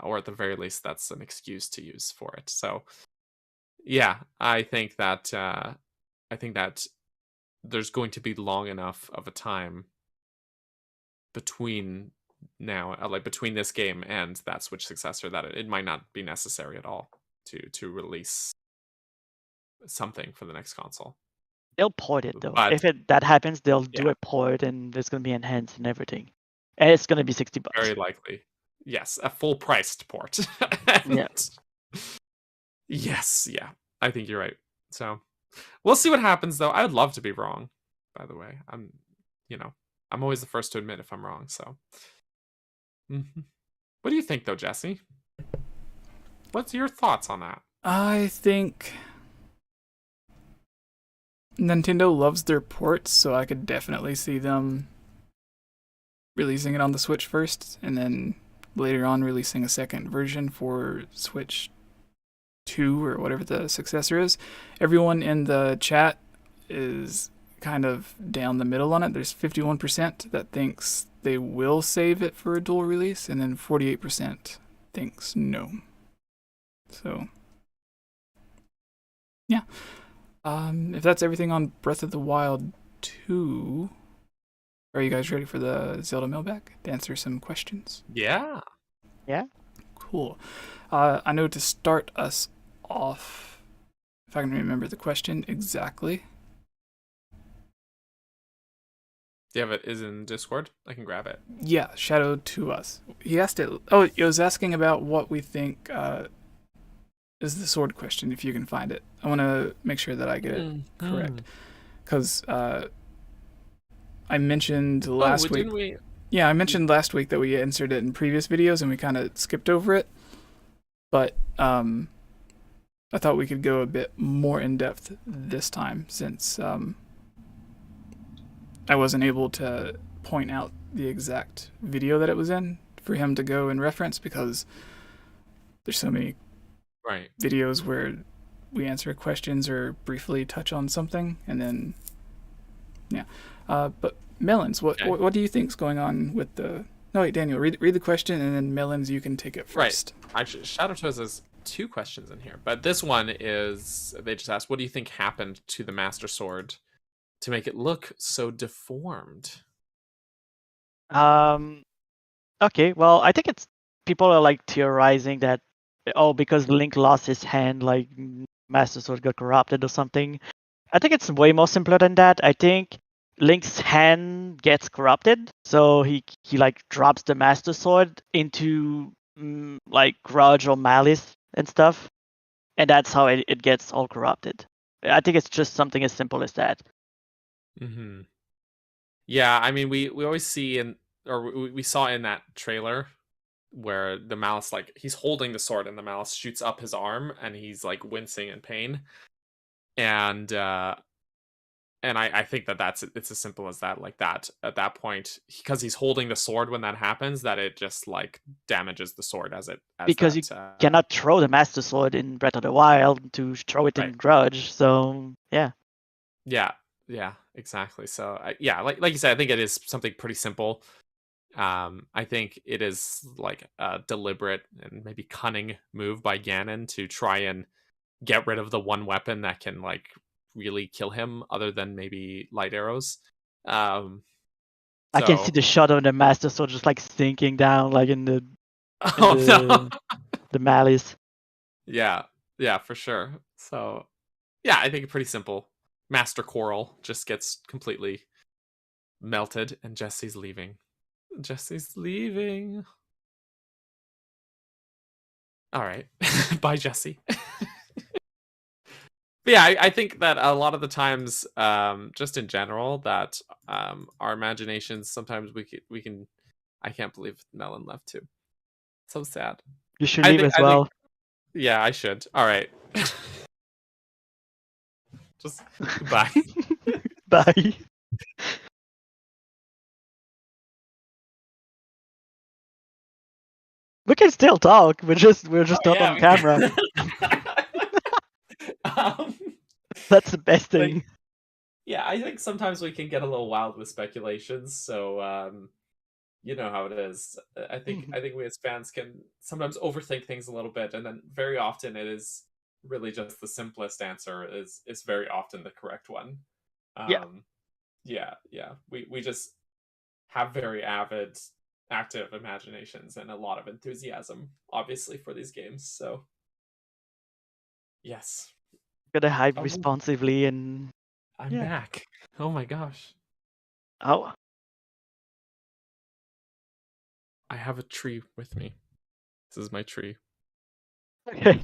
or at the very least, that's an excuse to use for it. So, yeah, I think that there's going to be long enough of a time between now, like between this game and that Switch successor, that it might not be necessary at all to release something for the next console. They'll port it though. But If that happens, they'll do yeah. a port and it's gonna be enhanced and everything, and it's gonna be $60. Very likely, yes, a full priced port. Yeah. Yes, yeah, I think you're right. So we'll see what happens, though. I would love to be wrong. By the way, I'm always the first to admit if I'm wrong. So, what do you think, though, Jesse? What's your thoughts on that? I think Nintendo loves their ports, so I could definitely see them releasing it on the Switch first, and then later on releasing a second version for Switch 2 or whatever the successor is. Everyone in the chat is kind of down the middle on it. There's 51% that thinks they will save it for a dual release, and then 48% thinks no. So, yeah. If that's everything on Breath of the Wild 2, are you guys ready for the Zelda mailbag to answer some questions? Yeah. Yeah. Cool. I know to start us off, if I can remember the question exactly. Do you have it? Is it in Discord? I can grab it. Yeah, Shadow to us. He asked it. Oh, it was asking about what we think is the sword question, if you can find it. I want to make sure that I get it correct. Because I mentioned last week. Yeah, I mentioned last week that we answered it in previous videos and we kind of skipped over it. But I thought we could go a bit more in depth this time since I wasn't able to point out the exact video that it was in for him to go and reference, because there's so many videos where we answer questions or briefly touch on something, and then but Melons, what do you think's going on with the? No, wait, Daniel, read the question, and then Melons, you can take it first. Right. Actually, Shadow Toes has 2 questions in here, but this one is, they just asked, what do you think happened to the Master Sword to make it look so deformed? Okay, well, I think it's people are like theorizing that because Link lost his hand, like Master Sword got corrupted or something. I think it's way more simpler than that. I think Link's hand gets corrupted, so he like drops the Master Sword into like grudge or malice and stuff, and that's how it gets all corrupted. I think it's just something as simple as that. Yeah, I mean, we always see we saw in that trailer where the Malice, like, he's holding the sword and the Malice shoots up his arm and he's like wincing in pain, and I think it's as simple as that. Like, that at that point, because he's holding the sword when that happens, that it just like damages the sword because you cannot throw the Master Sword in Breath of the Wild to throw it in Grudge. So yeah, exactly. So like you said, I think it is something pretty simple. I think it is like a deliberate and maybe cunning move by Ganon to try and get rid of the one weapon that can like really kill him, other than maybe light arrows. I can see the shot of the Master Sword just like sinking down, like in the the malice. Yeah, for sure. So yeah, I think pretty simple. Master Quarrel just gets completely melted, and Jesse's leaving. All right. Bye, Jesse. But yeah, I think that a lot of the times, just in general, that our imaginations sometimes we can. I can't believe Melon left too. So sad. You should leave as well. Yeah, I should. All right. Just goodbye. Bye. We can still talk. We're just not on camera. That's the best thing. Yeah, I think sometimes we can get a little wild with speculations. So you know how it is. I think we as fans can sometimes overthink things a little bit, and then very often it is really just the simplest answer is very often the correct one. Yeah. We just have very avid, active imaginations and a lot of enthusiasm, obviously, for these games. So yes, Gotta hype responsibly and. I'm back. Oh my gosh. Oh. I have a tree with me. This is my tree. Okay.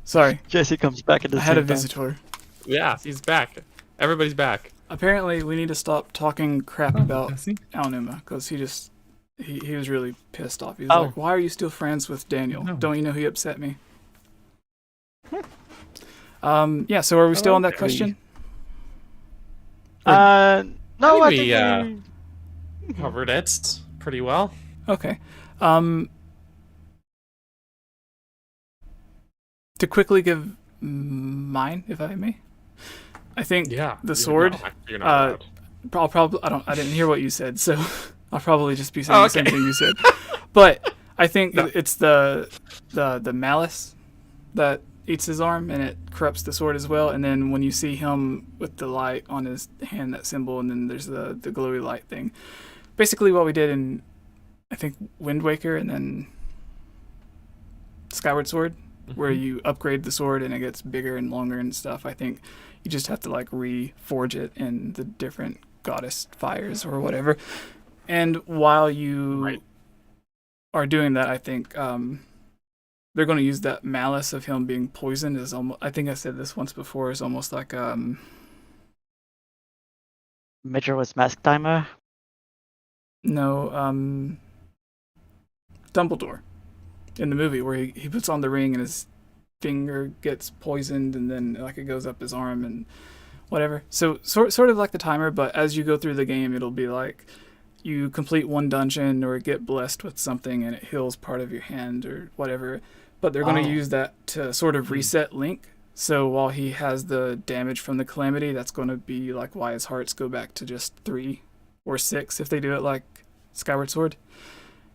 Sorry. Jesse comes back at the I same had a time. visitor. Yeah, he's back. Everybody's back. Apparently, we need to stop talking crap about 𝗟𝗵𝗲 because he was really pissed off. He was like, "Why are you still friends with Daniel? No. Don't you know he upset me?" Yeah. So are we still on that question? No, I we think covered it pretty well. Okay. To quickly give mine, if I may. I think the sword. You're not allowed. I didn't hear what you said, so I'll probably just be saying the same thing you said. But I think it's the malice that eats his arm, and it corrupts the sword as well. And then when you see him with the light on his hand, that symbol, and then there's the glowy light thing. Basically, what we did in, I think, Wind Waker, and then Skyward Sword, where you upgrade the sword and it gets bigger and longer and stuff. I think you just have to like reforge it in the different goddess fires or whatever. And while you are doing that, I think they're going to use that malice of him being poisoned as almost. I think I said this once before. Is almost like Majora's Mask timer. No, Dumbledore in the movie where he puts on the ring and his finger gets poisoned and then like it goes up his arm and whatever. So sort of like the timer, but as you go through the game, it'll be like you complete one dungeon or get blessed with something and it heals part of your hand or whatever. But they're going to use that to sort of reset Link. So while he has the damage from the calamity, that's going to be like why his hearts go back to just 3 or 6 if they do it like Skyward Sword.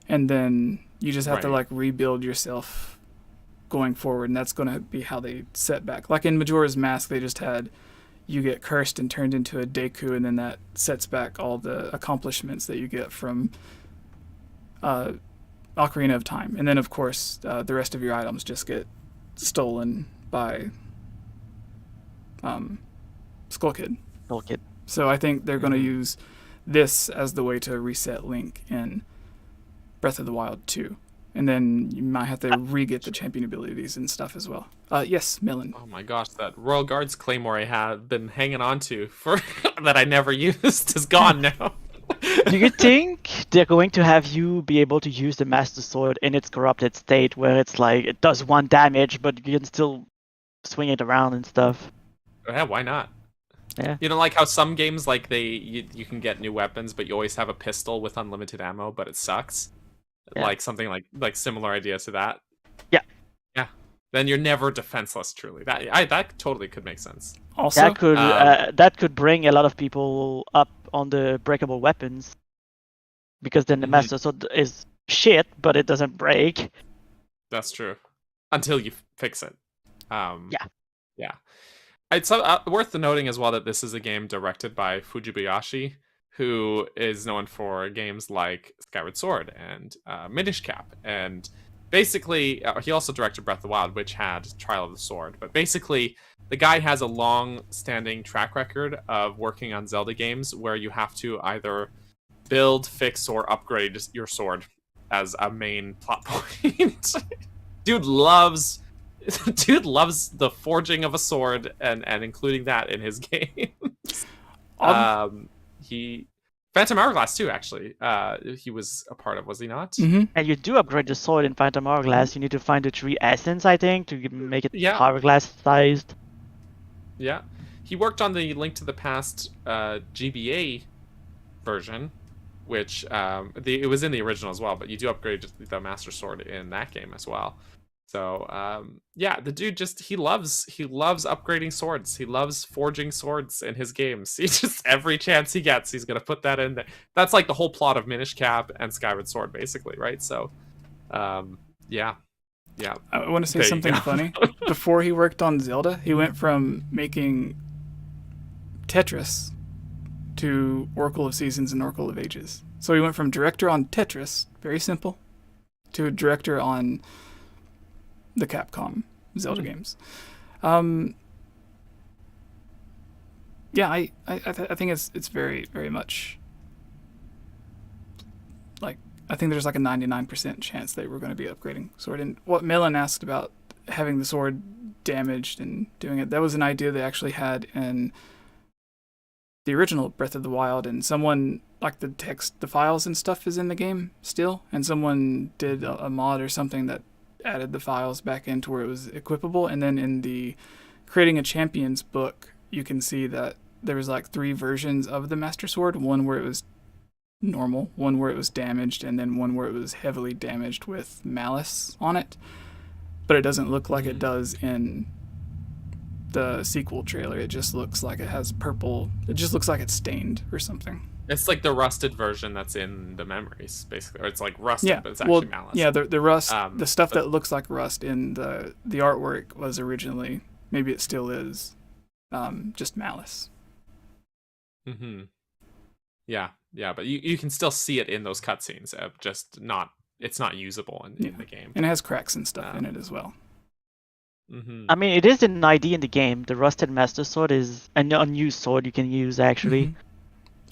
And then you just have to like rebuild yourself going forward, and that's going to be how they set back. Like in Majora's Mask, they just had you get cursed and turned into a Deku, and then that sets back all the accomplishments that you get from Ocarina of Time. And then, of course, the rest of your items just get stolen by Skull Kid. So I think they're going to use this as the way to reset Link in Breath of the Wild 2. And then you might have to re-get the champion abilities and stuff as well. Yes, Millen. Oh my gosh, that Royal Guards Claymore I had been hanging on to for that I never used is gone now. Do you think they're going to have you be able to use the Master Sword in its corrupted state where it's like it does 1 damage but you can still swing it around and stuff? Yeah, why not? Yeah. You know, like how some games like you can get new weapons but you always have a pistol with unlimited ammo but it sucks. Yeah. Like something like similar idea to that. Yeah. Yeah. Then you're never defenseless truly. That totally could make sense. Also, that could bring a lot of people up on the breakable weapons, because then the Master Sword is shit, but it doesn't break. That's true. Until you fix it. Yeah. It's worth noting as well that this is a game directed by Fujibayashi, who is known for games like Skyward Sword and Minish Cap. And basically, he also directed Breath of the Wild, which had Trial of the Sword. But basically, the guy has a long-standing track record of working on Zelda games where you have to either build, fix, or upgrade your sword as a main plot point. dude loves the forging of a sword and including that in his game. He Phantom Hourglass too, actually. He was a part of, was he not? Mm-hmm. And you do upgrade the sword in Phantom Hourglass. You need to find the 3 essence, I think, to make it hourglass sized. Yeah. He worked on the Link to the Past GBA version, which it was in the original as well, but you do upgrade the Master Sword in that game as well. So yeah, the dude he loves upgrading swords. He loves forging swords in his games. He just, every chance he gets, he's gonna put that in there. That's like the whole plot of Minish Cap and Skyward Sword, basically, right? So yeah. I want to say something funny. Before he worked on Zelda, he went from making Tetris to Oracle of Seasons and Oracle of Ages. So he went from director on Tetris, very simple, to a director on the Capcom Zelda games. Yeah, I think it's very, very much like, I think there's like a 99% chance they were going to be upgrading sword. And what Melon asked about having the sword damaged and doing it, that was an idea they actually had in the original Breath of the Wild, and someone, like the text, the files and stuff is in the game still, and someone did a mod or something that added the files back into where it was equipable. And then in the Creating a Champions book, you can see that there was like 3 versions of the Master Sword, one where it was normal, one where it was damaged, and then one where it was heavily damaged with malice on it. But it doesn't look like it does in the sequel trailer. It just looks like it has purple, it just looks like it's stained or something. It's like the rusted version that's in the memories, basically. Or it's like rusted, but it's actually malice. Yeah, the rust, the stuff that looks like rust in the artwork was originally, maybe it still is, just malice. Mm-hmm. Yeah, but you can still see it in those cutscenes, just not, it's not usable in the game. And it has cracks and stuff in it as well. Mm-hmm. I mean, it is an ID in the game. The Rusted Master Sword is an unused sword you can use, actually. Mm-hmm.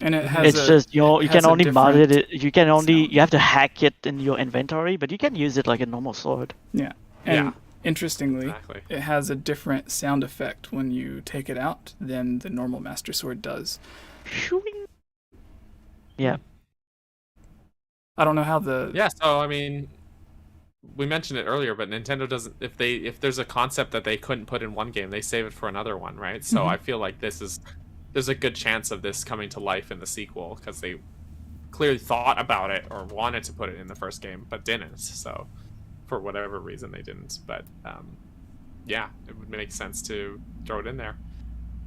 And it has you can only mod it. You have to hack it in your inventory, but you can use it like a normal sword. Yeah. And interestingly, it has a different sound effect when you take it out than the normal Master Sword does. Yeah. I don't know how the... Yeah, so I mean, we mentioned it earlier, but Nintendo doesn't... If there's a concept that they couldn't put in one game, they save it for another one, right? So I feel like there's a good chance of this coming to life in the sequel, because they clearly thought about it or wanted to put it in the first game, but didn't. So for whatever reason, they didn't. But yeah, it would make sense to throw it in there.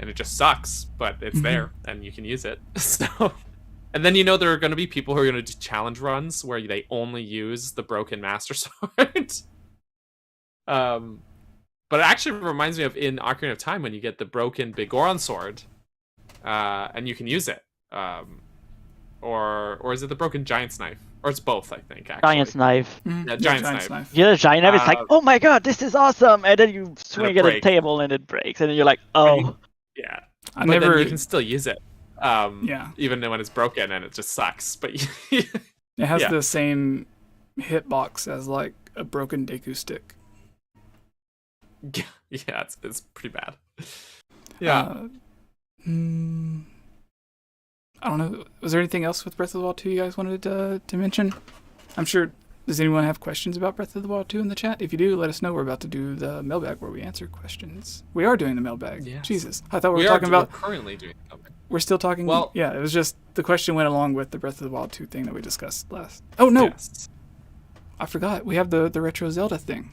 And it just sucks, but it's there, and you can use it. So... And then there are going to be people who are going to do challenge runs where they only use the broken Master Sword. But it actually reminds me of in Ocarina of Time when you get the broken Biggoron Sword, and you can use it. Or is it the broken Giant's Knife? Or it's both, I think, actually. Giant's Knife. Yeah, Giant's Knife. Yeah, the Giant Knife is like, oh my god, this is awesome! And then you swing at a table and it breaks, and then you're like, oh. Yeah. Then you can still use it. Even when it's broken and it just sucks, but it has the same hitbox as like a broken Deku stick. Yeah, it's pretty bad. Yeah. I don't know. Was there anything else with Breath of the Wild 2 you guys wanted to mention? I'm sure. Does anyone have questions about Breath of the Wild 2 in the chat? If you do, let us know. We're about to do the mailbag where we answer questions. We are doing the mailbag. Yes. Jesus, I thought we were talking about. We're currently doing the mailbag. We're still talking. Well, yeah, it was just the question went along with the Breath of the Wild 2 thing that we discussed last. Oh no, I forgot. We have the retro Zelda thing.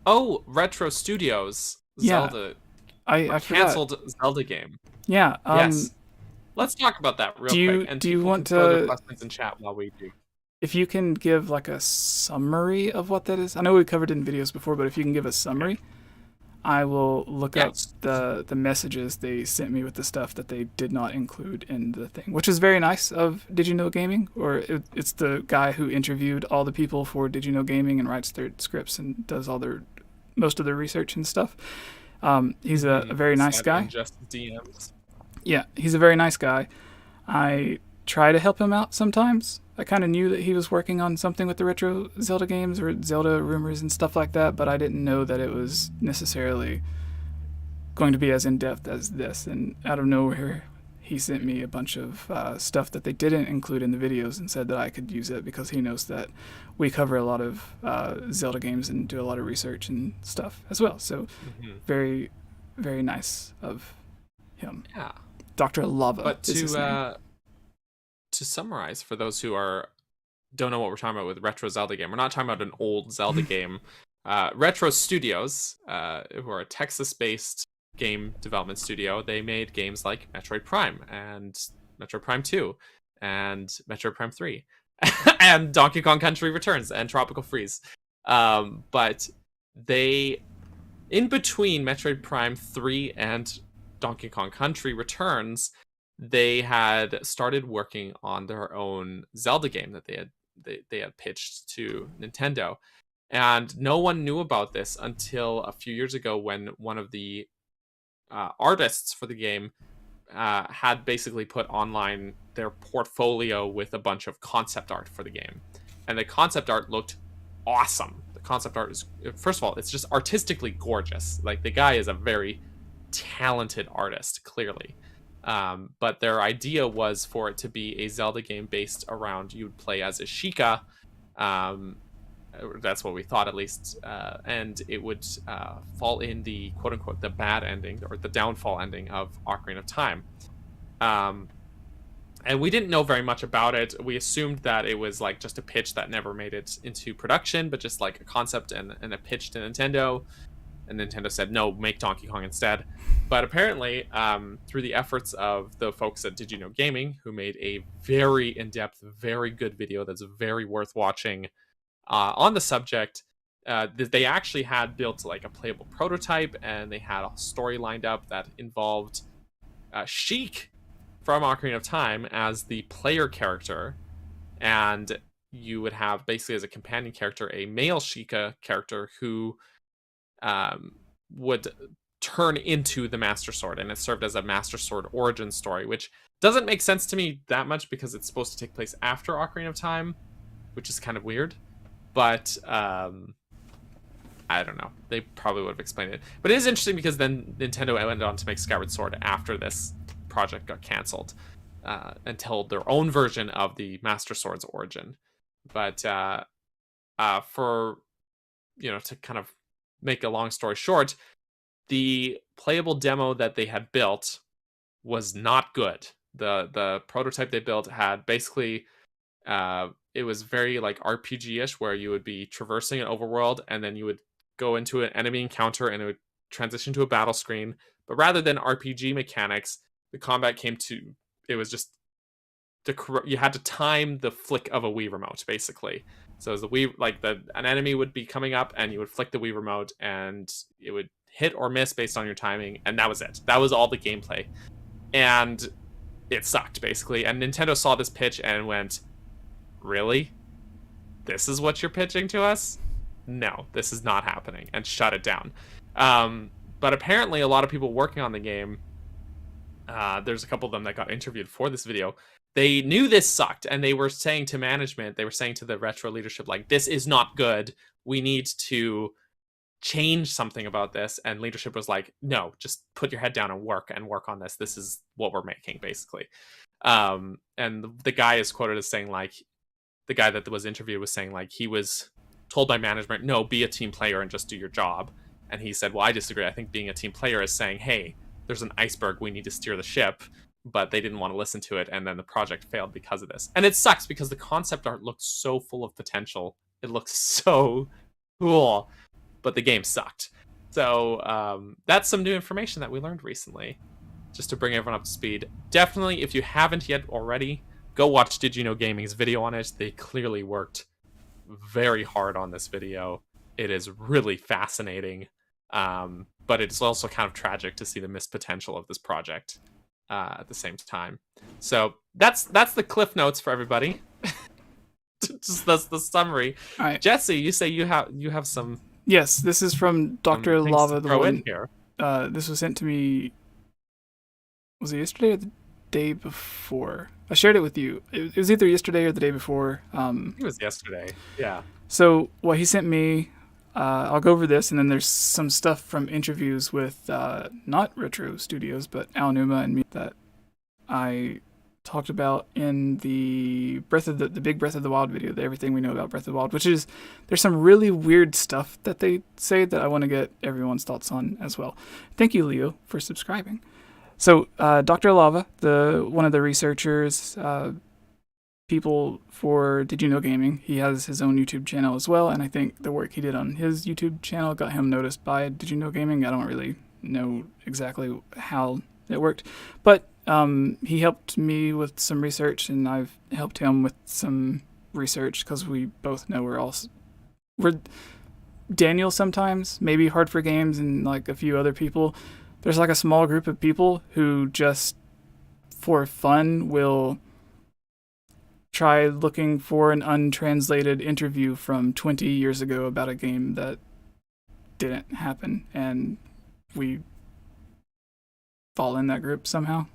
Oh, Retro Studios Zelda. I canceled Zelda game. Yeah. Yes. Let's talk about that real quick. And do you want to further questions in chat while we do? If you can give like a summary of what that is. I know we covered it in videos before, but if you can give a summary, I will look up the messages they sent me with the stuff that they did not include in the thing, which is very nice of Did You Know Gaming, or it's the guy who interviewed all the people for Did You Know Gaming and writes their scripts and does most of their research and stuff. He's a very nice guy. Just DMs. Yeah, he's a very nice guy. I try to help him out sometimes. I kind of knew that he was working on something with the retro Zelda games or Zelda rumors and stuff like that, but I didn't know that it was necessarily going to be as in-depth as this. And out of nowhere, he sent me a bunch of stuff that they didn't include in the videos and said that I could use it because he knows that we cover a lot of Zelda games and do a lot of research and stuff as well. So very, very nice of him. Yeah. Dr. Lava. But to summarize, for those who don't know what we're talking about with retro Zelda game, we're not talking about an old Zelda game. Retro Studios, who are a Texas-based game development studio, they made games like Metroid Prime and Metroid Prime 2 and Metroid Prime 3 and Donkey Kong Country Returns and Tropical Freeze. But they, in between Metroid Prime 3 and Donkey Kong Country Returns, they had started working on their own Zelda game that they had pitched to Nintendo. And no one knew about this until a few years ago when one of the artists for the game had basically put online their portfolio with a bunch of concept art for the game. And the concept art looked awesome. The concept art is, first of all, it's just artistically gorgeous. Like, the guy is a very talented artist, clearly. But their idea was for it to be a Zelda game based around, you would play as a Sheikah. That's what we thought, at least. And it would fall in the quote-unquote the bad ending, or the downfall ending of Ocarina of Time. And we didn't know very much about it. We assumed that it was like just a pitch that never made it into production, but just like a concept and a pitch to Nintendo. And Nintendo said, no, make Donkey Kong instead. But apparently, through the efforts of the folks at Did You Know Gaming, who made a very in-depth, very good video that's very worth watching on the subject, they actually had built like a playable prototype, and they had a story lined up that involved Sheik from Ocarina of Time as the player character, and you would have basically as a companion character a male Sheikah character who would turn into the Master Sword, and it served as a Master Sword origin story, which doesn't make sense to me that much because it's supposed to take place after Ocarina of Time, which is kind of weird. But I don't know. They probably would have explained it. But it is interesting because then Nintendo went on to make Skyward Sword after this project got canceled, and told their own version of the Master Sword's origin. But for, to kind of make a long story short, the playable demo that they had built was not good. The prototype they built had basically it was very like RPG-ish, where you would be traversing an overworld and then you would go into an enemy encounter and it would transition to a battle screen. But rather than RPG mechanics, the combat it was just you had to time the flick of a Wii remote, basically. So as the Wii, like an enemy would be coming up and you would flick the Wii remote and it would hit or miss based on your timing, and that was it. That was all the gameplay. And it sucked, basically. And Nintendo saw this pitch and went, really? This is what you're pitching to us? No, this is not happening, and shut it down. But apparently a lot of people working on the game, there's a couple of them that got interviewed for this video, they knew this sucked, and they were saying to management, they were saying to the retro leadership, like, this is not good. We need to change something about this. And leadership was like, no, just put your head down and work on this. This is what we're making, basically. And the guy is quoted as saying, like, the guy that was interviewed was saying, like, he was told by management, no, be a team player and just do your job. And he said, well, I disagree. I think being a team player is saying, hey, there's an iceberg, we need to steer the ship. But they didn't want to listen to it, and then the project failed because of this. And it sucks because the concept art looks so full of potential. It looks so cool, but the game sucked. So that's some new information that we learned recently, just to bring everyone up to speed. Definitely, if you haven't yet already, go watch Did You Know Gaming's video on it. They clearly worked very hard on this video. It is really fascinating, but it's also kind of tragic to see the missed potential of this project at the same time. So that's the cliff notes for everybody. Just that's the summary. All right. Jesse, you say you have some. Yes, this is from Dr. Lava. The one here. This was sent to me. Was it yesterday? day before. I shared it with you. It was either yesterday or the day before. It was yesterday. Yeah. So what he sent me, I'll go over this, and then there's some stuff from interviews with not Retro Studios, but 𝗏𝗏𝗏 and me that I talked about in the big Breath of the Wild video, the Everything We Know About Breath of the Wild, which is, there's some really weird stuff that they say that I want to get everyone's thoughts on as well. Thank you, Leo, for subscribing. So Dr. 𝗏𝗏, one of the researchers, people for Did You Know Gaming, he has his own YouTube channel as well, and I think the work he did on his YouTube channel got him noticed by Did You Know Gaming. I don't really know exactly how it worked, but he helped me with some research, and I've helped him with some research because we both know we're Daniel sometimes, maybe Hard for Games, and like a few other people. There's like a small group of people who just for fun will try looking for an untranslated interview from 20 years ago about a game that didn't happen, and we fall in that group somehow.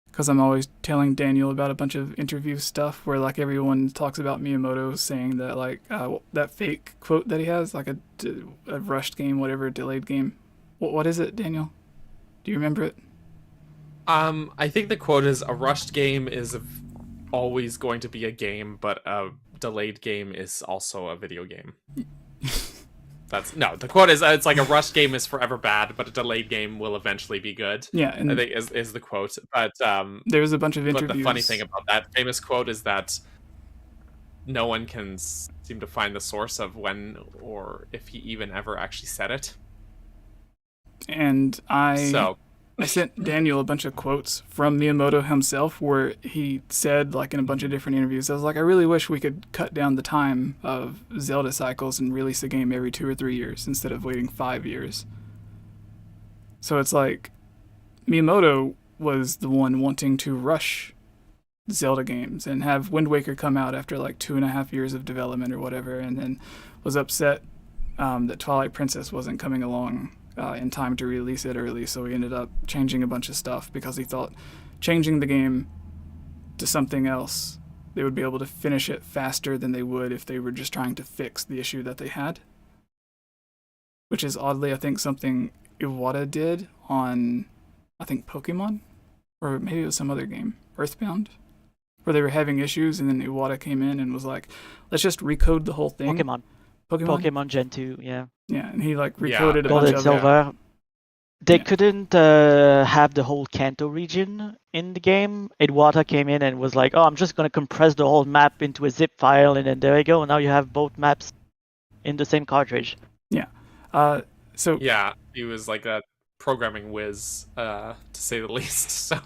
Because I'm always telling Daniel about a bunch of interview stuff where like everyone talks about Miyamoto saying that like that fake quote that he has, like a rushed game, whatever, delayed game. What is it, Daniel? Do you remember it? I think the quote is, "A rushed game is always going to be a game, but a delayed game is also a video game." The quote is, it's like a rushed game is forever bad, but a delayed game will eventually be good. Yeah, and I think is the quote. But there's a bunch of interviews. But the funny thing about that famous quote is that no one can seem to find the source of when or if he even ever actually said it. And I sent Daniel a bunch of quotes from Miyamoto himself where he said, like in a bunch of different interviews, I was like, I really wish we could cut down the time of Zelda cycles and release a game every 2 or 3 years instead of waiting 5 years. So it's like Miyamoto was the one wanting to rush Zelda games and have Wind Waker come out after like 2.5 years of development or whatever, and then was upset that Twilight Princess wasn't coming along in time to release it early, so he ended up changing a bunch of stuff because he thought changing the game to something else, they would be able to finish it faster than they would if they were just trying to fix the issue that they had. Which is oddly, I think, something Iwata did on, I think, Pokemon? Or maybe it was some other game, Earthbound? Where they were having issues and then Iwata came in and was like, let's just recode the whole thing. Pokemon Gen 2, yeah. Yeah, and he like recoded a bunch of Silver. They couldn't have the whole Kanto region in the game. Iwata came in and was like, oh, I'm just going to compress the whole map into a zip file, and then there you go. And now you have both maps in the same cartridge. Yeah. So yeah, he was like a programming whiz, to say the least. So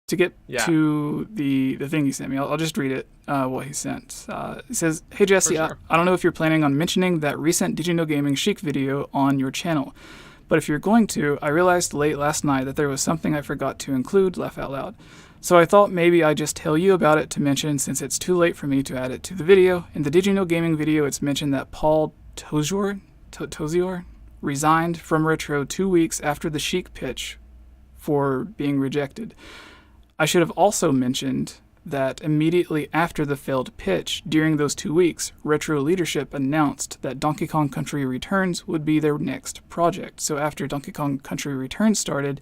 to get to the thing he sent me, I'll just read it, what he sent. It says, Hey Jesse, sure. I don't know if you're planning on mentioning that recent Did You Know Gaming Chic video on your channel, but if you're going to, I realized late last night that there was something I forgot to include, laugh out loud. So I thought maybe I'd just tell you about it to mention since it's too late for me to add it to the video. In the Did You Know Gaming video, it's mentioned that Paul Tozior resigned from Retro 2 weeks after the Chic pitch for being rejected. I should have also mentioned that immediately after the failed pitch, during those 2 weeks, Retro leadership announced that Donkey Kong Country Returns would be their next project. So after Donkey Kong Country Returns started,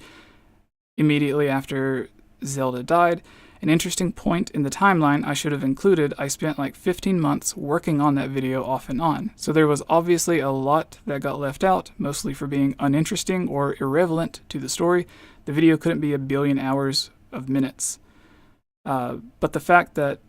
immediately after Zelda died, an interesting point in the timeline I should have included, I spent like 15 months working on that video off and on. So there was obviously a lot that got left out, mostly for being uninteresting or irrelevant to the story. The video couldn't be a billion hours of minutes. But the fact that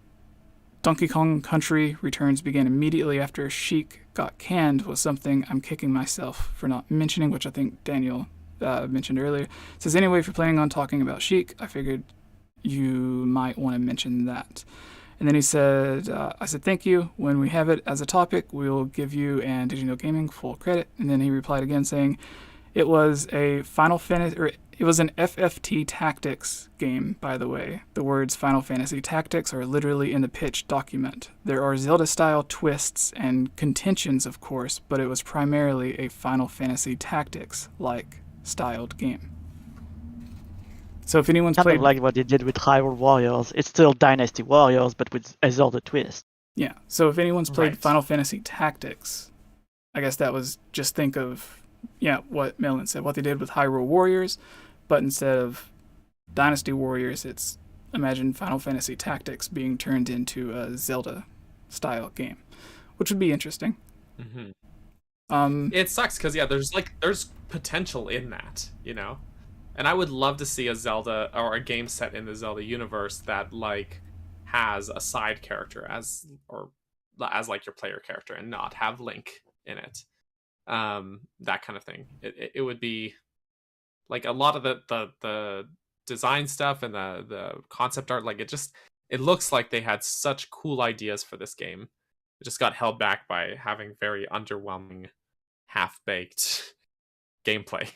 Donkey Kong Country Returns began immediately after Chic got canned was something I'm kicking myself for not mentioning, which I think Daniel mentioned earlier. It says, anyway, if you're planning on talking about Chic, I figured you might want to mention that. And then he said, I said, thank you. When we have it as a topic, we'll give you and Did You Know Gaming full credit. And then he replied again saying, it was a Final Fantasy, or it was an FFT Tactics game, by the way. The words Final Fantasy Tactics are literally in the pitch document. There are Zelda-style twists and contentions, of course, but it was primarily a Final Fantasy Tactics-like styled game. So if anyone's Kind played, of like what they did with Hyrule Warriors. It's still Dynasty Warriors, but with a Zelda twist. yeah. So if anyone's played Right. Final Fantasy Tactics, I guess that was just think of, yeah, what Melon said, what they did with Hyrule Warriors, but instead of Dynasty Warriors, it's imagine Final Fantasy Tactics being turned into a Zelda-style game, which would be interesting. Mm-hmm. It sucks because there's potential in that, you know, and I would love to see a Zelda or a game set in the Zelda universe that like has a side character as like your player character and not have Link in it. That kind of thing. It would be like a lot of the design stuff and the concept art, like it looks like they had such cool ideas for this game. It just got held back by having very underwhelming, half-baked gameplay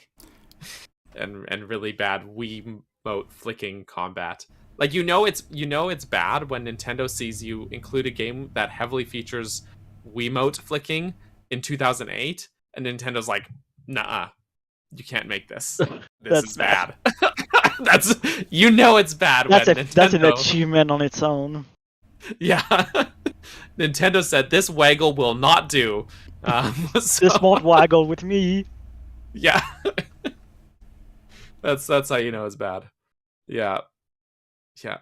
and really bad Wiimote flicking combat. Like it's bad when Nintendo sees you include a game that heavily features Wiimote flicking in 2008 and Nintendo's like, "Nuh-uh. You can't make this. This is bad." That's it's bad. That's an achievement on its own. Yeah. Nintendo said this waggle will not do. This won't waggle with me. Yeah. that's how you know it's bad. Yeah. Yeah.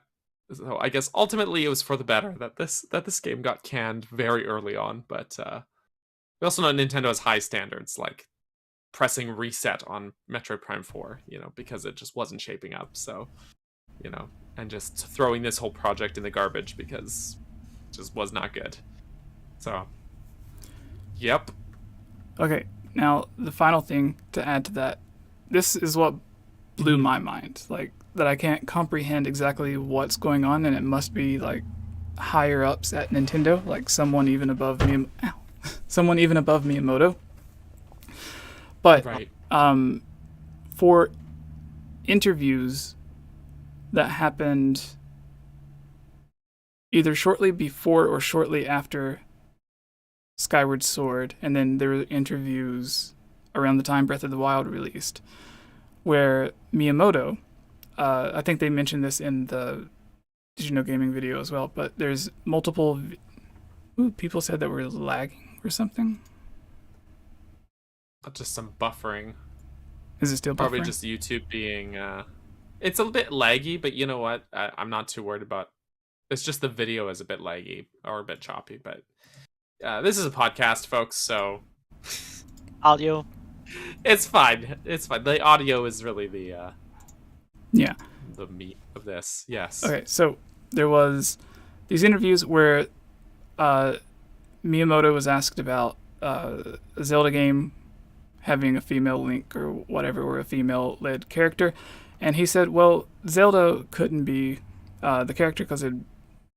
So I guess ultimately it was for the better that this game got canned very early on, but we also know Nintendo has high standards, like pressing reset on Metroid Prime 4, you know, because it just wasn't shaping up. So, you know, and just throwing this whole project in the garbage because it just was not good. So, yep. Okay, now the final thing to add to that, this is what blew my mind, like that I can't comprehend exactly what's going on, and it must be like higher ups at Nintendo, like someone even above Miyamoto. But Right. For interviews that happened either shortly before or shortly after Skyward Sword, and then there were interviews around the time Breath of the Wild released, where Miyamoto, I think they mentioned this in the Did You Know Gaming video as well, but there's multiple people said that we're lagging or something. Just some buffering. Is it still buffering? Probably just YouTube being it's a bit laggy, but you know what? I'm not too worried about. It's just the video is a bit laggy or a bit choppy, but this is a podcast, folks, so Audio. it's fine. It's fine. The audio is really the the meat of this. Yes. Okay, so there was these interviews where Miyamoto was asked about a Zelda game having a female Link or whatever, or a female-led character, and he said, well, Zelda couldn't be the character because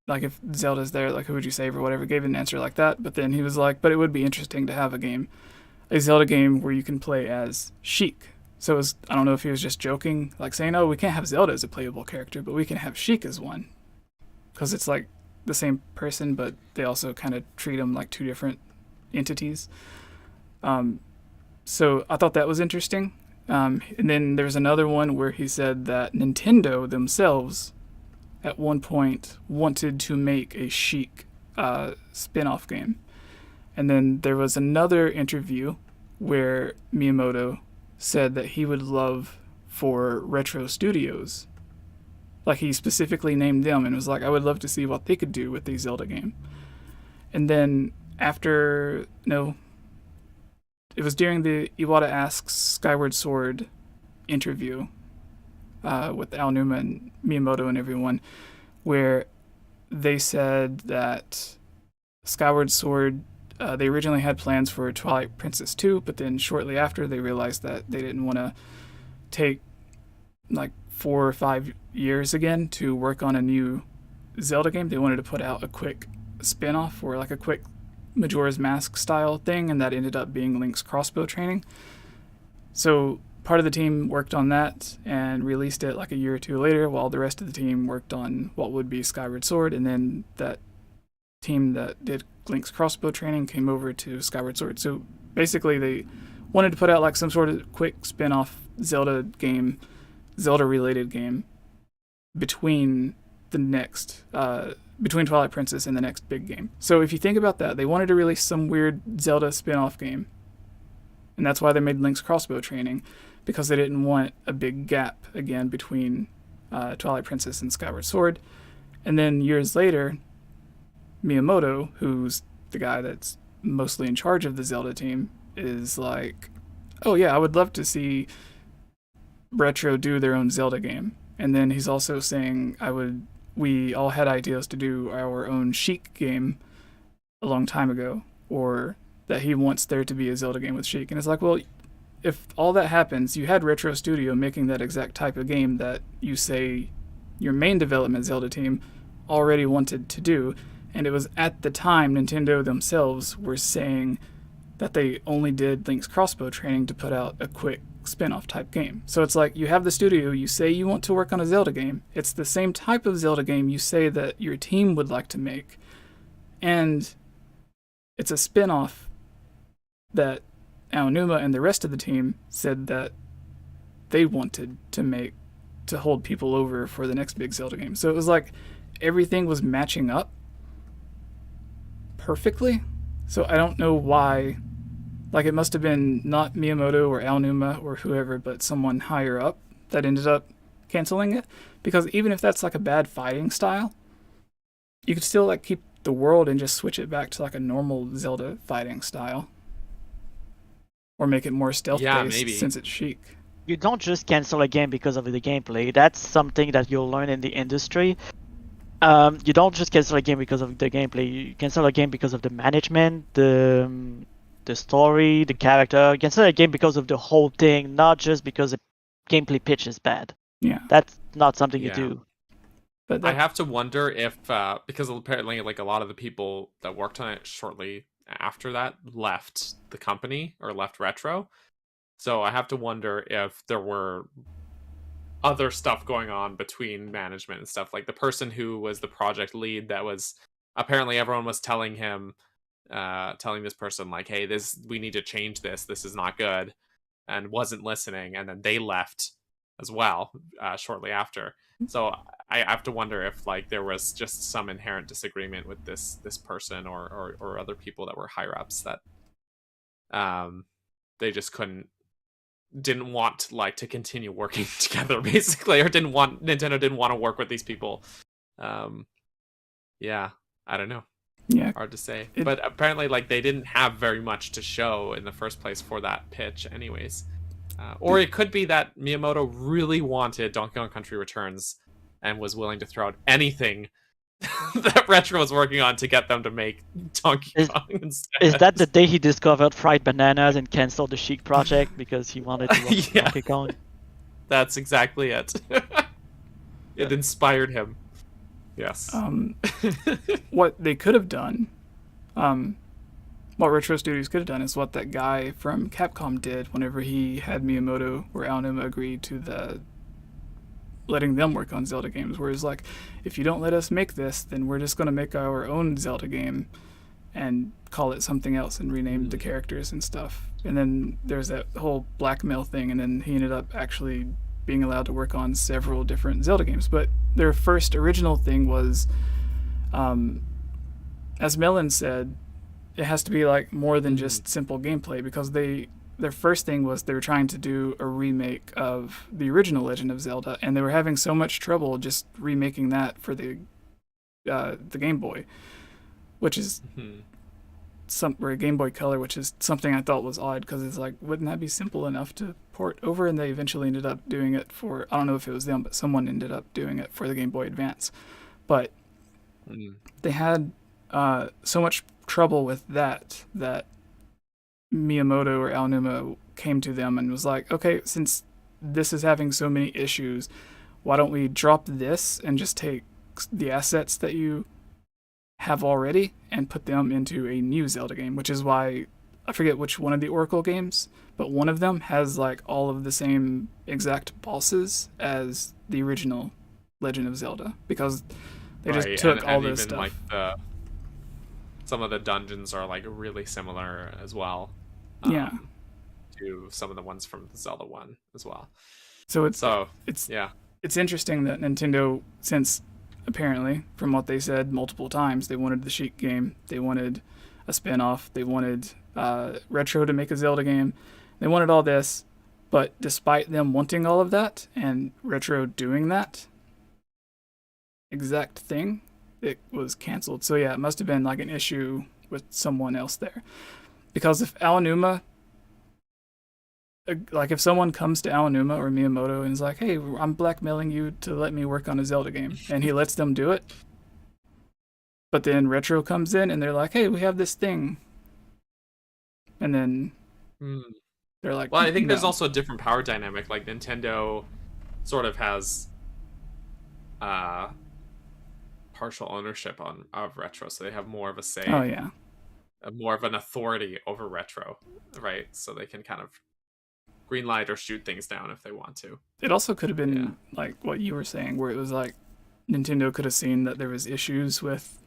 like if Zelda's there, like who would you save or whatever, gave an answer like that, but then he was like, but it would be interesting to have a Zelda game where you can play as Sheik. So I don't know if he was just joking, like saying, oh, we can't have Zelda as a playable character, but we can have Sheik as one. Because it's like the same person, but they also kind of treat them like two different entities. So I thought that was interesting. And then there's another one where he said that Nintendo themselves at one point wanted to make a Sheik spin-off game. And then there was another interview where Miyamoto said that he would love for Retro Studios, like he specifically named them and was like, I would love to see what they could do with the Zelda game. And then it was during the Iwata Asks Skyward Sword interview with Aonuma and Miyamoto and everyone, where they said that Skyward Sword, they originally had plans for Twilight Princess 2, but then shortly after they realized that they didn't want to take like 4 or 5 years again to work on a new Zelda game. They wanted to put out a quick spin-off or like a quick Majora's Mask style thing, and that ended up being Link's crossbow training. So part of the team worked on that and released it like a year or two later, while the rest of the team worked on what would be Skyward Sword, and then that team that did Link's crossbow training came over to Skyward Sword. So basically they wanted to put out like some sort of quick spin-off Zelda game Zelda-related game between the next, between Twilight Princess and the next big game. So if you think about that, they wanted to release some weird Zelda spin-off game, and that's why they made Link's crossbow training, because they didn't want a big gap again between Twilight Princess and Skyward Sword. And then years later, Miyamoto, who's the guy that's mostly in charge of the Zelda team, is like, oh yeah, I would love to see Retro do their own Zelda game. And then he's also saying, we all had ideas to do our own Sheik game a long time ago, or that he wants there to be a Zelda game with Sheik. And it's like, well, if all that happens, you had Retro Studio making that exact type of game that you say your main development Zelda team already wanted to do, and it was at the time Nintendo themselves were saying that they only did Link's crossbow training to put out a quick spin-off type game. So it's like, you have the studio, you say you want to work on a Zelda game, it's the same type of Zelda game you say that your team would like to make, and it's a spin-off that Aonuma and the rest of the team said that they wanted to make to hold people over for the next big Zelda game. So it was like everything was matching up perfectly. So I don't know why. Like, it must have been not Miyamoto or Aonuma or whoever, but someone higher up that ended up canceling it. Because even if that's like a bad fighting style, you could still like keep the world and just switch it back to like a normal Zelda fighting style. Or make it more stealth-based since it's Sheik. You don't just cancel a game because of the gameplay. That's something that you'll learn in the industry. You don't just cancel a game because of the gameplay. You cancel a game because of the management, the story, the character. You cancel a game because of the whole thing, not just because the gameplay pitch is bad. Yeah. That's not something you do. But I have to wonder if, because apparently like a lot of the people that worked on it shortly after that left the company or left Retro. So I have to wonder if there were other stuff going on between management and stuff. Like the person who was the project lead, that was apparently everyone was telling him, telling this person like, hey, we need to change this. This is not good, and wasn't listening. And then they left as well shortly after. So I have to wonder if like there was just some inherent disagreement with this person or other people that were higher ups that they just didn't want like to continue working together, basically, or Nintendo didn't want to work with these people. Yeah, I don't know. Yeah, hard to say. But apparently like they didn't have very much to show in the first place for that pitch anyways. Or it could be that Miyamoto really wanted Donkey Kong Country Returns and was willing to throw out anything that Retro was working on to get them to make Donkey Kong instead. Is that the day he discovered fried bananas and canceled the Sheik project because he wanted to work on Donkey Kong? That's exactly it. It inspired him. Yes. What they could have done, what Retro Studios could have done, is what that guy from Capcom did whenever he had Miyamoto or Aonuma agree to letting them work on Zelda games, where it's like, if you don't let us make this, then we're just going to make our own Zelda game and call it something else and rename the characters and stuff. And then there's that whole blackmail thing, and then he ended up actually being allowed to work on several different Zelda games. But their first original thing was, as Melon said, it has to be like more than just simple gameplay, because their first thing was they were trying to do a remake of the original Legend of Zelda, and they were having so much trouble just remaking that for the Game Boy, which is or Game Boy Color, which is something I thought was odd, because it's like, wouldn't that be simple enough to port over? And they eventually ended up doing it for, I don't know if it was them, but someone ended up doing it for the Game Boy Advance. But they had so much trouble with that Miyamoto or Aonuma came to them and was like, okay, since this is having so many issues, why don't we drop this and just take the assets that you have already and put them into a new Zelda game, which is why, I forget which one of the Oracle games, but one of them has like all of the same exact bosses as the original Legend of Zelda, because they just took all this stuff. Like some of the dungeons are like really similar as well. Yeah. To some of the ones from Zelda 1 as well. So it's yeah. It's interesting that Nintendo, since apparently, from what they said multiple times, they wanted the Sheik game, they wanted a spin-off, they wanted Retro to make a Zelda game, they wanted all this, but despite them wanting all of that and Retro doing that exact thing, it was canceled. So yeah, it must have been like an issue with someone else there. Because if 𝗟𝗵𝗲, like if someone comes to 𝗟𝗵𝗲 or Miyamoto and is like, hey, I'm blackmailing you to let me work on a Zelda game, and he lets them do it, but then Retro comes in and they're like, hey, we have this thing, and then they're like, well, I think no. there's also a different power dynamic. Like Nintendo sort of has partial ownership of Retro, so they have more of a say. Oh yeah, more of an authority over Retro, right? So they can kind of greenlight or shoot things down if they want to. It also could have been like what you were saying, where it was like Nintendo could have seen that there was issues with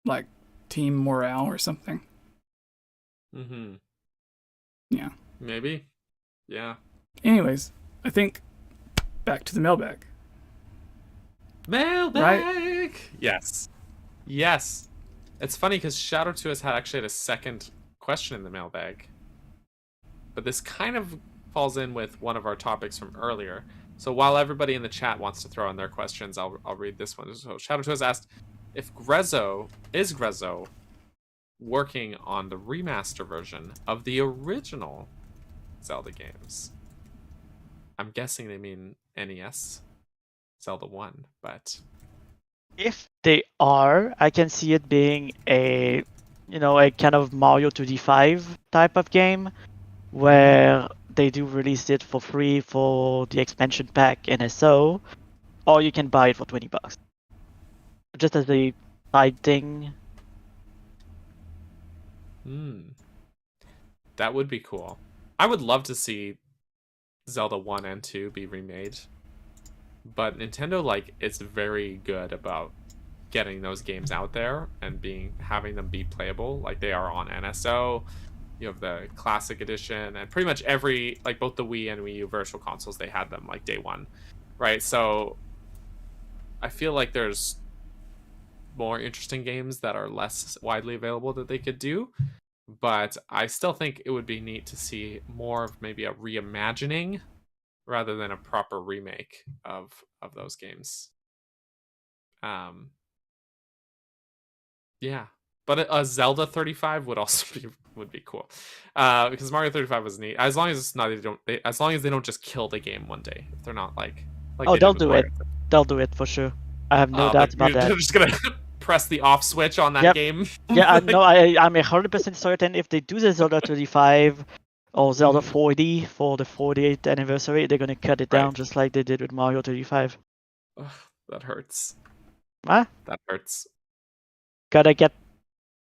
like team morale or something. Yeah. Maybe. Yeah. Anyways, I think back to the mailbag. Mailbag! Right? Yes. Yes. It's funny because 𝗏𝗏𝗃 had actually had a second question in the mailbag. But this kind of falls in with one of our topics from earlier. So while everybody in the chat wants to throw in their questions, I'll read this one. So 𝗏𝗏𝗃 has asked if Grezo working on the remaster version of the original Zelda games. I'm guessing they mean NES Zelda 1, but if they are, I can see it being a kind of Mario 2D5 type of game, where they do release it for free for the expansion pack NSO, or you can buy it for $20, just as a side thing. That would be cool. I would love to see Zelda 1 and 2 be remade, but Nintendo is very good about getting those games out there and having them be playable. Like they are on NSO. You have the classic edition, and pretty much every both the Wii and Wii U virtual consoles, they had them day one, right? So I feel like there's more interesting games that are less widely available that they could do, but I still think it would be neat to see more of maybe a reimagining rather than a proper remake of those games. Yeah, but a Zelda 35 would also be cool, because Mario 35 was neat. As long as as long as they don't just kill the game one day. If they're not like they'll do it. They'll do it for sure. I have no doubt about that. They're just gonna press the off switch on that game. Yeah, I'm 100% certain if they do the Zelda 35 or Zelda 40 for the 40th anniversary, they're gonna cut it down just like they did with Mario 35. Ugh, that hurts. Huh? That hurts. Gotta get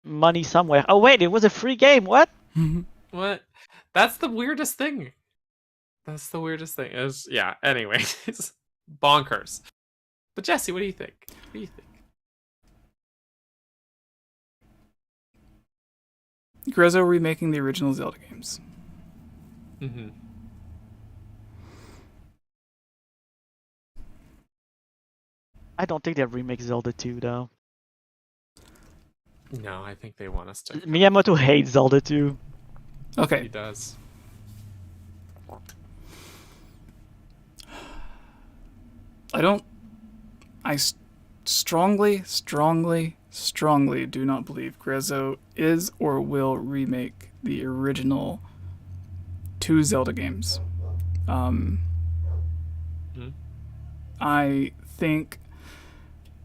money somewhere. Oh wait, it was a free game. What? What? That's the weirdest thing. Yeah. Anyways, bonkers. But Jesse, what do you think? Grezo remaking the original Zelda games. I don't think they'll remake Zelda 2 though. No, I think they want us to. Miyamoto hates Zelda 2. Okay. He does. I strongly do not believe Grezo is or will remake the original 2 Zelda games. I think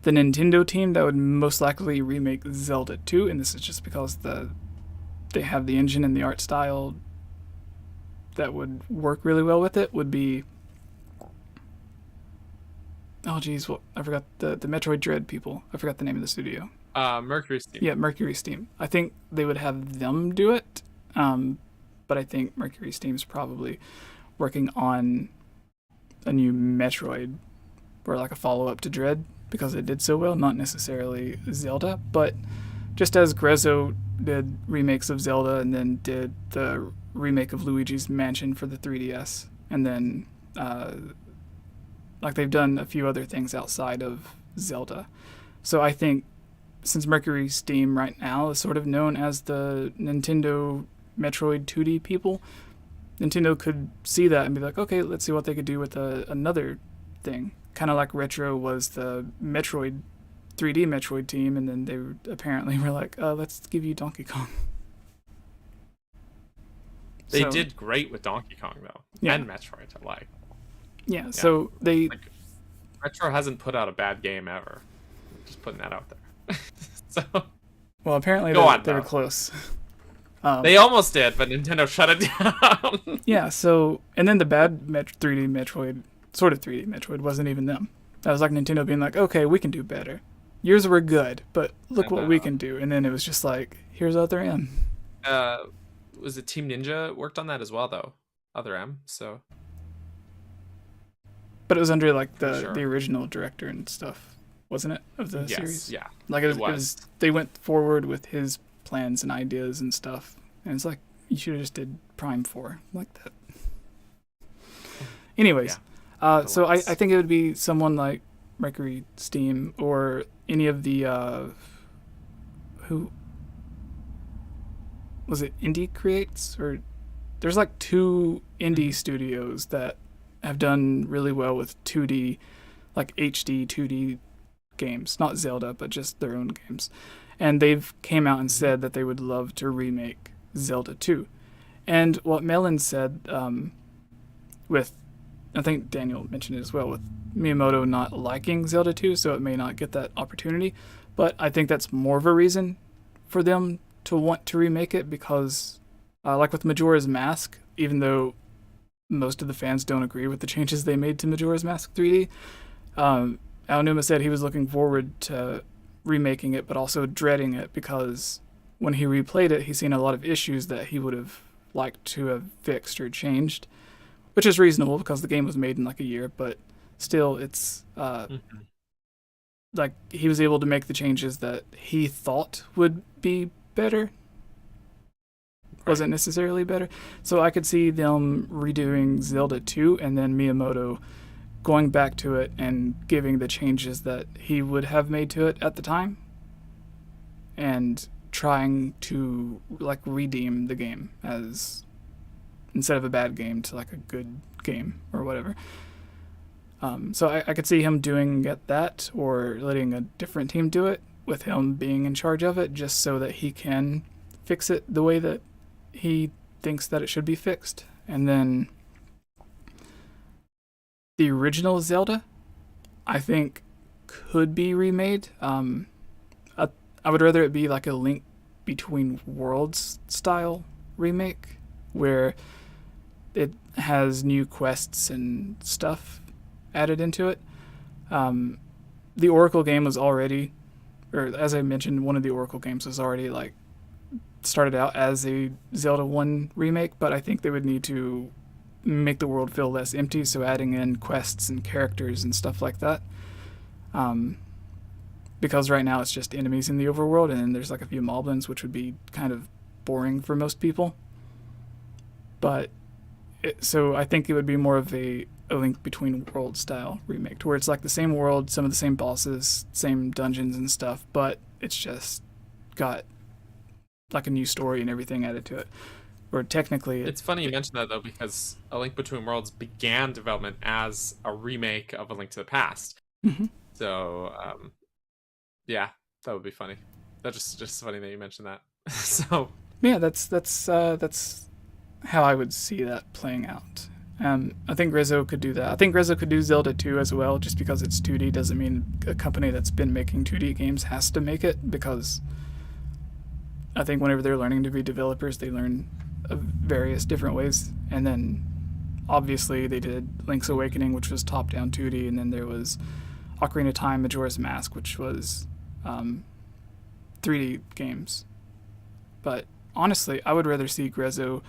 the Nintendo team that would most likely remake Zelda 2, and this is just because they have the engine and the art style that would work really well with it, would be... Oh geez, well, I forgot the Metroid Dread people. I forgot the name of the studio. Mercury Steam. Yeah, Mercury Steam. I think they would have them do it, but I think Mercury Steam's probably working on a new Metroid, or a follow-up to Dread, because it did so well, not necessarily Zelda, but just as Grezo did remakes of Zelda and then did the remake of Luigi's Mansion for the 3DS, and then like they've done a few other things outside of Zelda. So I think since Mercury Steam right now is sort of known as the Nintendo Metroid 2D people, Nintendo could see that and be like, okay, let's see what they could do with another thing. Kind of like Retro was the Metroid 3D Metroid team, and then they apparently were like, let's give you Donkey Kong. They did great with Donkey Kong though, and Metroid. Yeah, so they Retro hasn't put out a bad game ever. Just putting that out there. So well, apparently they were close. They almost did, but Nintendo shut it down. Yeah, so and then the bad 3D Metroid, sort of 3D Metroid, wasn't even them. That was like Nintendo being like, okay, we can do better. Yours were good, but look what we can do. And then it was just like, here's Other M. Was it Team Ninja worked on that as well though? Other M, so. But it was under like the original director and stuff, wasn't it, of the series? Yeah. Like it was. They went forward with his plans and ideas and stuff, and it's like you should have just did Prime 4 like that. Anyways, so I think it would be someone like Mercury Steam or any of the who was it, Indie Creates, or there's like 2 indie studios that have done really well with 2D, like HD 2D games, not Zelda, but just their own games. And they've came out and said that they would love to remake Zelda 2. And what Melon said with, I think Daniel mentioned it as well, with Miyamoto not liking Zelda 2, so it may not get that opportunity. But I think that's more of a reason for them to want to remake it, because like with Majora's Mask, even though most of the fans don't agree with the changes they made to Majora's Mask 3D, Aonuma said he was looking forward to remaking it, but also dreading it, because when he replayed it, he's seen a lot of issues that he would have liked to have fixed or changed, which is reasonable because the game was made in like a year, but still it's like he was able to make the changes that he thought would be better. Wasn't necessarily better. So I could see them redoing Zelda 2 and then Miyamoto going back to it and giving the changes that he would have made to it at the time, and trying to like redeem the game as, instead of a bad game, to like a good game or whatever. So I could see him doing that, or letting a different team do it with him being in charge of it, just so that he can fix it the way that he thinks that it should be fixed. And then the original Zelda, I think, could be remade. I would rather it be like a Link Between Worlds style remake, where it has new quests and stuff added into it. The Oracle game was already, or as I mentioned, one of the Oracle games was already like started out as a Zelda 1 remake, but I think they would need to make the world feel less empty, so adding in quests and characters and stuff like that. Because right now it's just enemies in the overworld, and then there's like a few moblins, which would be kind of boring for most people. But so I think it would be more of a Link Between Worlds style remake, where it's like the same world, some of the same bosses, same dungeons and stuff, but it's just got like a new story and everything added to it. Or technically, it's funny you mentioned that though, because A Link Between Worlds began development as a remake of A Link to the Past. Mm-hmm. So yeah, that would be funny. That's just funny that you mentioned that. So yeah, that's how I would see that playing out. I think Grezo could do that. I think Grezo could do Zelda 2 as well. Just because it's 2D doesn't mean a company that's been making 2D games has to make it, because I think whenever they're learning to be developers, they learn of various different ways. And then obviously they did Link's Awakening, which was top-down 2D, and then there was Ocarina of Time, Majora's Mask, which was 3D games. But honestly, I would rather see Grezo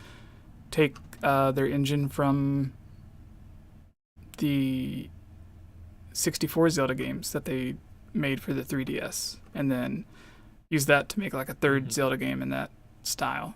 take their engine from the 64 Zelda games that they made for the 3DS, and then use that to make like a third Zelda game in that style.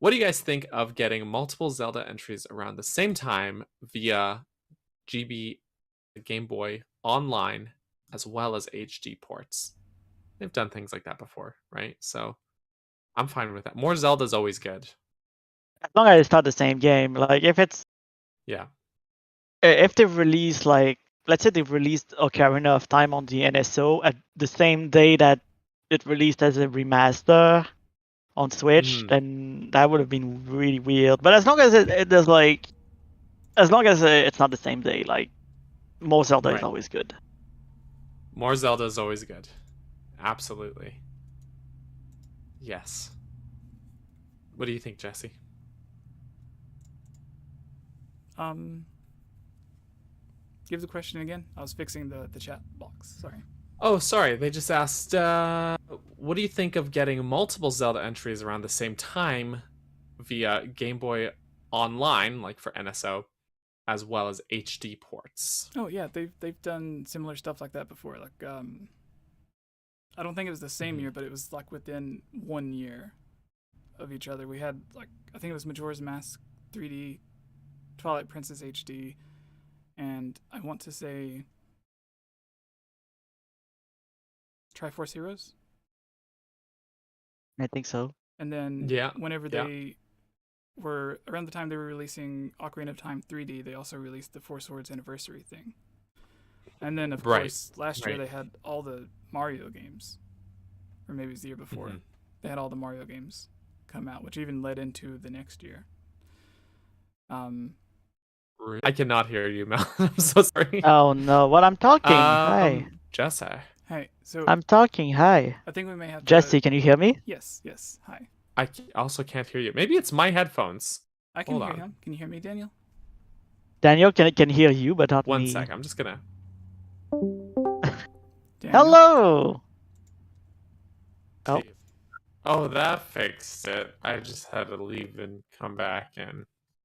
What do you guys think of getting multiple Zelda entries around the same time via GB Game Boy Online as well as HD ports? They've done things like that before, right? So I'm fine with that. More Zelda is always good. As long as it's not the same game. Like Yeah. if they release like, let's say they've released Ocarina of Time on the NSO at the same day that it released as a remaster on Switch, then that would have been really weird. But as long as there's like, as long as it's not the same day, like more Zelda is always good. More Zelda is always good. Absolutely. Yes. What do you think, Jesse? Give the question again. I was fixing the chat box. Sorry. Oh, sorry. They just asked, what do you think of getting multiple Zelda entries around the same time via Game Boy Online, like for NSO, as well as HD ports? Oh yeah, they've done similar stuff like that before. Like I don't think it was the same year, but it was like within 1 year of each other. We had like, I think it was Majora's Mask 3D, Twilight Princess HD, and I want to say Triforce Heroes. I think so. And then whenever they were, around the time they were releasing Ocarina of Time 3D, they also released the Four Swords Anniversary thing. And then, of course, last year they had all the Mario games. Or maybe it was the year before. They had all the Mario games come out, which even led into the next year. I cannot hear you, Mel. I'm so sorry. Oh no, what I'm talking. Hi. Jesse. Hey, so I'm talking. Hi. I think we may have to... Jesse, can you hear me? Yes, yes. Hi. I also can't hear you. Maybe it's my headphones. I can hear him. Can you hear me, Daniel? Daniel can hear you, but not me. One sec. I'm just gonna... Hello! Oh. Oh, that fixed it. I just had to leave and come back and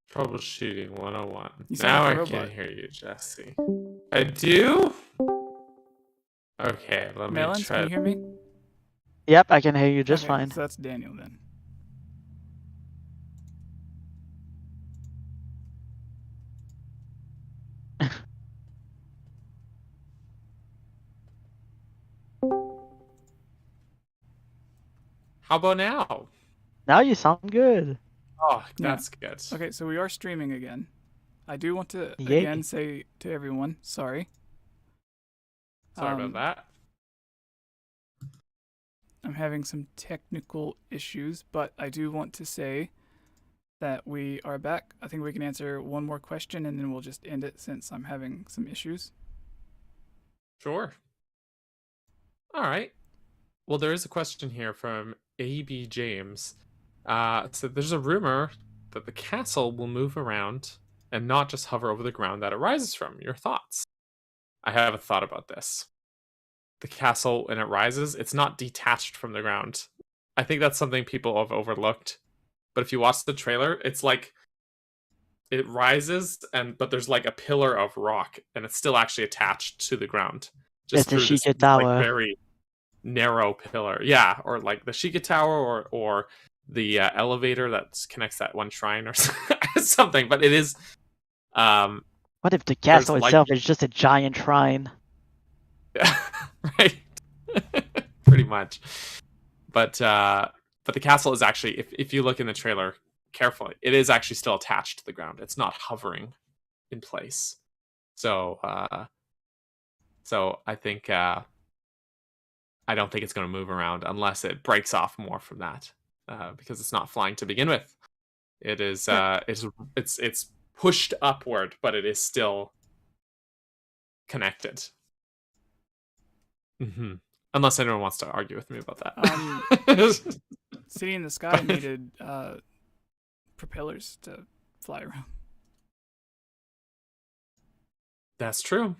troubleshooting 101. Now I can hear you, Jesse. I do? Okay, let me try. Can you hear me? Yep, I can hear you just fine. So that's Daniel then. How about now? Now you sound good. Oh, that's good. Okay, so we are streaming again. I do want to again say to everyone, sorry. Sorry about that. I'm having some technical issues, but I do want to say that we are back. I think we can answer one more question and then we'll just end it since I'm having some issues. Sure. All right. Well, there is a question here from A.B. James. So there's a rumor that the castle will move around and not just hover over the ground that it rises from. Your thoughts? I have a thought about this. The castle, when it rises, it's not detached from the ground. I think that's something people have overlooked. But if you watch the trailer, it's like it rises, but there's like a pillar of rock, and it's still actually attached to the ground. It's the 𝗙𝗵𝗲 Tower. Like, very narrow pillar. Yeah, or like the 𝗙cie Tower, or the elevator that connects that one shrine or something. But it is. What if the castle itself is just a giant shrine? Right. Pretty much. But the castle is actually, if you look in the trailer carefully, it is actually still attached to the ground. It's not hovering in place. So I think I don't think it's going to move around unless it breaks off more from that, because it's not flying to begin with. It is it's pushed upward, but it is still connected. Mm-hmm. Unless anyone wants to argue with me about that. City in the Sky needed propellers to fly around. That's true.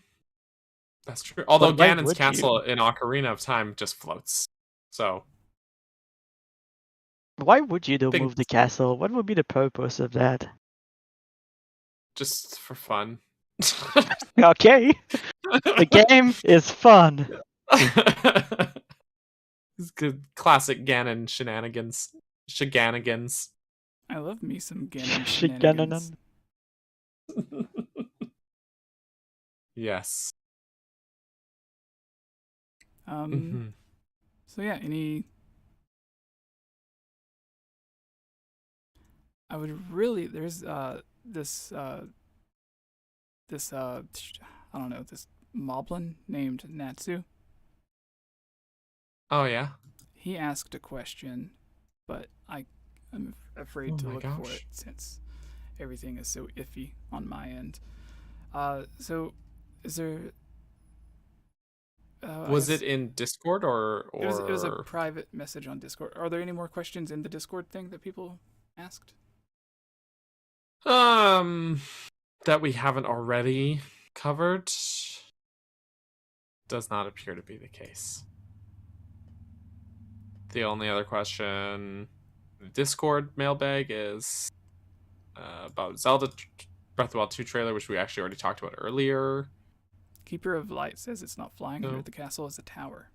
That's true. Although Ganon's castle in Ocarina of Time just floats. So why would you move the castle? What would be the purpose of that? Just for fun. Okay. The game is fun. It's good classic Ganon shenanigans. I love me some Ganon shenanigans. Yes. So yeah, I would really, there's this I don't know, this moblin named Natsu. Oh yeah. He asked a question, but I'm afraid to look for it since everything is so iffy on my end. So is there was it in Discord or it was a private message on Discord. Are there any more questions in the Discord thing that people asked? That we haven't already covered? Does not appear to be the case. The only other question in the Discord mailbag is about Zelda Breath of the Wild 2 trailer, which we actually already talked about earlier. Keeper of Light says it's not flying here. The castle is a tower.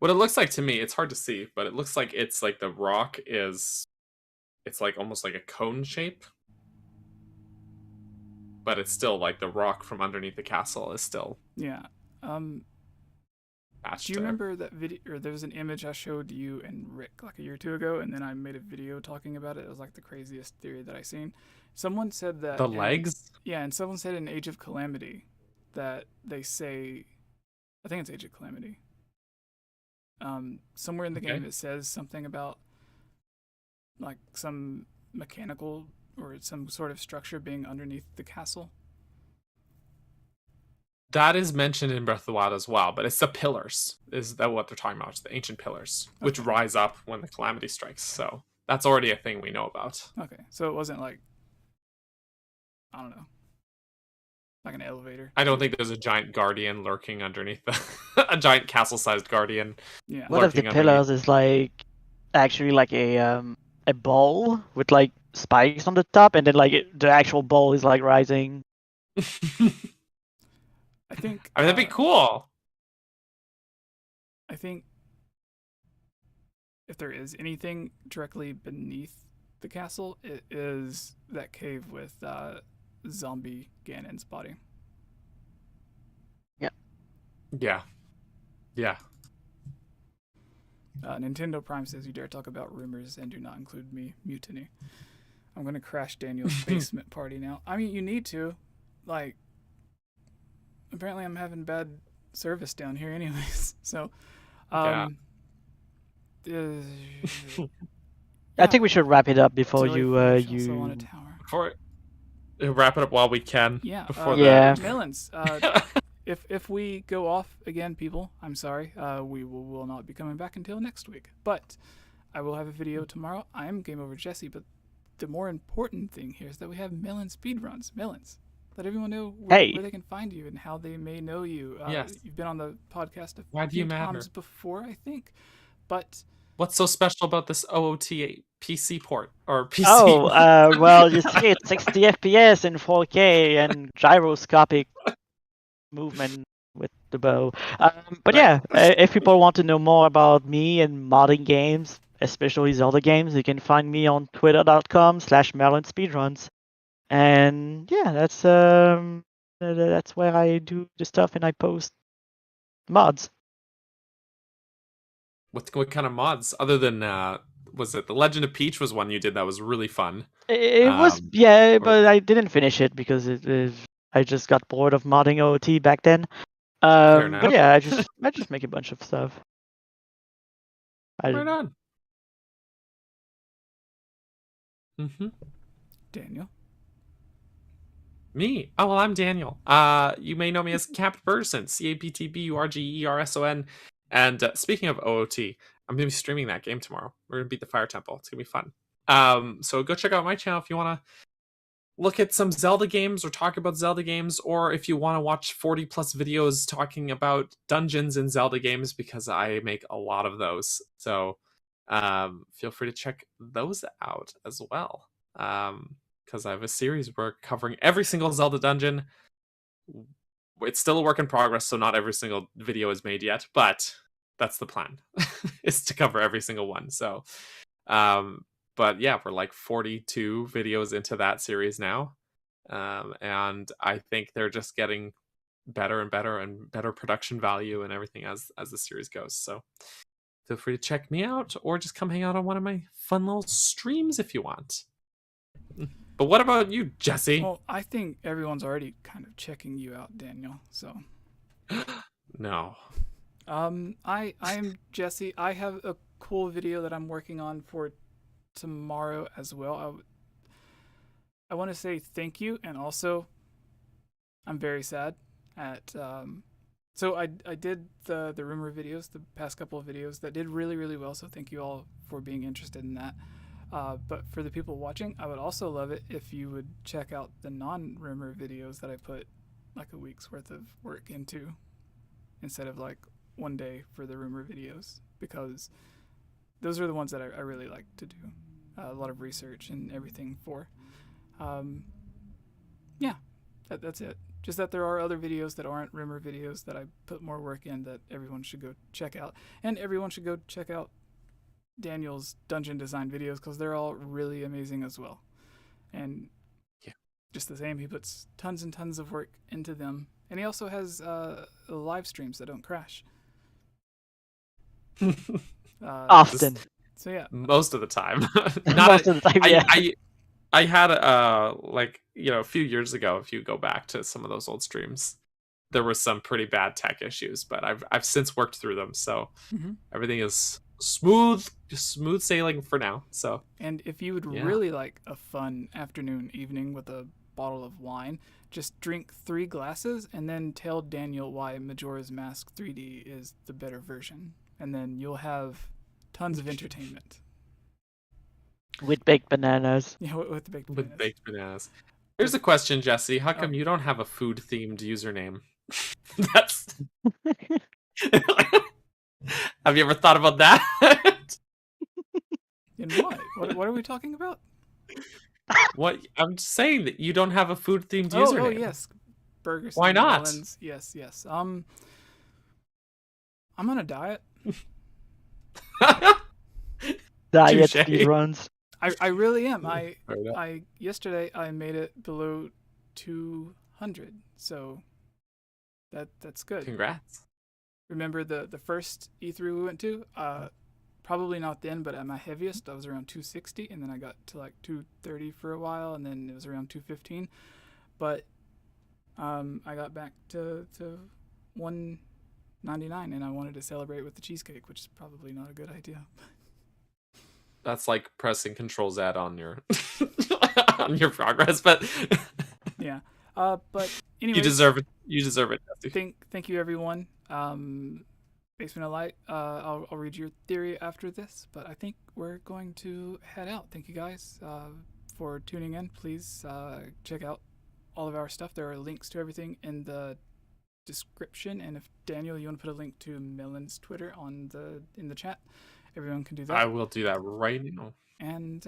What it looks like to me, it's hard to see, but it looks like it's like the rock is, it's like almost like a cone shape. But it's still like the rock from underneath the castle is still. Yeah. Do you remember that video, or there was an image I showed you and Rick like a year or two ago, and then I made a video talking about it. It was like the craziest theory that I seen. Someone said that the legs? Yeah, and someone said in Age of Calamity that they say, I think it's Age of Calamity. Somewhere in the game it says something about like some mechanical or some sort of structure being underneath the castle. That is mentioned in Breath of the Wild as well, but it's the pillars. Is that what they're talking about? It's the ancient pillars, which rise up when the calamity strikes. So that's already a thing we know about. Okay, so it wasn't like, I don't know, like an elevator. I don't think there's a giant guardian lurking underneath a giant castle-sized guardian. Yeah. One of the pillars is like actually like a ball with like spikes on the top, and then like the actual ball is like rising. I think. I mean, that'd be cool. I think if there is anything directly beneath the castle, it is that cave with zombie Ganon's body. Yeah. Yeah. Yeah. Nintendo Prime says, "You dare talk about rumors and do not include me. Mutiny." I'm gonna crash Daniel's basement party now. I mean, you need to, like. Apparently, I'm having bad service down here, anyways. So, I think we should wrap it up before you on a tower. Before wrap it up while we can. Yeah. Before Melons. If we go off again, people, I'm sorry. We will not be coming back until next week. But I will have a video tomorrow. I am Game Over Jesse, but the more important thing here is that we have Melon speedruns. Melons. Let everyone know where they can find you and how they may know you. Yes. You've been on the podcast a few times before, I think. But What's so special about this OOT PC port or PC? Oh, well, you see, it's 60 FPS in 4K and gyroscopic movement with the bow. But Right. yeah, if people want to know more about me and modding games, especially Zelda games, you can find me on twitter.com/MerlinSpeedruns. And yeah, that's where I do the stuff and I post mods. What kind of mods other than was it the Legend of Peach was one you did that was really fun? It was, yeah, but I didn't finish it because I just got bored of modding OOT back then. Fair But enough. yeah, I just make a bunch of stuff. Right on. Daniel. Me? Oh, well, I'm Daniel. You may know me as 𝗵𝗃 𝗵𝗃𝗃𝗃𝗃𝗃. And speaking of OOT, I'm going to be streaming that game tomorrow. We're going to beat the Fire Temple. It's going to be fun. So go check out my channel if you want to look at some Zelda games or talk about Zelda games, or if you want to watch 40 plus videos talking about dungeons in Zelda games, because I make a lot of those. So feel free to check those out as well. Because I have a series where we're covering every single Zelda dungeon. It's still a work in progress, so not every single video is made yet, but that's the plan, is to cover every single one. So, but yeah, we're like 42 videos into that series now. And I think they're just getting better and better and better production value and everything as the series goes. So feel free to check me out or just come hang out on one of my fun little streams if you want. But what about you, Jesse? Well, I think everyone's already kind of checking you out, Daniel. So, no. I am Jesse. I have a cool video that I'm working on for tomorrow as well. I want to say thank you, and also I'm very sad at so I did the rumor videos, the past couple of videos that did really, really well, so thank you all for being interested in that. But for the people watching, I would also love it if you would check out the non-rumor videos that I put like a week's worth of work into instead of like one day for the rumor videos, because those are the ones that I really like to do a lot of research and everything for. Yeah, that's it. Just that there are other videos that aren't rumor videos that I put more work in that everyone should go check out. And everyone should go check out Daniel's dungeon design videos, because they're all really amazing as well. And yeah, just the same, he puts tons and tons of work into them. And he also has live streams that don't crash. Often. So yeah. Most of the time. Most of the time, yeah. I had like, you know, a few years ago, if you go back to some of those old streams, there were some pretty bad tech issues, but I've since worked through them, so everything is smooth sailing for now. So, and if you would really like a fun afternoon, evening with a bottle of wine, just drink 3 glasses and then tell Daniel why Majora's Mask 3D is the better version, and then you'll have tons of entertainment. With baked bananas. Yeah, with the baked bananas. With baked bananas. Here's a question, Jesse. How come you don't have a food-themed username? That's... Have you ever thought about that? In what? What are we talking about? What? I'm just saying that you don't have a food-themed username. Oh, yes. Burgers. Why not? Melons. Yes. I'm on a diet. Diet speedruns. I really am. I yesterday I made it below 200, so that's good. Congrats. Remember the first E3 we went to? Probably not then, but at my heaviest I was around 260, and then I got to like 230 for a while, and then it was around 215. But I got back to 199, and I wanted to celebrate with the cheesecake, which is probably not a good idea. That's like pressing Control-Z on your on your progress, but yeah. But anyway, you deserve it. You deserve it. Thank you, everyone. Basement of Light. I'll read your theory after this, but I think we're going to head out. Thank you guys for tuning in. Please check out all of our stuff. There are links to everything in the description, and if Daniel, you want to put a link to Melon's Twitter in the chat. Everyone can do that. I will do that right now. And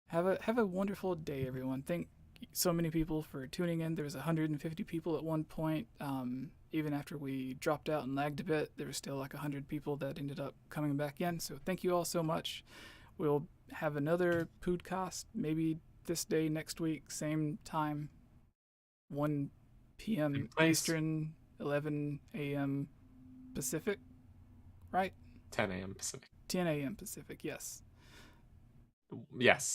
have a wonderful day, everyone. Thank so many people for tuning in. There was 150 people at one point. Even after we dropped out and lagged a bit, there was still like 100 people that ended up coming back in. So thank you all so much. We'll have another podcast maybe this day next week, same time, 1 p.m. Eastern, 11 a.m. Pacific, right? 10 a.m. Pacific. 10 a.m. Pacific, yes. Yes.